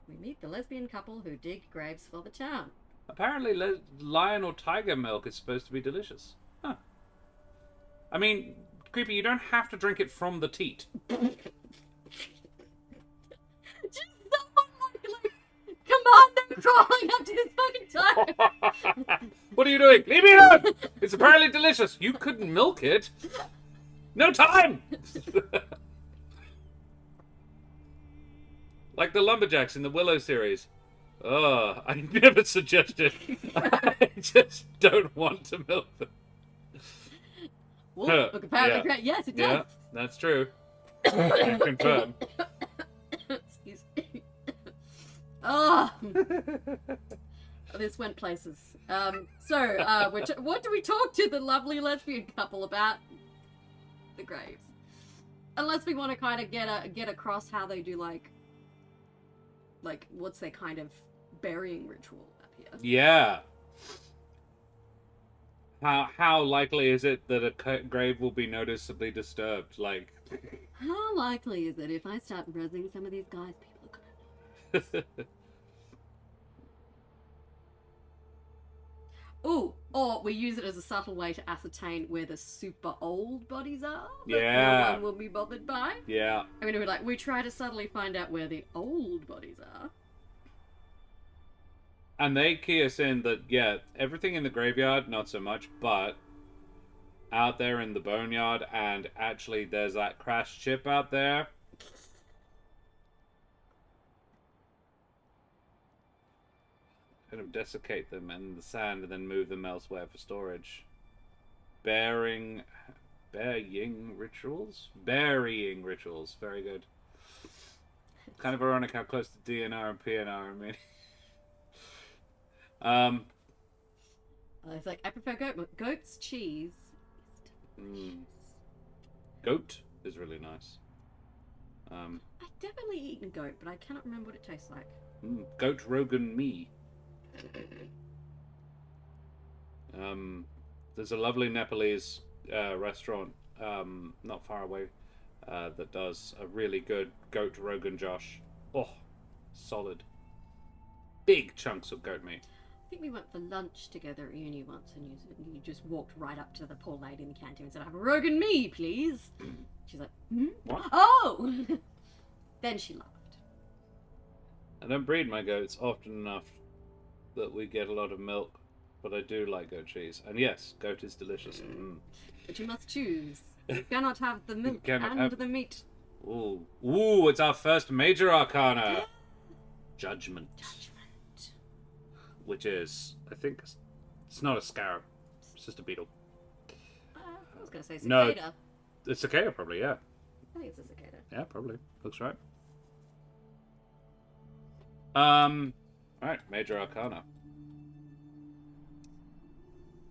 Speaker 2: We meet the lesbian couple who dig graves for the town.
Speaker 1: Apparently, lion or tiger milk is supposed to be delicious. Huh. I mean, Creepy, you don't have to drink it from the teat.
Speaker 2: Just someone commander crawling up to his fucking toe.
Speaker 1: What are you doing? Leave me alone! It's apparently delicious. You couldn't milk it. No time! Like the lumberjacks in the Willow series. Oh, I never suggested. I just don't want to milk them.
Speaker 2: Well, look, apparently, yes, it does.
Speaker 1: Yeah, that's true. I confirm.
Speaker 2: Excuse me. Oh, this went places. What do we talk to the lovely lesbian couple about? The graves. Unless we want to kind of get across how they do like what's their kind of burying ritual up here.
Speaker 1: Yeah. How likely is it that a grave will be noticeably disturbed? Like,
Speaker 2: how likely is it if I start rezzing some of these guys, people are gonna know? Ooh, or we use it as a subtle way to ascertain where the super old bodies are that no one will be bothered by.
Speaker 1: Yeah.
Speaker 2: I mean, we try to subtly find out where the old bodies are.
Speaker 1: And they key us in that, yeah, everything in the graveyard, not so much, but out there in the boneyard, and actually there's that crashed ship out there. Kind of desiccate them in the sand and then move them elsewhere for storage. Burying rituals? Burying rituals. Very good. Kind of ironic how close to DNR and PNR are. I mean.
Speaker 2: It's like, I prefer goat's cheese.
Speaker 1: Goat is really nice.
Speaker 2: I've definitely eaten goat, but I cannot remember what it tastes like.
Speaker 1: Goat Rogan me. There's a lovely Nepalese restaurant not far away that does a really good goat Rogan Josh. Oh, solid. Big chunks of goat meat.
Speaker 2: I think we went for lunch together at uni once, and you just walked right up to the poor lady in the canteen and said, "I have a Rogan me, please." She's like,
Speaker 1: What?
Speaker 2: Oh! Then she laughed.
Speaker 1: I don't breed my goats often enough that we get a lot of milk, but I do like goat cheese. And yes, goat is delicious.
Speaker 2: But you must choose. You cannot have the milk and
Speaker 1: have...
Speaker 2: the meat.
Speaker 1: Ooh, it's our first major arcana. Judgment. Which is, I think, it's not a scarab. It's just a beetle.
Speaker 2: I was going to say cicada.
Speaker 1: No, it's cicada probably, yeah.
Speaker 2: I think it's a cicada.
Speaker 1: Yeah, probably. Looks right. Alright, major arcana.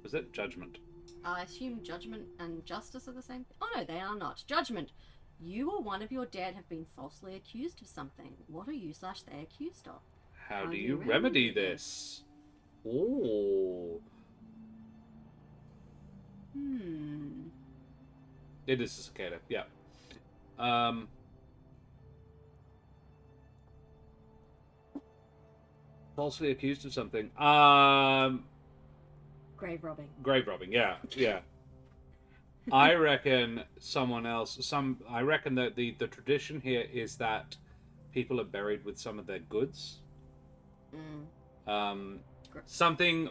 Speaker 1: Was it judgment?
Speaker 2: I assume judgment and justice are the same. Oh no, they are not. Judgment. You or one of your dead have been falsely accused of something. What are you/they accused of?
Speaker 1: How do you remedy this? Ooh. It is a cicada, yeah. Falsely accused of something.
Speaker 2: Grave robbing.
Speaker 1: Grave robbing, yeah. I reckon someone else. I reckon that the tradition here is that people are buried with some of their goods. Something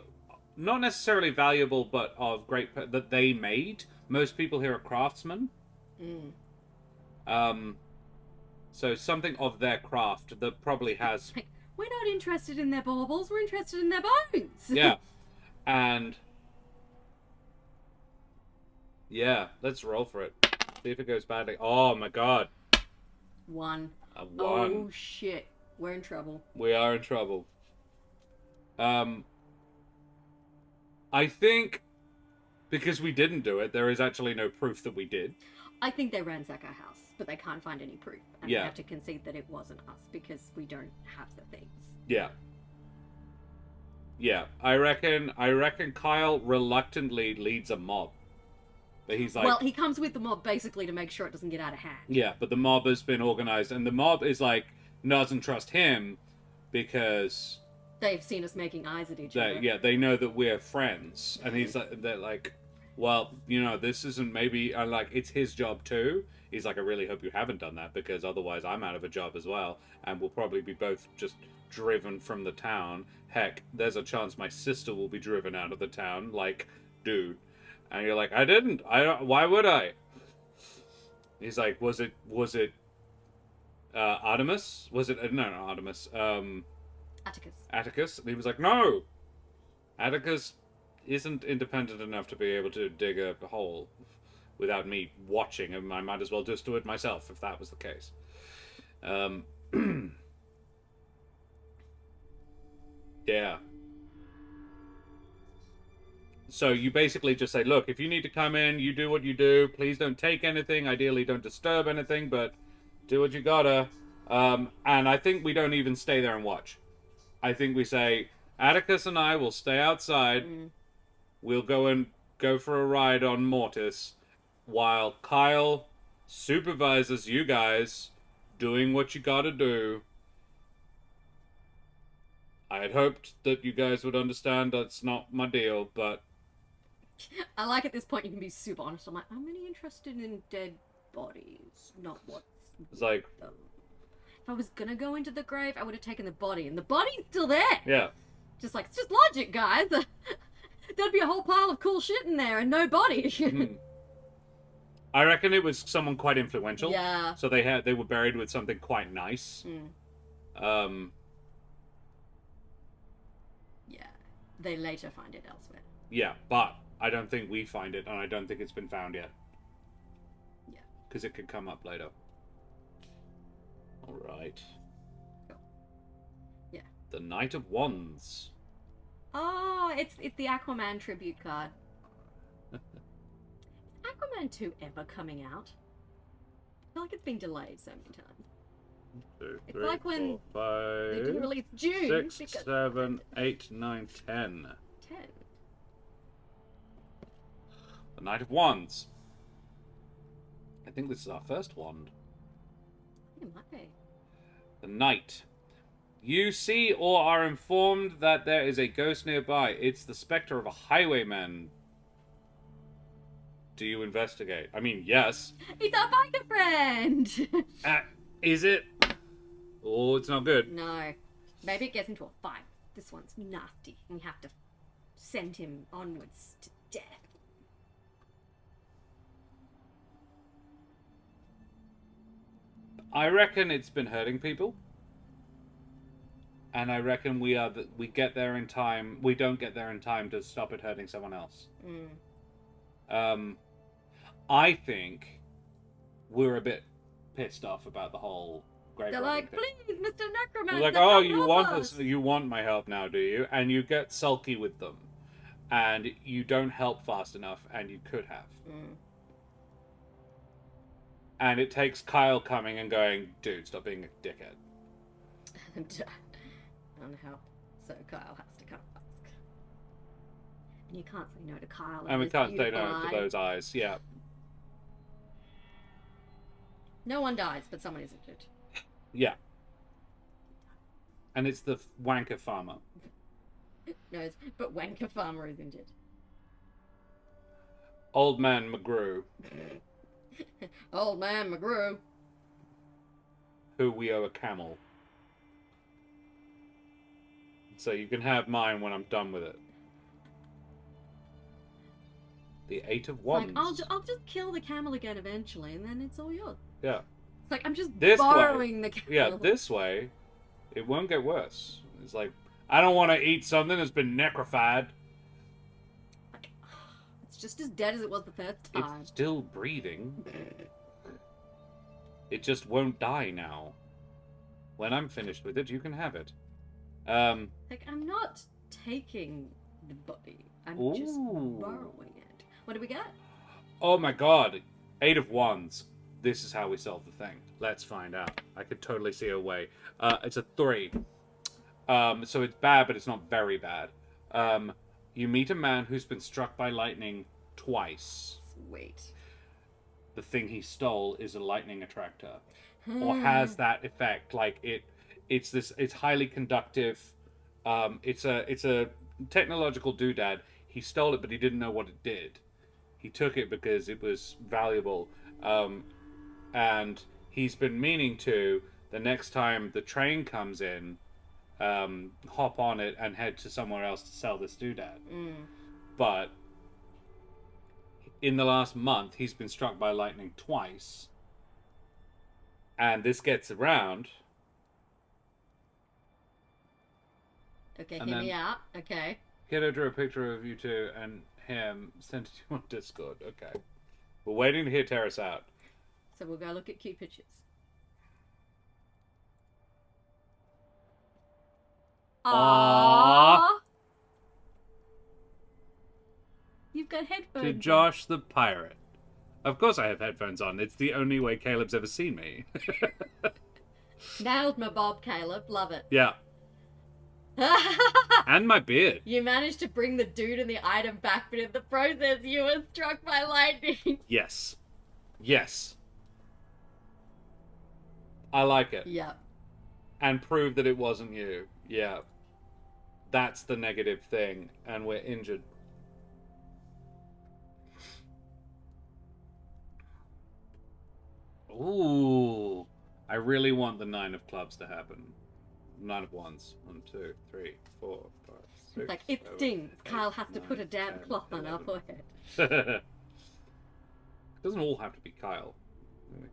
Speaker 1: not necessarily valuable, but of great that they made. Most people here are craftsmen. So something of their craft that probably has...
Speaker 2: Like, we're not interested in their baubles, we're interested in their bones.
Speaker 1: Yeah. And... yeah, let's roll for it. See if it goes badly. Oh my god.
Speaker 2: 1.
Speaker 1: A 1.
Speaker 2: Oh shit. We're in trouble.
Speaker 1: We are in trouble. I think because we didn't do it, there is actually no proof that we did.
Speaker 2: I think they ransack our house, but they can't find any proof. And
Speaker 1: Yeah.
Speaker 2: they have to concede that it wasn't us because we don't have the things.
Speaker 1: Yeah. Yeah. I reckon Kyle reluctantly leads a mob. But he's like...
Speaker 2: well, he comes with the mob basically to make sure it doesn't get out of hand.
Speaker 1: yeah, but the mob has been organized, and the mob is like, doesn't trust him because...
Speaker 2: they've seen us making eyes at each other.
Speaker 1: yeah, they know that we're friends. And they're like, well, you know, this isn't maybe... like, it's his job too. He's like, I really hope you haven't done that, because otherwise I'm out of a job as well, and we'll probably be both just driven from the town. Heck, there's a chance my sister will be driven out of the town. Like, dude. And you're like, I didn't. Why would I? He's like, was it Artemis? Was it no, not Artemis? Atticus. And he was like, no. Atticus isn't independent enough to be able to dig a hole without me watching, and I might as well just do it myself if that was the case. Yeah. So you basically just say, look, if you need to come in, you do what you do. Please don't take anything. Ideally, don't disturb anything, but do what you gotta. And I think we don't even stay there and watch. I think we say, Atticus and I will stay outside. We'll go for a ride on Mortis, while Kyle supervises you guys doing what you gotta do. I had hoped that you guys would understand that's not my deal, but...
Speaker 2: I like at this point you can be super honest. I'm like, I'm really interested in dead bodies, not what's...
Speaker 1: it's like...
Speaker 2: if I was gonna go into the grave, I would have taken the body, and the body's still there!
Speaker 1: yeah.
Speaker 2: Just like, it's just logic, guys! There'd be a whole pile of cool shit in there and no body!
Speaker 1: I reckon it was someone quite influential.
Speaker 2: Yeah.
Speaker 1: So they were buried with something quite nice.
Speaker 2: Yeah. They later find it elsewhere.
Speaker 1: Yeah, but I don't think we find it, and I don't think it's been found yet.
Speaker 2: Yeah.
Speaker 1: Because it could come up later. Alright.
Speaker 2: Cool. Yeah.
Speaker 1: The Knight of Wands.
Speaker 2: Oh, it's the Aquaman tribute card. Is Aquaman 2 ever coming out? I feel like it's been delayed so many times.
Speaker 1: 2,
Speaker 2: It's
Speaker 1: 3,
Speaker 2: like when
Speaker 1: 4,
Speaker 2: they
Speaker 1: 5,
Speaker 2: didn't release June.
Speaker 1: 6, 7, 8, 9, 10.
Speaker 2: 10.
Speaker 1: The Knight of Wands. I think this is our first wand.
Speaker 2: It might be.
Speaker 1: The Knight. You see or are informed that there is a ghost nearby. It's the specter of a highwayman. Do you investigate? I mean, yes.
Speaker 2: It's our biker friend!
Speaker 1: Is it? Oh, it's not good.
Speaker 2: No. Maybe it gets into a fight. This one's nasty. We have to send him onwards to death.
Speaker 1: I reckon it's been hurting people. And I reckon we get there in time. We don't get there in time to stop it hurting someone else. I think we're a bit pissed off about the whole grave
Speaker 2: They're
Speaker 1: robbing
Speaker 2: like,
Speaker 1: thing.
Speaker 2: please, Mr. Necromancer,
Speaker 1: We're like, oh, you want us? You want my help now, do you? And you get sulky with them, and you don't help fast enough, and you could have. And it takes Kyle coming and going, dude, stop being a dickhead.
Speaker 2: And help. So Kyle has to come ask. And you can't say no to Kyle.
Speaker 1: And we
Speaker 2: his
Speaker 1: can't say
Speaker 2: beautiful
Speaker 1: no to
Speaker 2: eyes.
Speaker 1: those eyes. Yeah.
Speaker 2: No one dies, but someone is injured.
Speaker 1: Yeah. And it's the wanker farmer.
Speaker 2: No, but Wanker Farmer is injured.
Speaker 1: Old man McGrew,
Speaker 2: Old man McGrew.
Speaker 1: who we owe a camel. So you can have mine when I'm done with it. The Eight of Wands.
Speaker 2: Like, I'll just kill the camel again eventually, and then it's all yours.
Speaker 1: Yeah.
Speaker 2: It's like, I'm just
Speaker 1: This
Speaker 2: borrowing
Speaker 1: way,
Speaker 2: the kettle.
Speaker 1: yeah, this way, it won't get worse. It's like, I don't want to eat something that's been necrofied.
Speaker 2: It's just as dead as it was the first time.
Speaker 1: It's still breathing. It just won't die now. When I'm finished with it, you can have it.
Speaker 2: Like, I'm not taking the body. I'm just borrowing it. What do we get?
Speaker 1: Oh my god. 8 of Wands. This is how we solve the thing. Let's find out. I could totally see a way. It's a 3. So it's bad, but it's not very bad. You meet a man who's been struck by lightning twice.
Speaker 2: Sweet.
Speaker 1: The thing he stole is a lightning attractor. Or has that effect. Like, it's highly conductive. It's a technological doodad. He stole it, but he didn't know what it did. He took it because it was valuable. And he's been meaning to, the next time the train comes in, hop on it and head to somewhere else to sell this doodad. But in the last month, he's been struck by lightning twice. And this gets around.
Speaker 2: Okay,
Speaker 1: And
Speaker 2: hear me
Speaker 1: then-
Speaker 2: out. Okay.
Speaker 1: Kiddo drew a picture of you two and him, sent it to you on Discord. Okay. We're waiting to hear Terrace out.
Speaker 2: So we'll go look at cute pictures.
Speaker 1: Aww.
Speaker 2: You've got headphones.
Speaker 1: To Josh the Pirate. Of course I have headphones on. It's the only way Caleb's ever seen me.
Speaker 2: Nailed my bob, Caleb. Love it.
Speaker 1: Yeah. And my beard.
Speaker 2: You managed to bring the dude and the item back, but in the process, you were struck by lightning.
Speaker 1: Yes. Yes. I like it.
Speaker 2: Yeah.
Speaker 1: And prove that it wasn't you. Yeah. That's the negative thing. And we're injured. Ooh. I really want the 9 of clubs to happen. 9 of wands. 1, 2, 3, 4, 5, 6.
Speaker 2: It's like, it
Speaker 1: 7,
Speaker 2: stings.
Speaker 1: 8,
Speaker 2: Kyle has to put a
Speaker 1: 9,
Speaker 2: damn
Speaker 1: 10,
Speaker 2: cloth on our
Speaker 1: 11.
Speaker 2: forehead.
Speaker 1: It doesn't all have to be Kyle.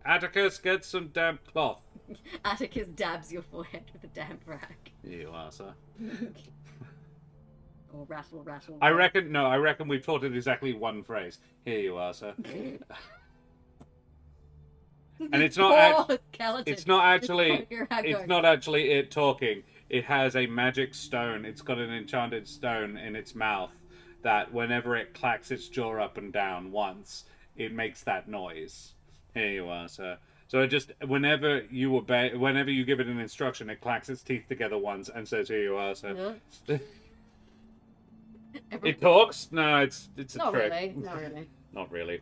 Speaker 1: Atticus, get some damp cloth.
Speaker 2: Atticus dabs your forehead with a damp rag.
Speaker 1: Here you are, sir.
Speaker 2: Or rattle, rattle.
Speaker 1: I reckon we've taught it exactly one phrase. Here you are, sir. And it's not it's not actually it talking. It has a magic stone. It's got an enchanted stone in its mouth that whenever it clacks its jaw up and down once, it makes that noise. Here you are, sir. So it just whenever you give it an instruction, it clacks its teeth together once and says, "Here you are, sir." It talks? No, it's a
Speaker 2: not
Speaker 1: trick.
Speaker 2: really. Not really.
Speaker 1: Not really.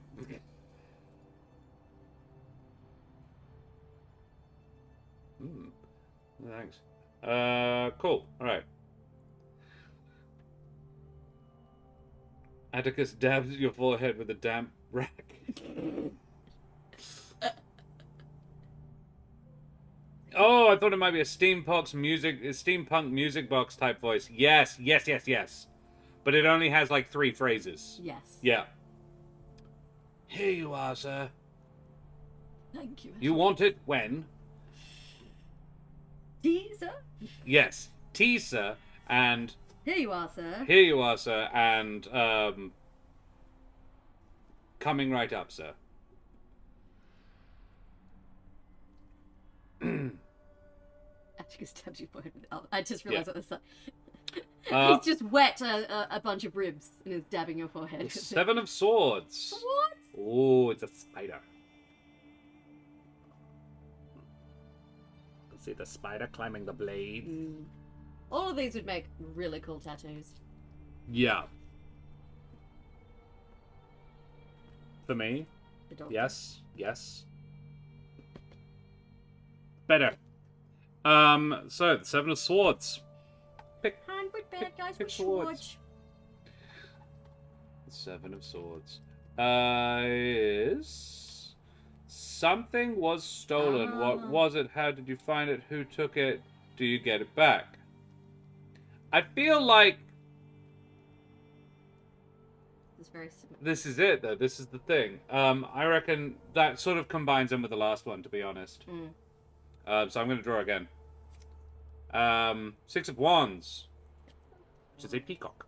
Speaker 1: Thanks. Cool. All right. Atticus dabs your forehead with a damp rag. Oh, I thought it might be a steampunk music box type voice. Yes, yes, yes, yes. But it only has like 3 phrases.
Speaker 2: Yes.
Speaker 1: Yeah. Here you are, sir.
Speaker 2: Thank you.
Speaker 1: You want it when?
Speaker 2: Teaser?
Speaker 1: Yes. Teaser and
Speaker 2: Here you are, sir.
Speaker 1: here you are, sir, and coming right up, sir.
Speaker 2: Atticus dabs your forehead with I just realised what this is. He's just wet a bunch of ribs and is dabbing your forehead.
Speaker 1: 7 of Swords.
Speaker 2: What?
Speaker 1: Oh, it's a spider. See the spider climbing the blade?
Speaker 2: All of these would make really cool tattoos.
Speaker 1: Yeah. For me?
Speaker 2: The dog.
Speaker 1: Yes. Yes. Better. So, the 7 of Swords.
Speaker 2: Hand with bad guys
Speaker 1: pick
Speaker 2: with
Speaker 1: swords.
Speaker 2: swords.
Speaker 1: The 7 of Swords. Is... Something was stolen. What was it? How did you find it? Who took it? Do you get it back? I feel like...
Speaker 2: This very similar.
Speaker 1: This is it, though. This is the thing. I reckon that sort of combines in with the last one, to be honest. So I'm going to draw again. 6 of Wands, which is a peacock.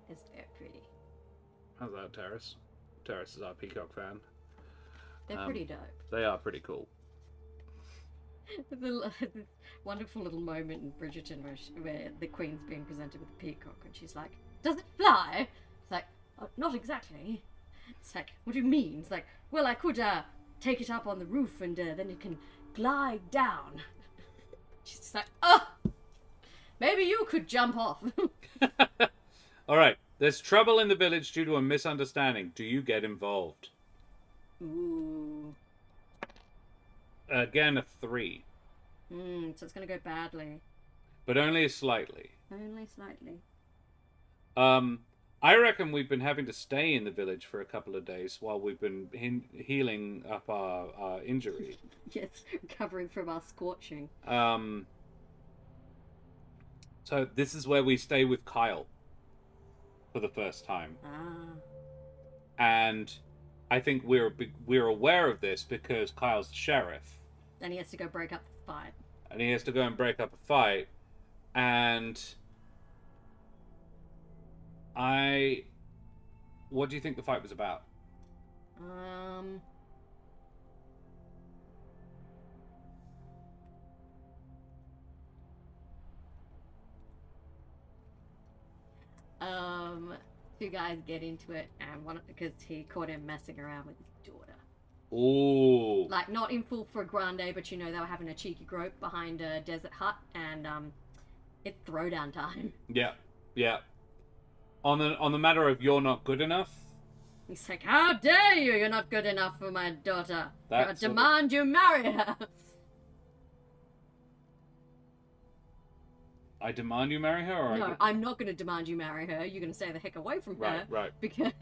Speaker 2: It's very pretty.
Speaker 1: How's that, Terrace? Terrace is our peacock fan.
Speaker 2: They're pretty dope.
Speaker 1: They are pretty cool.
Speaker 2: This wonderful little moment in Bridgerton where the Queen's being presented with a peacock and she's like, "Does it fly?" It's like, "Oh, not exactly." It's like, "What do you mean?" It's like, "Well, I could take it up on the roof and then it can glide down." She's just like, "Oh, maybe you could jump off."
Speaker 1: All right. There's trouble in the village due to a misunderstanding. Do you get involved?
Speaker 2: Ooh.
Speaker 1: Again, a 3.
Speaker 2: So it's going to go badly.
Speaker 1: But only slightly.
Speaker 2: Only slightly.
Speaker 1: I reckon we've been having to stay in the village for a couple of days while we've been healing up our injury.
Speaker 2: Yes, recovering from our scorching.
Speaker 1: So this is where we stay with Kyle for the first time. And I think we're aware of this because Kyle's the sheriff.
Speaker 2: And he has to go break up the fight.
Speaker 1: And he has to go and break up a fight. And what do you think the fight was about?
Speaker 2: Two guys get into it, and one because he caught him messing around with his daughter.
Speaker 1: Ooh.
Speaker 2: Like, not in full for grande, but they were having a cheeky grope behind a desert hut, and it's throwdown time.
Speaker 1: Yeah. On the matter of you're not good enough.
Speaker 2: He's like, "How dare you? You're not good enough for my daughter. I demand you marry her."
Speaker 1: I demand you marry her, or
Speaker 2: no, I'm not going to demand you marry her. You're going to stay the heck away from her.
Speaker 1: Right.
Speaker 2: Because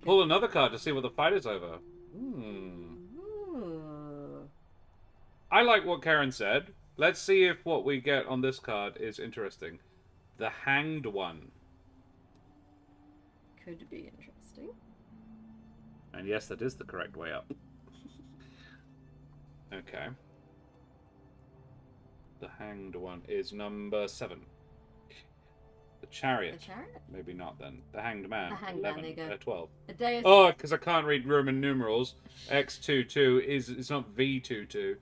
Speaker 1: pull another card to see what the fight is over.
Speaker 2: Ooh.
Speaker 1: I like what Keren said. Let's see if what we get on this card is interesting. The Hanged One.
Speaker 2: Could be interesting.
Speaker 1: And yes, that is the correct way up. Okay. The Hanged One is number 7. The Chariot.
Speaker 2: The Chariot?
Speaker 1: Maybe not then. The Hanged Man.
Speaker 2: The Hanged
Speaker 1: 11.
Speaker 2: Man, there you go.
Speaker 1: 12.
Speaker 2: A day is...
Speaker 1: Oh, because I can't read Roman numerals. X22 it's not V22.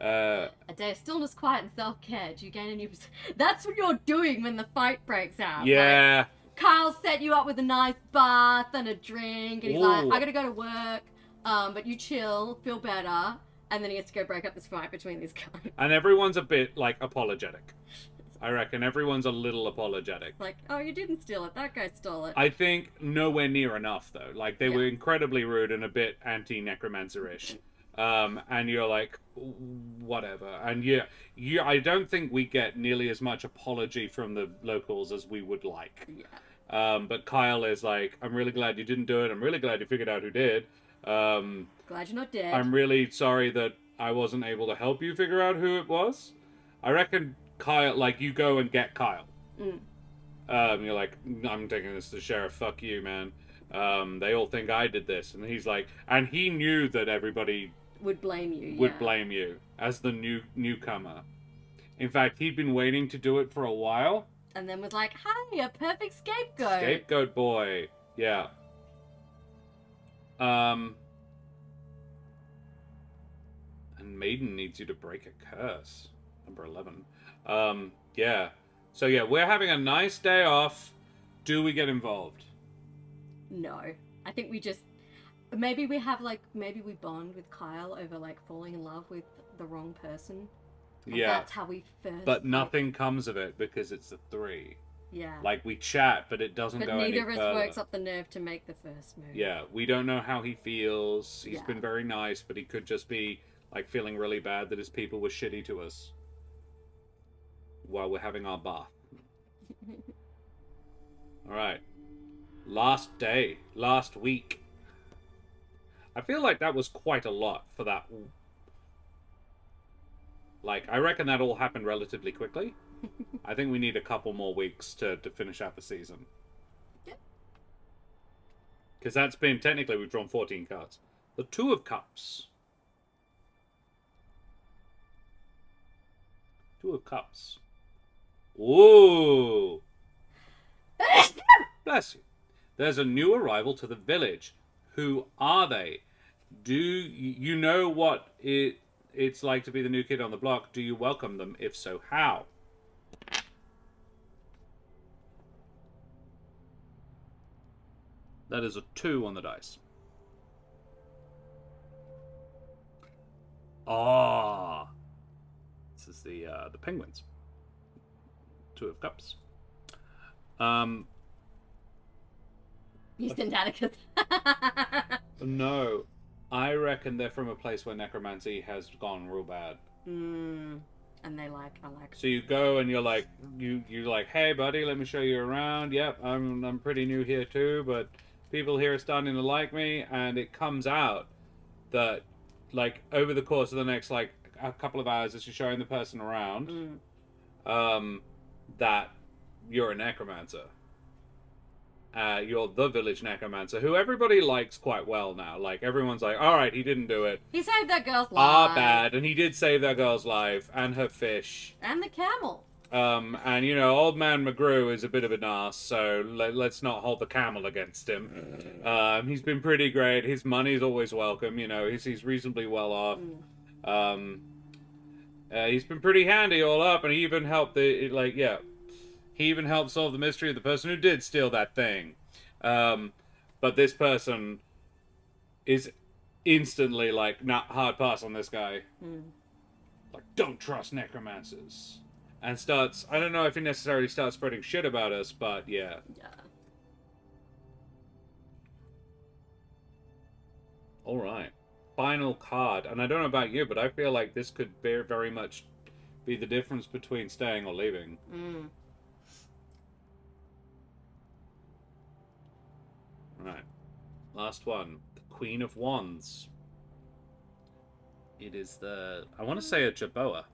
Speaker 2: A day of stillness, quiet, and self-care. Do you gain a new... That's what you're doing when the fight breaks out.
Speaker 1: Yeah.
Speaker 2: Like, Kyle set you up with a nice bath and a drink, and he's like, "I gotta go to work, but you chill, feel better." And then he has to go break up this fight between these guys.
Speaker 1: And everyone's a bit, like, apologetic. I reckon everyone's a little apologetic.
Speaker 2: Like, "Oh, you didn't steal it. That guy stole it."
Speaker 1: I think nowhere near enough, though. Like, they were incredibly rude and a bit anti-necromancer-ish. And you're like, whatever. And I don't think we get nearly as much apology from the locals as we would like.
Speaker 2: Yeah.
Speaker 1: But Kyle is like, "I'm really glad you didn't do it. I'm really glad you figured out who did.
Speaker 2: Glad you're not dead.
Speaker 1: I'm really sorry that I wasn't able to help you figure out who it was." I reckon Kyle, like, you go and get Kyle. You're like, "I'm taking this to the sheriff. Fuck you, man. They all think I did this." And he's like, and he knew that everybody
Speaker 2: would blame you.
Speaker 1: Would blame you as the newcomer. In fact, he'd been waiting to do it for a while.
Speaker 2: And then was like, "Hey, a perfect scapegoat."
Speaker 1: Scapegoat boy. Yeah. And Maiden needs you to break a curse. Number 11. Yeah. So yeah, we're having a nice day off. Do we get involved?
Speaker 2: No. I think we just... Maybe we bond with Kyle over, like, falling in love with the wrong person. And that's how we first...
Speaker 1: But nothing comes of it because it's a 3.
Speaker 2: Yeah.
Speaker 1: Like, we chat, but it doesn't go any further.
Speaker 2: But neither of us works up the nerve to make the first move.
Speaker 1: Yeah, we don't know how he feels. He's been very nice, but he could just be, like, feeling really bad that his people were shitty to us while we're having our bath. Alright. Last day. Last week. I feel like that was quite a lot for that. Like, I reckon that all happened relatively quickly. I think we need a couple more weeks to finish out the season.
Speaker 2: Yep.
Speaker 1: Because that's been, technically, we've drawn 14 cards. The Two of Cups. Two of Cups. Ooh. Bless you. There's a new arrival to the village. Who are they? Do you know what it's like to be the new kid on the block? Do you welcome them? If so, how? That is a 2 on the dice. Ah. This is the penguins. Two of Cups.
Speaker 2: Eastern Atticus.
Speaker 1: No. I reckon they're from a place where necromancy has gone real bad.
Speaker 2: And they I like.
Speaker 1: So you go and you're like, you're like, hey buddy, let me show you around. Yep, I'm pretty new here too, but people here are starting to like me, and it comes out that, like, over the course of the next, like, a couple of hours as you're showing the person around, that you're a necromancer. You're the Village Necromancer, who everybody likes quite well now. Like, everyone's like, alright, he didn't do it.
Speaker 2: He saved that girl's life.
Speaker 1: Bad. And he did save that girl's life, and her fish.
Speaker 2: And the camel.
Speaker 1: And, you know, old man McGrew is a bit of an arse, so let's not hold the camel against him. He's been pretty great. His money's always welcome, you know, he's reasonably well off. He's been pretty handy all up, and he even helped he even helped solve the mystery of the person who did steal that thing. But this person is instantly like, nah, hard pass on this guy. Like, don't trust necromancers. And starts, I don't know if he necessarily starts spreading shit about us, but yeah. Alright. Final card. And I don't know about you, but I feel like this could very much be the difference between staying or leaving. Alright. Last one. The Queen of Wands. It is the... I want to say a Jerboa.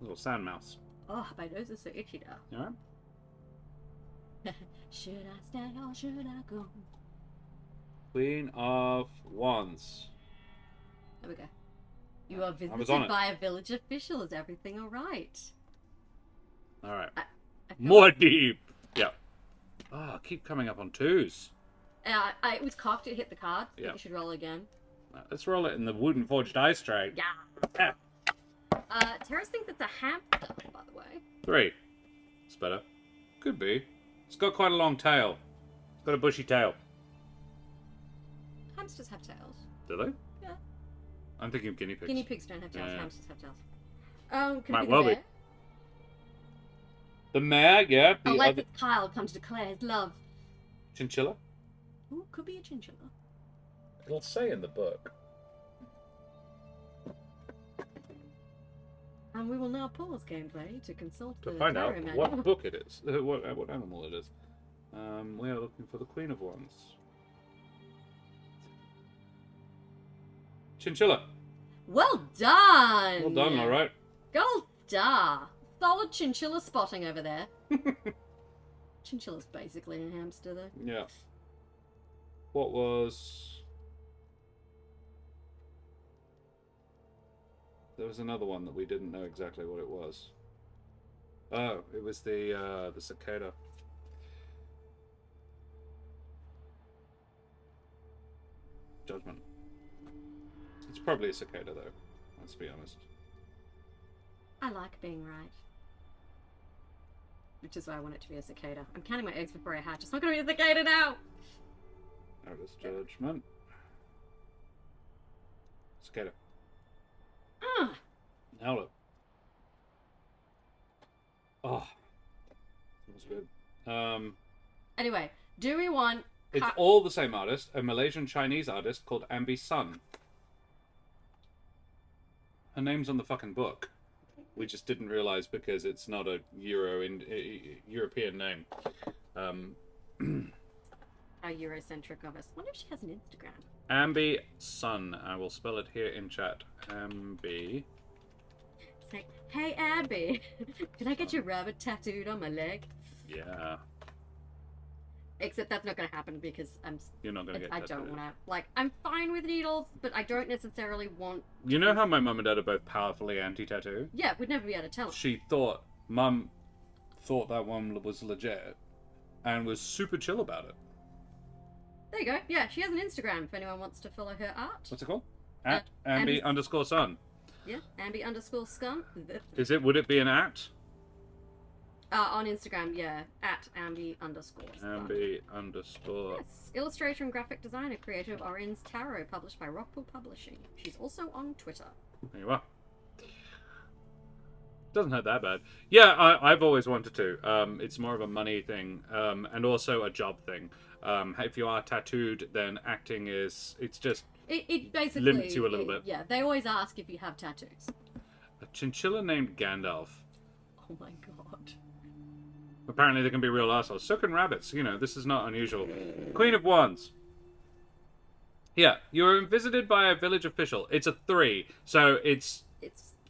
Speaker 1: Little sand mouse.
Speaker 2: Oh, my nose is so itchy now.
Speaker 1: Alright.
Speaker 2: Should I stand or should I go?
Speaker 1: Queen of Wands.
Speaker 2: There we go. You are
Speaker 1: on
Speaker 2: visited
Speaker 1: it.
Speaker 2: by a village official. Is everything alright?
Speaker 1: Alright.
Speaker 2: I feel
Speaker 1: More deep. Yeah. Oh, keep coming up on 2s.
Speaker 2: it was cocked, it hit the card.
Speaker 1: Yeah.
Speaker 2: You should roll again.
Speaker 1: Let's roll it in the wooden forged ice tray.
Speaker 2: Yeah. Terrace thinks it's a hamster, by the way.
Speaker 1: 3. It's better. Could be. It's got quite a long tail. It's got a bushy tail.
Speaker 2: Hamsters have tails.
Speaker 1: Do they?
Speaker 2: Yeah.
Speaker 1: I'm thinking of guinea pigs.
Speaker 2: Guinea pigs don't have tails.
Speaker 1: Yeah.
Speaker 2: Hamsters have tails. Could
Speaker 1: Might
Speaker 2: it be
Speaker 1: well
Speaker 2: the
Speaker 1: be.
Speaker 2: bear?
Speaker 1: The mare, yeah. The
Speaker 2: Unless
Speaker 1: other...
Speaker 2: it's Kyle come to declare his love.
Speaker 1: Chinchilla?
Speaker 2: Ooh, could be a chinchilla.
Speaker 1: It'll say in the book.
Speaker 2: And we will now pause gameplay to consult
Speaker 1: To
Speaker 2: the
Speaker 1: find out
Speaker 2: diary
Speaker 1: what
Speaker 2: manual.
Speaker 1: book it is. What animal it is. We are looking for the Queen of Wands. Chinchilla.
Speaker 2: Well done!
Speaker 1: Well done, alright.
Speaker 2: Gold star! Solid chinchilla spotting over there. Chinchilla's basically a hamster, though.
Speaker 1: Yeah. What was... There was another one that we didn't know exactly what it was. Oh, it was the cicada. Judgment. It's probably a cicada, though. Let's be honest.
Speaker 2: I like being right. Which is why I want it to be a cicada. I'm counting my eggs before I hatch. It's not going to be a cicada now!
Speaker 1: There it is. Judgment. Cicada. Nailed it. Oh. That was good.
Speaker 2: Anyway, do we want...
Speaker 1: It's all the same artist, a Malaysian Chinese artist called Ambi Sun. Her name's on the fucking book. We just didn't realize because it's not a European name.
Speaker 2: How Eurocentric of us. I wonder if she has an Instagram.
Speaker 1: Ambi Sun. I will spell it here in chat. Ambi.
Speaker 2: It's like Hey, Abby, can I get your rabbit tattooed on my leg?
Speaker 1: Yeah.
Speaker 2: Except that's not going to happen because
Speaker 1: You're not going to get
Speaker 2: I
Speaker 1: tattooed.
Speaker 2: don't want to. Like, I'm fine with needles, but I don't necessarily want.
Speaker 1: You know how my mum and dad are both powerfully anti-tattoo?
Speaker 2: Yeah, we'd never be able to tell.
Speaker 1: Mum thought that one was legit and was super chill about it.
Speaker 2: There you go. Yeah, she has an Instagram if anyone wants to follow her art.
Speaker 1: What's it called? At Ambi_Sun.
Speaker 2: Yeah, Ambi_Scum.
Speaker 1: Would it be an at?
Speaker 2: On Instagram, yeah, at Ambi_.
Speaker 1: Ambi_.
Speaker 2: Yes, illustrator and graphic designer, creator of Orion's Tarot, published by Rockpool Publishing. She's also on Twitter.
Speaker 1: There you are. Doesn't hurt that bad. Yeah, I've always wanted to. It's more of a money thing, and also a job thing. If you are tattooed, then acting is...
Speaker 2: It basically...
Speaker 1: limits you a little bit.
Speaker 2: Yeah, they always ask if you have tattoos.
Speaker 1: A chinchilla named Gandalf.
Speaker 2: Oh my god.
Speaker 1: Apparently they can be real assholes. So can rabbits. You know, this is not unusual. Queen of Wands. Yeah, you're visited by a village official. It's a 3, so it's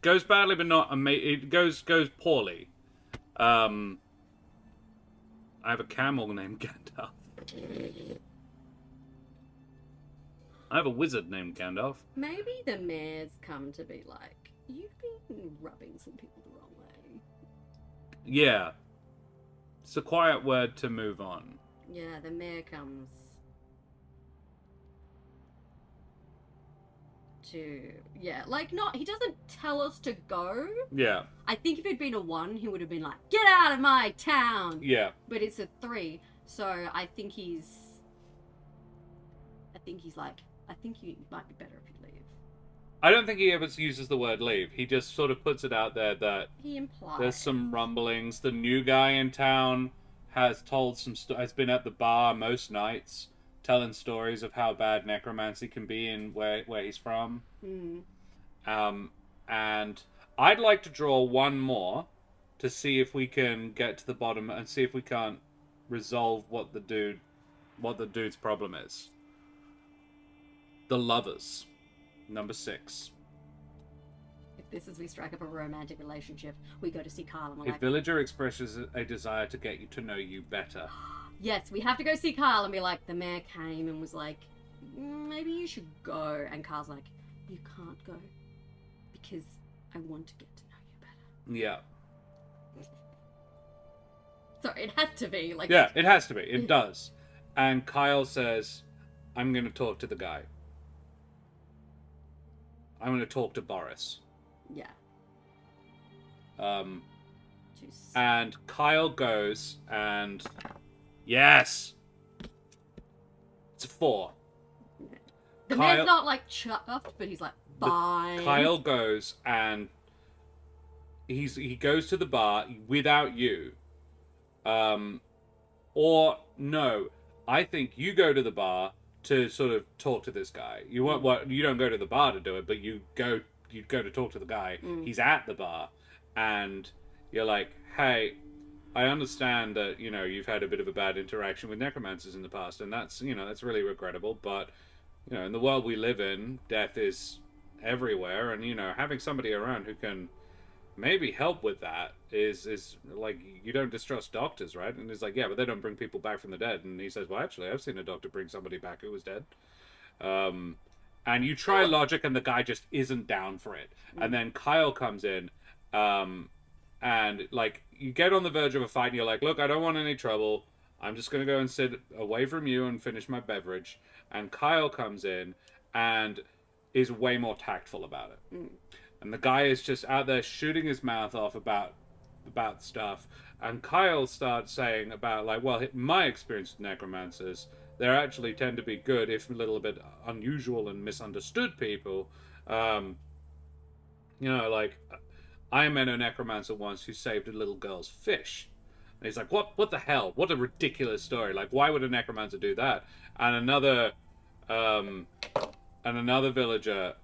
Speaker 1: goes badly, but not it goes poorly. I have a camel named Gandalf. I have a wizard named Gandalf.
Speaker 2: Maybe the mayor's come to be like, you've been rubbing some people the wrong way.
Speaker 1: Yeah. It's a quiet word to move on.
Speaker 2: Yeah, the mayor comes to... Yeah, like, not... He doesn't tell us to go.
Speaker 1: Yeah.
Speaker 2: I think if it'd been a 1, he would have been like, get out of my town!
Speaker 1: Yeah.
Speaker 2: But it's a 3, so I think he's like, I think you might be better if you leave.
Speaker 1: I don't think he ever uses the word leave. He just sort of puts it out there that
Speaker 2: he implies
Speaker 1: there's some rumblings. The new guy in town has told has been at the bar most nights, telling stories of how bad necromancy can be and where he's from. And I'd like to draw one more to see if we can get to the bottom and see if we can't resolve what the dude's problem is. The Lovers, number 6.
Speaker 2: If this is we strike up a romantic relationship, we go to see Carl and we're
Speaker 1: A
Speaker 2: like,
Speaker 1: villager expresses a desire to get you to know you better.
Speaker 2: yes, we have to go see Carl and be like, the mayor came and was like, maybe you should go. And Carl's like, you can't go because I want to get to know you better.
Speaker 1: Yeah.
Speaker 2: So it has to be like...
Speaker 1: Yeah, it has to be. It does. And Kyle says, I'm going to talk to the guy. I'm going to talk to Boris.
Speaker 2: Yeah.
Speaker 1: And Kyle goes and... Yes! It's a 4.
Speaker 2: The man's not like chuffed, but he's like, fine.
Speaker 1: Kyle goes and he goes to the bar without you. Or no, I think you go to the bar to sort of talk to this guy. You don't go to the bar to do it, but you go to talk to the guy. He's at the bar, and you're like, hey, I understand that, you know, you've had a bit of a bad interaction with necromancers in the past, and that's really regrettable, but, you know, in the world we live in, death is everywhere, and, you know, having somebody around who can maybe help with that is like, you don't distrust doctors, right? And he's like, yeah, but they don't bring people back from the dead. And he says, well, actually, I've seen a doctor bring somebody back who was dead. And you try logic, and the guy just isn't down for it. And then Kyle comes in, and, like, you get on the verge of a fight, and you're like, look, I don't want any trouble. I'm just going to go and sit away from you and finish my beverage. And Kyle comes in and is way more tactful about it. And the guy is just out there shooting his mouth off about stuff. And Kyle starts saying about, like, well, my experience with necromancers, they actually tend to be good, if a little bit unusual and misunderstood people. You know, like, I met a necromancer once who saved a little girl's fish. And he's like, what the hell? What a ridiculous story. Like, why would a necromancer do that? And another villager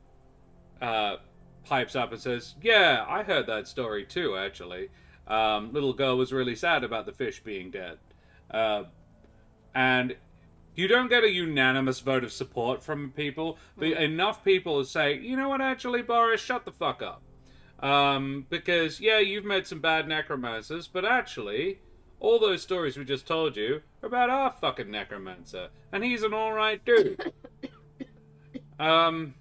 Speaker 1: pipes up and says, yeah, I heard that story too, actually. Little girl was really sad about the fish being dead. And you don't get a unanimous vote of support from people, but enough people say, you know what, actually, Boris, shut the fuck up. Because, yeah, you've met some bad necromancers, but actually, all those stories we just told you are about our fucking necromancer. And he's an alright dude. And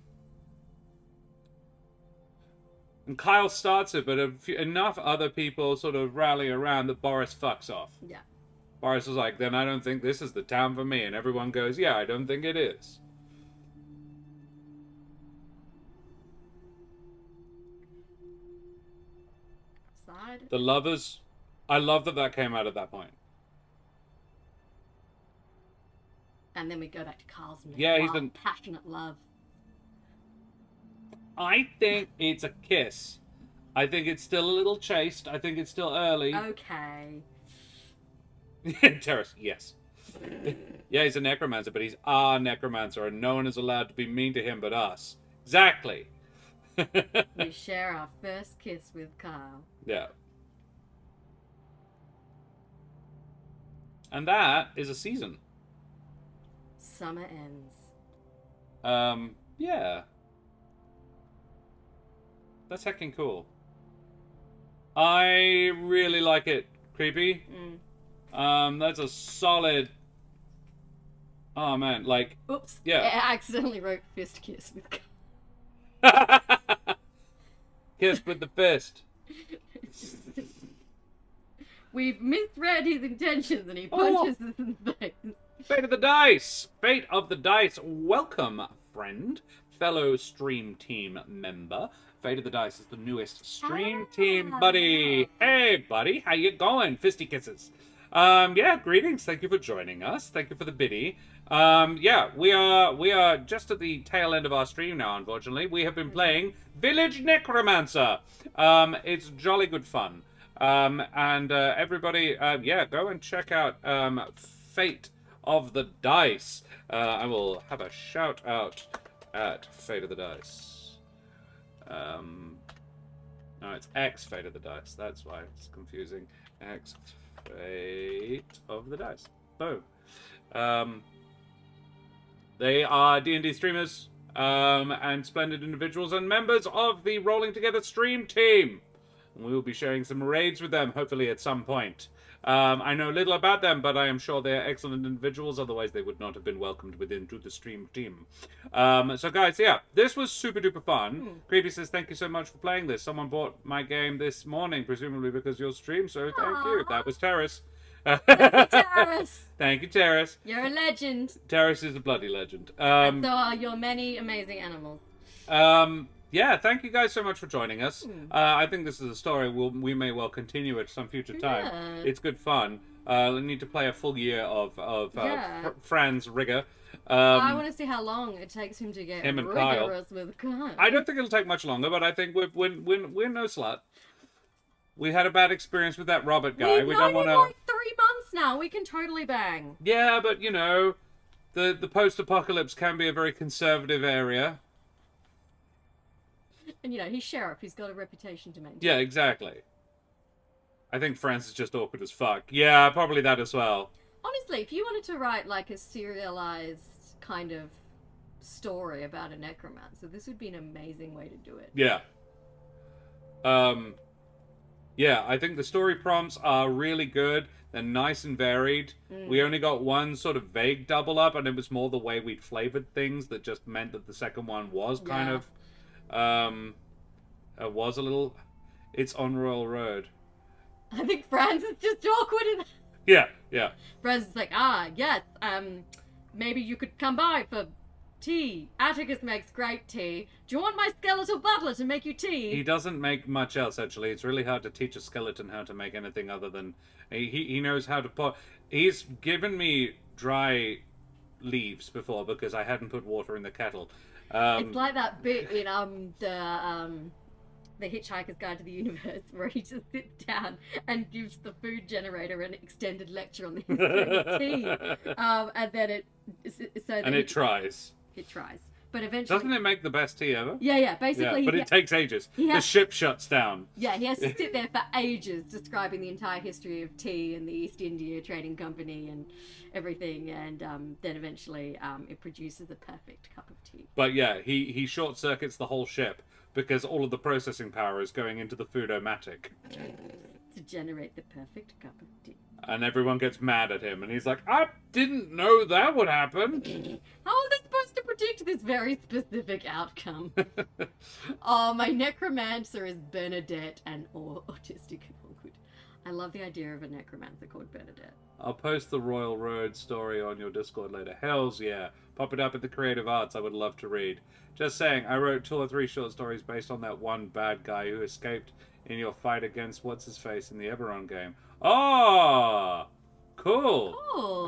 Speaker 1: Kyle starts it, but enough other people sort of rally around that Boris fucks off.
Speaker 2: Yeah.
Speaker 1: Boris is like, then I don't think this is the town for me. And everyone goes, yeah, I don't think it is.
Speaker 2: Side.
Speaker 1: The lovers, I love that came out at that point.
Speaker 2: And then we go back to Carl's passionate love.
Speaker 1: I think it's a kiss. I think it's still a little chaste. I think it's still early.
Speaker 2: Okay.
Speaker 1: Terrace, yes. Yeah, he's a necromancer, but he's our necromancer, and no one is allowed to be mean to him but us. Exactly.
Speaker 2: We share our first kiss with Kyle.
Speaker 1: Yeah. And that is a season.
Speaker 2: Summer ends.
Speaker 1: Yeah. That's heckin' cool. I really like it, Creepy. That's a solid... Oh, man, like...
Speaker 2: Oops.
Speaker 1: Yeah.
Speaker 2: I accidentally wrote fist kiss with Kyle.
Speaker 1: Kiss with the fist.
Speaker 2: We've misread his intentions and he punches us in the face.
Speaker 1: Fate of the Dice! Fate of the Dice. Welcome, friend. Fellow stream team member. Fate of the Dice is the newest stream team buddy. Hey, buddy. How you going? Fisty kisses. Yeah, greetings. Thank you for joining us. Thank you for the biddy. Yeah, we are just at the tail end of our stream now, unfortunately. We have been playing Village Necromancer. It's jolly good fun. Everybody, yeah, go and check out Fate of the Dice. I will have a shout out at Fate of the Dice. No, it's X Fate of the Dice. That's why it's confusing. X Fate of the Dice. Boom. They are D&D streamers and splendid individuals and members of the Rolling Together stream team. We will be sharing some raids with them, hopefully at some point. I know little about them, but I am sure they are excellent individuals, otherwise they would not have been welcomed within to the stream team. So guys, yeah, this was super duper fun. Creepy says, thank you so much for playing this. Someone bought my game this morning, presumably because of your stream, so thank you. That was Terrace.
Speaker 2: Thank you, Terrace.
Speaker 1: Thank you, Terrace.
Speaker 2: You're a legend.
Speaker 1: Terrace is a bloody legend.
Speaker 2: And so are your many amazing animals.
Speaker 1: Yeah, thank you guys so much for joining us. I think this is a story we may well continue at some future time.
Speaker 2: Yeah.
Speaker 1: It's good fun. We need to play a full year of Franz Rigor.
Speaker 2: I want to see how long it takes him to get
Speaker 1: him and
Speaker 2: rigorous with Kyle.
Speaker 1: I don't think it'll take much longer, but I think we're no slut. We had a bad experience with that Robert guy.
Speaker 2: We've
Speaker 1: don't
Speaker 2: known
Speaker 1: want
Speaker 2: him
Speaker 1: to.
Speaker 2: like 3 months now. We can totally bang.
Speaker 1: Yeah, but you know, the post-apocalypse can be a very conservative area.
Speaker 2: And you know, he's sheriff. He's got a reputation to maintain.
Speaker 1: Yeah, exactly. I think France is just awkward as fuck. Yeah, probably that as well.
Speaker 2: Honestly, if you wanted to write like a serialized kind of story about a necromancer, this would be an amazing way to do it.
Speaker 1: Yeah. Yeah, I think the story prompts are really good. They're nice and varied. We only got one sort of vague double up, and it was more the way we'd flavored things that just meant that the second one was kind of... was a little... It's on Royal Road.
Speaker 2: I think Franz is just awkward.
Speaker 1: Yeah.
Speaker 2: Franz is like, yes, maybe you could come by for tea. Atticus makes great tea. Do you want my skeletal butler to make you tea?
Speaker 1: He doesn't make much else, actually. It's really hard to teach a skeleton how to make anything other than... He knows how to put... He's given me dry leaves before because I hadn't put water in the kettle.
Speaker 2: It's like that bit in the Hitchhiker's Guide to the Universe where he just sits down and gives the food generator an extended lecture on the history of tea, and then it tries.
Speaker 1: It tries.
Speaker 2: but eventually...
Speaker 1: Doesn't it make the best tea ever?
Speaker 2: Yeah, basically...
Speaker 1: Yeah, but it takes ages. The ship shuts down.
Speaker 2: Yeah, he has to sit there for ages describing the entire history of tea and the East India Trading Company and everything, and then eventually it produces a perfect cup of tea.
Speaker 1: But yeah, he short-circuits the whole ship because all of the processing power is going into the Food-O-Matic.
Speaker 2: To generate the perfect cup of tea.
Speaker 1: And everyone gets mad at him, and he's like, I didn't know that would happen.
Speaker 2: How are they supposed to predict this very specific outcome? Oh, my necromancer is Bernadette and autistic and awkward. I love the idea of a necromancer called Bernadette.
Speaker 1: I'll post the Royal Road story on your Discord later. Hells yeah. Pop it up at the Creative Arts. I would love to read. Just saying, I wrote 2 or 3 short stories based on that one bad guy who escaped in your fight against What's-His-Face in the Eberron game. Oh! Cool.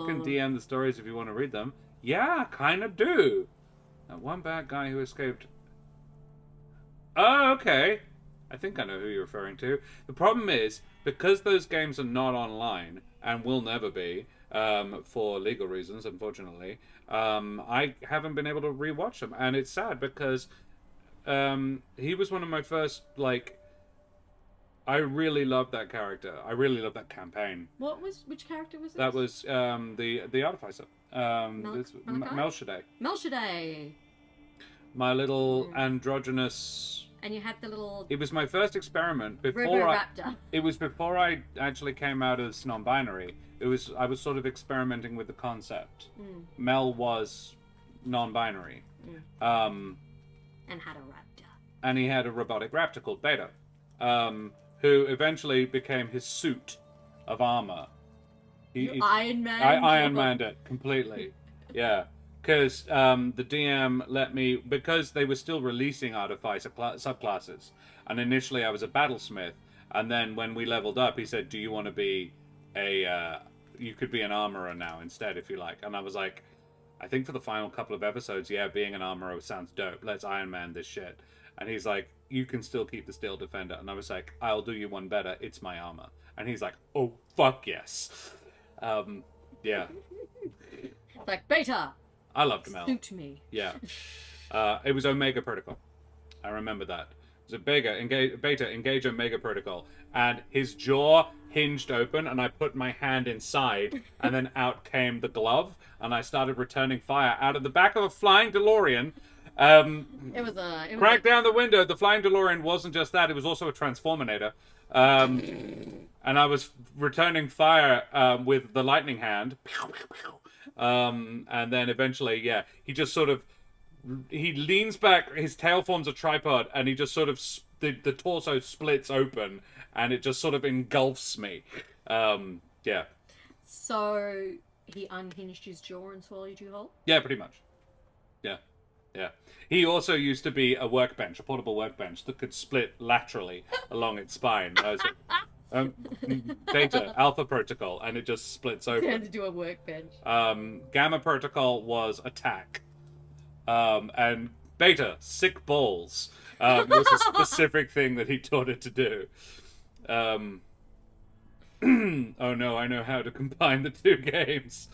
Speaker 1: I can DM the stories if you want to read them. Yeah, kind of do. That one bad guy who escaped... Oh, okay. I think I know who you're referring to. The problem is, because those games are not online, and will never be, for legal reasons, unfortunately, I haven't been able to rewatch them. And it's sad because he was one of my first, like... I really loved that character. I really loved that campaign.
Speaker 2: Which character was it?
Speaker 1: That was the Artificer. Melchizedek.
Speaker 2: Melchizedek.
Speaker 1: My little androgynous...
Speaker 2: And you had the little...
Speaker 1: It was my first experiment
Speaker 2: Robo-raptor.
Speaker 1: It was before I actually came out as non-binary. I was sort of experimenting with the concept. Mel was non-binary.
Speaker 2: And had a raptor.
Speaker 1: And he had a robotic raptor called Beta. Who eventually became his suit of armor.
Speaker 2: Iron Man?
Speaker 1: I Iron Manned it completely. Yeah. Because the DM let me... Because they were still releasing Artificer subclasses. And initially I was a battlesmith. And then when we leveled up, he said, do you want to be a... you could be an armorer now instead, if you like. And I was like, I think for the final couple of episodes, yeah, being an armorer sounds dope. Let's Iron Man this shit. And he's like, you can still keep the Steel Defender. And I was like, I'll do you one better. It's my armor. And he's like, oh, fuck yes. Yeah.
Speaker 2: It's like, Beta!
Speaker 1: I loved Mel.
Speaker 2: Suit me.
Speaker 1: Yeah. It was Omega Protocol. I remember that. It was a Beta, engage Omega Protocol. And his jaw hinged open, and I put my hand inside, and then out came the glove, and I started returning fire out of the back of a flying DeLorean. Crack down the window. The flying DeLorean wasn't just that; it was also a Transforminator. And I was returning fire with the lightning hand. And then eventually, yeah, he just sort of he leans back. His tail forms a tripod, and he just sort of the torso splits open, and it just sort of engulfs me. Yeah.
Speaker 2: So he unhinged his jaw and swallowed you whole?
Speaker 1: Yeah, pretty much. Yeah. Yeah. He also used to be a workbench, a portable workbench that could split laterally along its spine. I was like, Beta, Alpha Protocol, and it just splits open.
Speaker 2: Turned into a workbench.
Speaker 1: Gamma Protocol was attack. And Beta, sick balls, was a specific thing that he taught it to do. Oh no, I know how to combine the two games.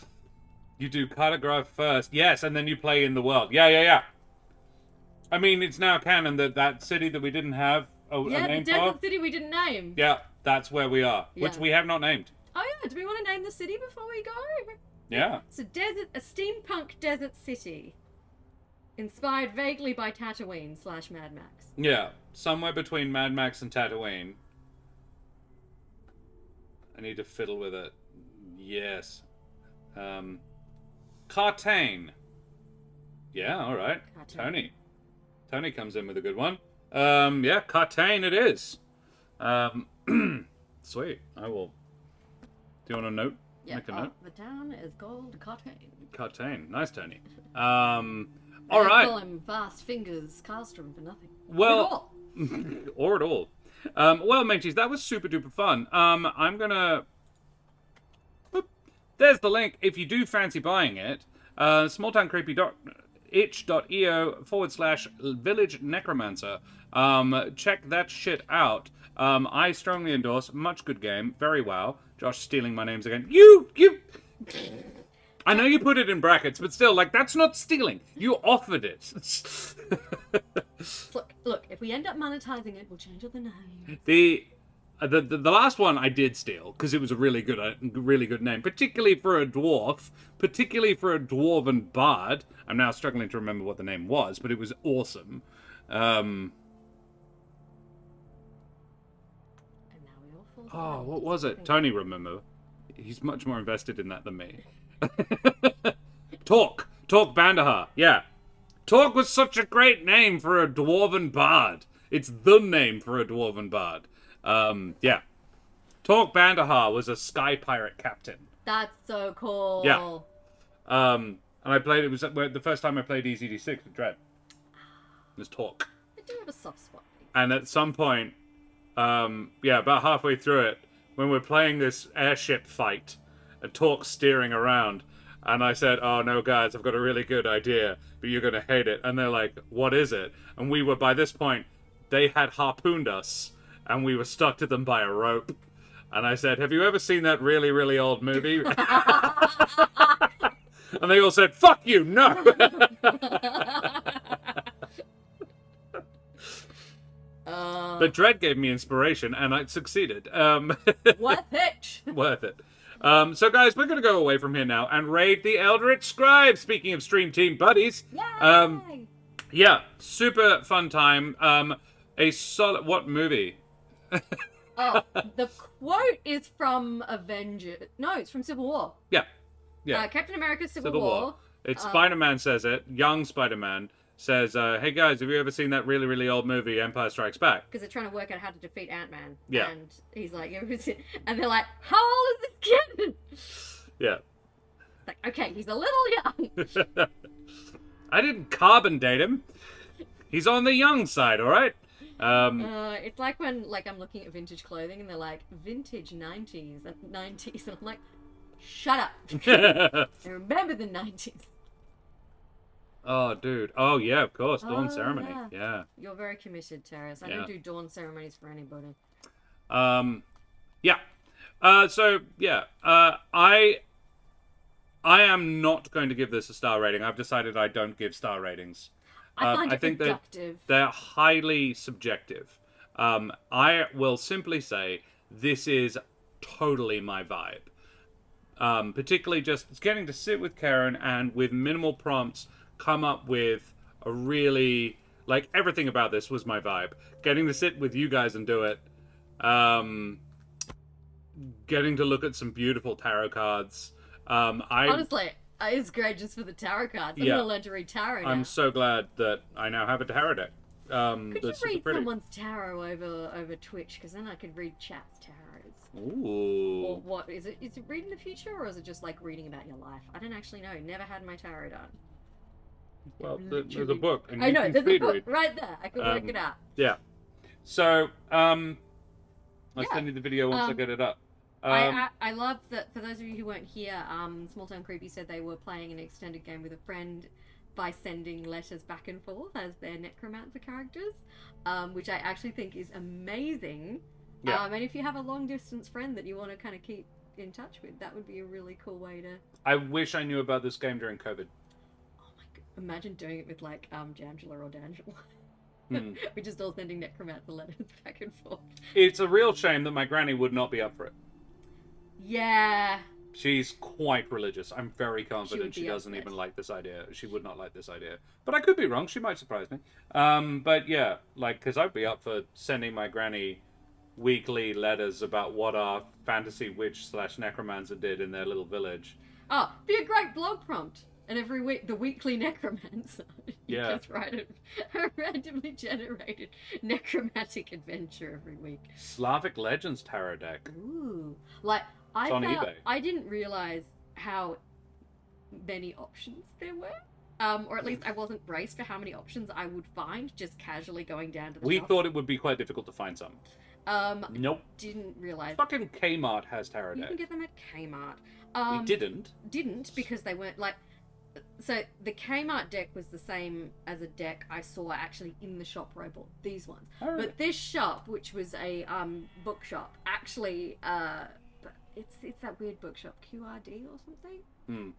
Speaker 1: You do cartograph first. Yes, and then you play in the world. Yeah. I mean, it's now canon that city that we didn't have a name for.
Speaker 2: Yeah, the desert city we didn't name.
Speaker 1: Yeah, that's where we are,
Speaker 2: Yeah.
Speaker 1: which we have not named.
Speaker 2: Oh yeah, do we want to name the city before we go?
Speaker 1: Yeah.
Speaker 2: It's a steampunk desert city. Inspired vaguely by Tatooine / Mad Max.
Speaker 1: Yeah, somewhere between Mad Max and Tatooine. I need to fiddle with it. Yes. Cartane. Yeah, alright. Tony comes in with a good one. Yeah, Cartane it is. Sweet. I will... Do you want a note?
Speaker 2: Yeah.
Speaker 1: Make a note?
Speaker 2: The town is called Cartane.
Speaker 1: Cartane. Nice, Tony.
Speaker 2: All
Speaker 1: right.
Speaker 2: call him Fast Fingers Carlstrom for nothing.
Speaker 1: Well... or at all. Well, mateys, that was super duper fun. I'm gonna... Boop. There's the link if you do fancy buying it. smalltowncreepy.itch.io/Village Necromancer. Check that shit out. I strongly endorse. Much good game. Very wow. Josh stealing my names again. You! I know you put it in brackets, but still, like, that's not stealing. You offered it.
Speaker 2: Look, if we end up monetizing it, we'll change all the names.
Speaker 1: The last one I did steal because it was a really good name, particularly for a dwarf, particularly for a dwarven bard. I'm now struggling to remember what the name was, but it was awesome.
Speaker 2: And now we all fall
Speaker 1: Oh,
Speaker 2: down.
Speaker 1: what was it? Tony, remember? He's much more invested in that than me. Talk Bandahar. Yeah. Talk was such a great name for a dwarven bard. It's the name for a dwarven bard. Yeah. Talk Bandahar was a sky pirate captain.
Speaker 2: That's so cool.
Speaker 1: Yeah. And I played, it was the first time I played EZD6 with Dread. It was Talk.
Speaker 2: I do have a soft spot.
Speaker 1: And at some point, about halfway through it, when we're playing this airship fight, and Talk's steering around, and I said, oh no guys, I've got a really good idea, but you're gonna hate it. And they're like, what is it? And we were, by this point, they had harpooned us, and we were stuck to them by a rope. And I said, have you ever seen that really, really old movie? And they all said, fuck you, no! But Dread gave me inspiration, and I succeeded.
Speaker 2: Worth it!
Speaker 1: Worth it. So, guys, we're going to go away from here now and raid the Eldritch Scribe. Speaking of Stream Team buddies.
Speaker 2: Yay!
Speaker 1: Yeah, super fun time. A solid... What movie?
Speaker 2: Oh, the quote is from Avengers. No, it's from Civil War.
Speaker 1: Yeah.
Speaker 2: Captain America Civil War.
Speaker 1: It's Spider-Man says it. Young Spider-Man says, hey guys, have you ever seen that really, really old movie, Empire Strikes Back?
Speaker 2: Because they're trying to work out how to defeat Ant-Man.
Speaker 1: Yeah.
Speaker 2: And he's like, and they're like, how old is this kid?
Speaker 1: Yeah.
Speaker 2: Like, okay, he's a little young.
Speaker 1: I didn't carbon date him. He's on the young side, all right?
Speaker 2: It's like when, I'm looking at vintage clothing and they're like, vintage 90s, and I'm like, shut up. I remember the 90s.
Speaker 1: Oh, dude. Oh, yeah, of course. Dawn Ceremony. Yeah.
Speaker 2: You're very committed, Terrace. I don't do dawn ceremonies for anybody.
Speaker 1: Yeah. I am not going to give this a star rating. I've decided I don't give star ratings.
Speaker 2: I think
Speaker 1: they're highly subjective. I will simply say this is totally my vibe. Particularly just getting to sit with Keren and with minimal prompts come up with a really, everything about this was my vibe. Getting to sit with you guys and do it. Getting to look at some beautiful tarot cards.
Speaker 2: Honestly, it's great just for the tarot cards. I'm going to learn to read tarot now.
Speaker 1: I'm so glad that I now have a tarot deck.
Speaker 2: Could you read someone's tarot over Twitch? Because then I could read chat's tarots.
Speaker 1: Ooh.
Speaker 2: Or what? Is it reading the future, or is it just like reading about your life? I don't actually know. Never had my tarot done.
Speaker 1: Well, there's a book. And
Speaker 2: I know, there's a book
Speaker 1: read.
Speaker 2: right there. I can work it out.
Speaker 1: Yeah. So, I'll send you the video once I get it up.
Speaker 2: I love that, for those of you who weren't here, SmallTownCreepy said they were playing an extended game with a friend by sending letters back and forth as their necromancer characters, which I actually think is amazing.
Speaker 1: Yeah.
Speaker 2: And if you have a long distance friend that you want to kind of keep in touch with, that would be a really cool way to...
Speaker 1: I wish I knew about this game during COVID.
Speaker 2: Oh my god. Imagine doing it with Jamgela or D'Angelo. We're just all sending necromancer letters back and forth.
Speaker 1: It's a real shame that my granny would not be up for it.
Speaker 2: Yeah.
Speaker 1: She's quite religious. I'm very confident she doesn't even like this idea. She would not like this idea. But I could be wrong. She might surprise me. But yeah, because I'd be up for sending my granny weekly letters about what our fantasy witch / necromancer did in their little village.
Speaker 2: Oh, be a great blog prompt. And every week, the weekly necromancer. You just write a randomly generated necromantic adventure every week.
Speaker 1: Slavic Legends tarot deck.
Speaker 2: Ooh.
Speaker 1: It's on eBay.
Speaker 2: I didn't realize how many options there were. Or at least I wasn't braced for how many options I would find just casually going down to the
Speaker 1: We
Speaker 2: shop.
Speaker 1: thought it would be quite difficult to find some. Nope.
Speaker 2: Didn't realize.
Speaker 1: Fucking Kmart has tarot
Speaker 2: You
Speaker 1: deck.
Speaker 2: can get them at Kmart.
Speaker 1: We didn't.
Speaker 2: Didn't because they weren't So the Kmart deck was the same as a deck I saw actually in the shop where I bought these ones.
Speaker 1: Oh, really?
Speaker 2: But this shop, which was a bookshop, actually it's that weird bookshop, QRD or something.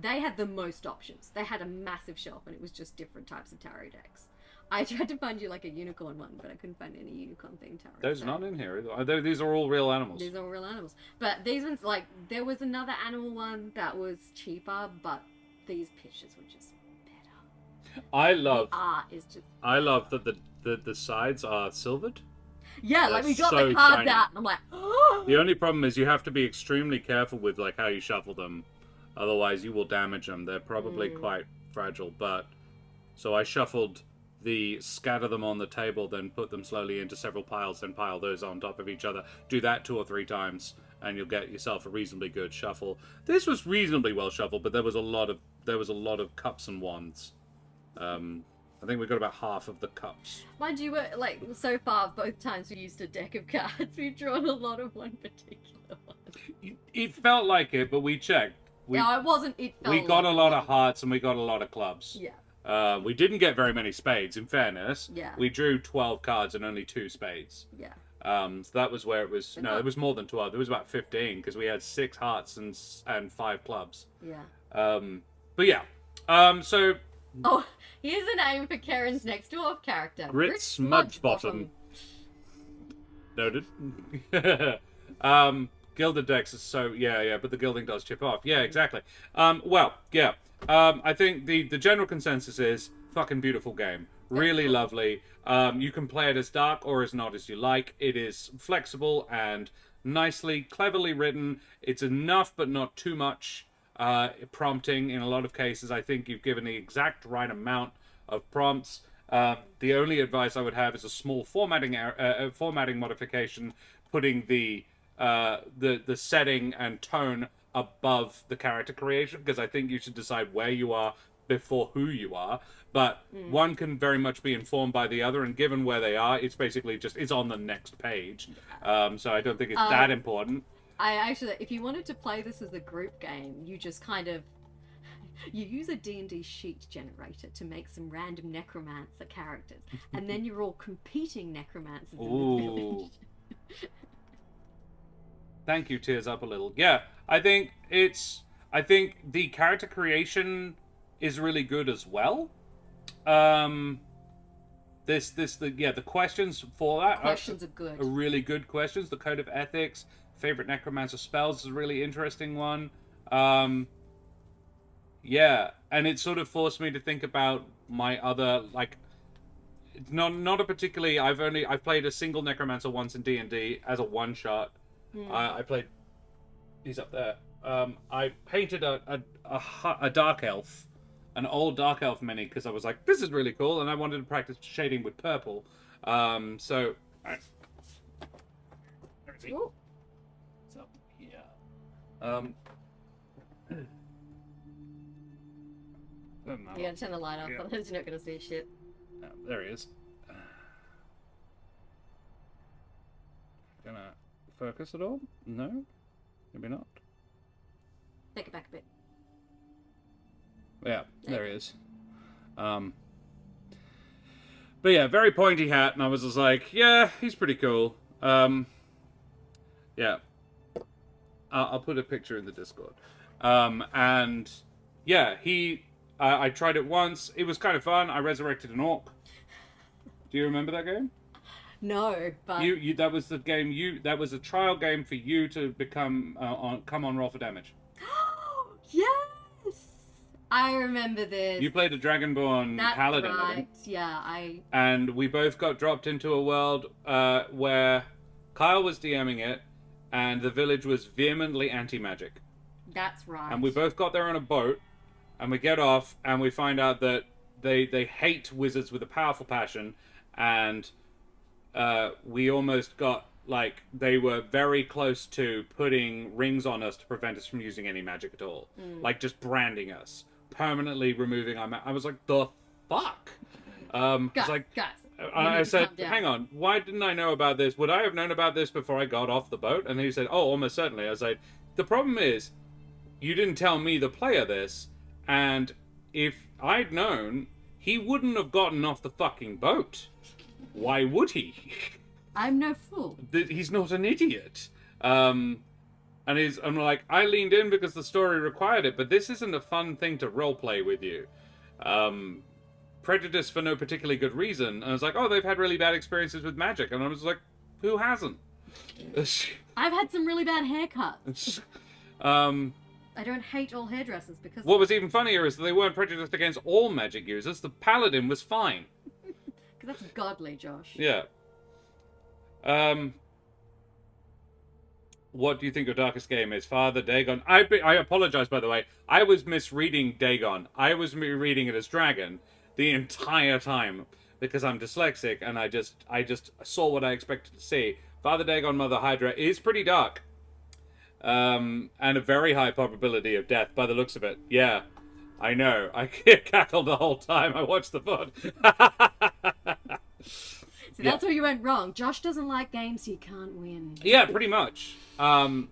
Speaker 2: they had the most options. They had a massive shelf, and it was just different types of tarot decks. I tried to find you like a unicorn one, but I couldn't find any unicorn themed tarot.
Speaker 1: Those are not in here either. These are all real animals.
Speaker 2: These are all real animals. But these ones, like, there was another animal one that was cheaper, but these pictures were just better.
Speaker 1: I love.
Speaker 2: The art is just.
Speaker 1: I love that the sides are silvered.
Speaker 2: Yeah,
Speaker 1: They're
Speaker 2: like we got
Speaker 1: so
Speaker 2: the cards
Speaker 1: shiny.
Speaker 2: out, and I'm like, oh!
Speaker 1: The only problem is you have to be extremely careful with like how you shuffle them, otherwise you will damage them. They're probably quite fragile. But so I shuffled scatter them on the table, then put them slowly into several piles, then pile those on top of each other. Do that 2 or 3 times, and you'll get yourself a reasonably good shuffle. This was reasonably well shuffled, but there was a lot of cups and wands. I think we got about half of the cups.
Speaker 2: Mind you, like, so far, both times we used a deck of cards, we've drawn a lot of one particular one.
Speaker 1: It felt like it, but we checked.
Speaker 2: No, it wasn't. It felt
Speaker 1: We got
Speaker 2: like
Speaker 1: a lot of hearts and we got a lot of clubs.
Speaker 2: Yeah.
Speaker 1: We didn't get very many spades, in fairness.
Speaker 2: Yeah.
Speaker 1: We drew 12 cards and only 2 spades.
Speaker 2: Yeah.
Speaker 1: So that was where it was. No, it was more than 12. It was about 15 because we had 6 hearts and 5 clubs.
Speaker 2: Yeah.
Speaker 1: But yeah. So.
Speaker 2: Oh, here's a name for Keren's next dwarf character.
Speaker 1: Grit Smudgebottom. Noted. Gilded decks is so yeah, but the gilding does chip off. Yeah, exactly. Well, yeah. I think the general consensus is fucking beautiful game. Really lovely. You can play it as dark or as not as you like. It is flexible and nicely, cleverly written. It's enough but not too much prompting in a lot of cases. I think you've given the exact right amount of prompts. The only advice I would have is a small formatting modification, putting the setting and tone above the character creation, because I think you should decide where you are before who you are. But one can very much be informed by the other, and given where they are, it's basically just it's on the next page. So I don't think it's that important.
Speaker 2: I actually, if you wanted to play this as a group game, you just kind of you use a D&D sheet generator to make some random necromancer characters, and then you're all competing necromancers in the village.
Speaker 1: Thank you, Tears Up a little. Yeah, I think the character creation is really good as well. The questions for that
Speaker 2: Questions are good.
Speaker 1: Are really good questions. The code of ethics, favorite necromancer spells is a really interesting one. Yeah, and it sort of forced me to think about my other, like, not a particularly. I've played a single necromancer once in D&D as a one shot. I played. He's up there. I painted a dark elf, an old dark elf mini, because I was like, this is really cool, and I wanted to practice shading with purple. So. Right. Where is he?
Speaker 2: Ooh.
Speaker 1: It's up here.
Speaker 2: You gotta turn the light off,
Speaker 1: Yeah.
Speaker 2: otherwise you're not gonna see shit.
Speaker 1: Oh, there he is. Gonna focus at all? No? Maybe not.
Speaker 2: Take it back a bit.
Speaker 1: Yeah, there he is. But yeah, very pointy hat, and I was just like, yeah, he's pretty cool. Yeah. I'll put a picture in the Discord. And yeah, I tried it once. It was kind of fun. I resurrected an orc. Do you remember that game?
Speaker 2: No, but
Speaker 1: You that was the game that was a trial game for you to become come on roll for damage.
Speaker 2: yes, I remember this.
Speaker 1: You played a Dragonborn
Speaker 2: That's
Speaker 1: paladin,
Speaker 2: right. Yeah,
Speaker 1: and we both got dropped into a world where Kyle was DMing it, and the village was vehemently anti-magic.
Speaker 2: That's right.
Speaker 1: And we both got there on a boat, and we get off, and we find out that they hate wizards with a powerful passion, and we almost got, like, they were very close to putting rings on us to prevent us from using any magic at all. Like, just branding us. Permanently removing our I was like, the fuck?
Speaker 2: Guys,
Speaker 1: I said, hang on, why didn't I know about this? Would I have known about this before I got off the boat? And he said, oh, almost certainly. I was like, the problem is, you didn't tell me, the player, this, and if I'd known, he wouldn't have gotten off the fucking boat. Why would he?
Speaker 2: I'm no fool.
Speaker 1: He's not an idiot. And I'm like, I leaned in because the story required it, but this isn't a fun thing to roleplay with you. Prejudice for no particularly good reason. And I was like, oh, they've had really bad experiences with magic. And I was like, who hasn't?
Speaker 2: I've had some really bad haircuts. I don't hate all hairdressers because...
Speaker 1: What was even funnier is that they weren't prejudiced against all magic users. The paladin was fine.
Speaker 2: Because that's godly, Josh.
Speaker 1: Yeah. What do you think your darkest game is? Father Dagon. I apologize, by the way. I was misreading Dagon. I was reading it as dragon the entire time because I'm dyslexic and I just saw what I expected to see. Father Dagon, Mother Hydra is pretty dark. And a very high probability of death by the looks of it. Yeah, I know. I cackled the whole time I watched the VOD.
Speaker 2: See, that's where you went wrong. Josh doesn't like games he can't win.
Speaker 1: Yeah, pretty much. And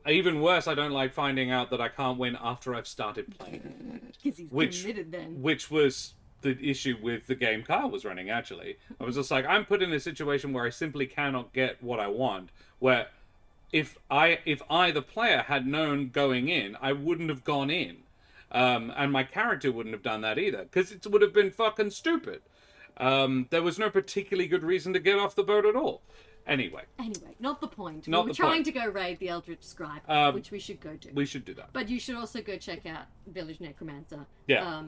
Speaker 1: even worse, I don't like finding out that I can't win after I've started playing.
Speaker 2: Because he's committed then.
Speaker 1: Which was the issue with the game Carl was running, actually. I was just like, I'm put in a situation where I simply cannot get what I want. Where if I, the player, had known going in, I wouldn't have gone in. And my character wouldn't have done that either. Because it would have been fucking stupid. There was no particularly good reason to get off the boat at all. Anyway,
Speaker 2: not the point.
Speaker 1: Not
Speaker 2: we were
Speaker 1: the
Speaker 2: trying
Speaker 1: point.
Speaker 2: to go raid the Eldritch Scribe, which we should go do.
Speaker 1: We should do that.
Speaker 2: But you should also go check out Village Necromancer.
Speaker 1: Yeah.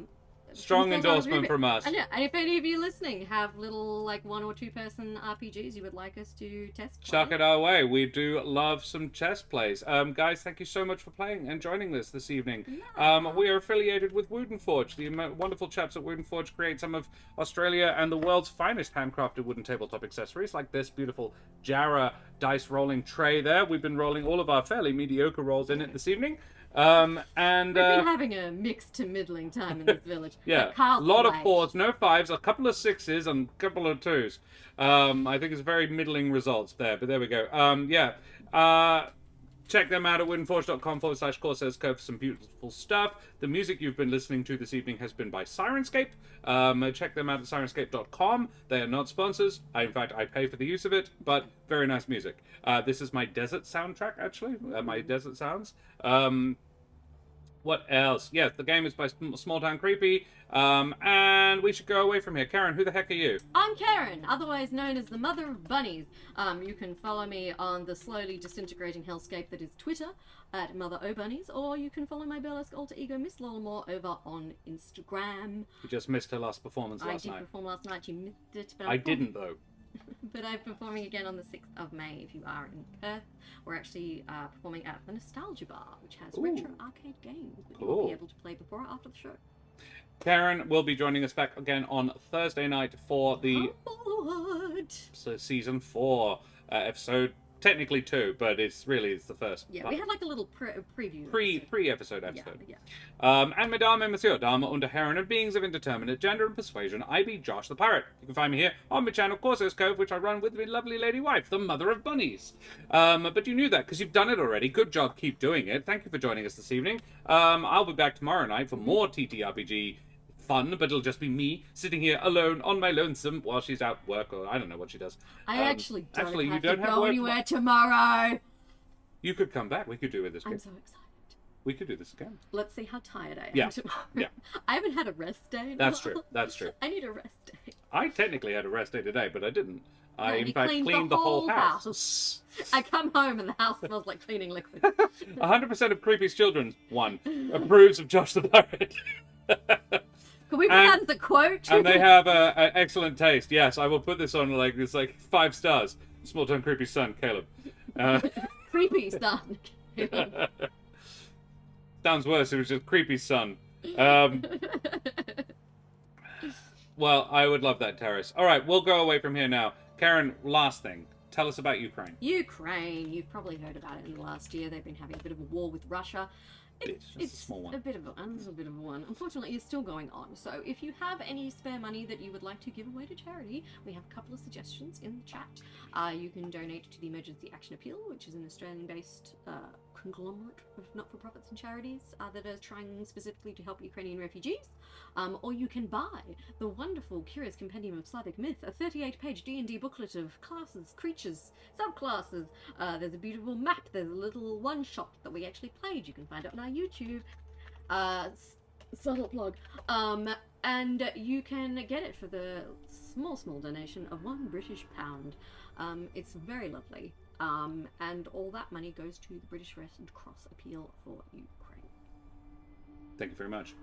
Speaker 1: Strong endorsement from us.
Speaker 2: And if any of you listening have little, like, 1 or 2 person RPGs you would like us to test play,
Speaker 1: Chuck it our way. We do love some chess plays. Guys, thank you so much for playing and joining this evening.
Speaker 2: Yeah.
Speaker 1: We are affiliated with Wooden Forge. The wonderful chaps at Wooden Forge create some of Australia and the world's finest handcrafted wooden tabletop accessories, like this beautiful Jarrah dice rolling tray there. We've been rolling all of our fairly mediocre rolls in it this evening. And
Speaker 2: we've been having a mixed to middling time in this village.
Speaker 1: yeah, a lot of 4s, no 5s, a couple of 6s, and a couple of 2s. I think it's very middling results there, but there we go. Check them out at woodenforge.com/Corsairs Cove for some beautiful stuff. The music you've been listening to this evening has been by Sirenscape. Check them out at sirenscape.com. They are not sponsors. In fact, I pay for the use of it, but very nice music. This is my desert soundtrack, actually. My desert sounds. What else? Yes, the game is by SmallTownCreepy, and we should go away from here. Karen, who the heck are you?
Speaker 2: I'm Keren, otherwise known as the Mother of Bunnies. You can follow me on the slowly disintegrating hellscape that is Twitter at Mother of Bunnies, or you can follow my burlesque alter ego Miss Lollamore over on Instagram.
Speaker 1: You just missed her last performance last night.
Speaker 2: I did perform last night. You missed it, but
Speaker 1: I didn't though.
Speaker 2: But I'm performing again on the 6th of May if you are in Perth. We're actually performing at the Nostalgia Bar, which has retro arcade games that you will be able to play before or after the show.
Speaker 1: Karen will be joining us back again on Thursday night for the season 4 episode. Technically 2, but it's the first.
Speaker 2: Yeah, we had like a little preview.
Speaker 1: Pre-episode.
Speaker 2: Yeah.
Speaker 1: And Mesdames et Messieurs, Damen und Herren and beings of indeterminate gender and persuasion, I be Josh the Pirate. You can find me here on my channel, Corsairs Cove, which I run with my lovely lady wife, the Mother of Bunnies. But you knew that because you've done it already. Good job, keep doing it. Thank you for joining us this evening. I'll be back tomorrow night for more TTRPG fun, but it'll just be me sitting here alone on my lonesome while she's out work, or I don't know what she does.
Speaker 2: I actually don't have to
Speaker 1: have
Speaker 2: go anywhere tomorrow.
Speaker 1: You could come back. We could do this again.
Speaker 2: I'm so excited.
Speaker 1: We could do this again.
Speaker 2: Let's see how tired I am tomorrow.
Speaker 1: Yeah.
Speaker 2: I haven't had a rest day.
Speaker 1: That's true. I
Speaker 2: need a rest day.
Speaker 1: I technically had a rest day today, but I didn't. I,
Speaker 2: in
Speaker 1: fact, cleaned the whole house.
Speaker 2: I come home and the house smells like cleaning liquid.
Speaker 1: 100% of Creepy's children, approves of Josh the Pirate.
Speaker 2: Can we put that as a quote?
Speaker 1: And they have an excellent taste. Yes, I will put this on it's like 5 stars. SmallTownCreepy's son, Caleb.
Speaker 2: Creepy son.
Speaker 1: Sounds worse. It was just Creepy's son. Well, I would love that, Terrace. All right, we'll go away from here now. Karen, last thing. Tell us about Ukraine.
Speaker 2: Ukraine. You've probably heard about it in the last year. They've been having a bit of a war with Russia. It's
Speaker 1: a small one.
Speaker 2: A bit of a one. Unfortunately, it's still going on. So if you have any spare money that you would like to give away to charity, we have a couple of suggestions in the chat. You can donate to the Emergency Action Appeal, which is an Australian-based conglomerate of not-for-profits and charities that are trying specifically to help Ukrainian refugees. Or you can buy the wonderful Curious Compendium of Slavic Myth, a 38-page D&D booklet of classes, creatures, subclasses. There's a beautiful map. There's a little one-shot that we actually played. You can find it on our YouTube. Subtle plug. And you can get it for the small donation of £1 British. It's very lovely. And all that money goes to the British Red Cross Appeal for Ukraine.
Speaker 1: Thank you very much.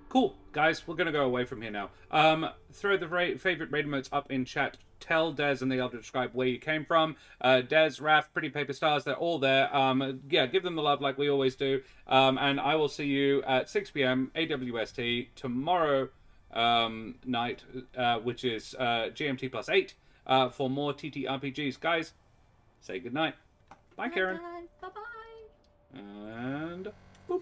Speaker 1: Cool, guys, we're going to go away from here now. Throw the favorite raid emotes up in chat. Tell Des and the Elder to describe where you came from. Des, Raph, Pretty Paper Stars, they're all there. Yeah, give them the love like we always do. And I will see you at 6 p.m. AWST tomorrow night, which is GMT plus 8, for more TTRPGs. Guys, say goodnight. Bye, Keren.
Speaker 2: Bye-bye.
Speaker 1: And boop.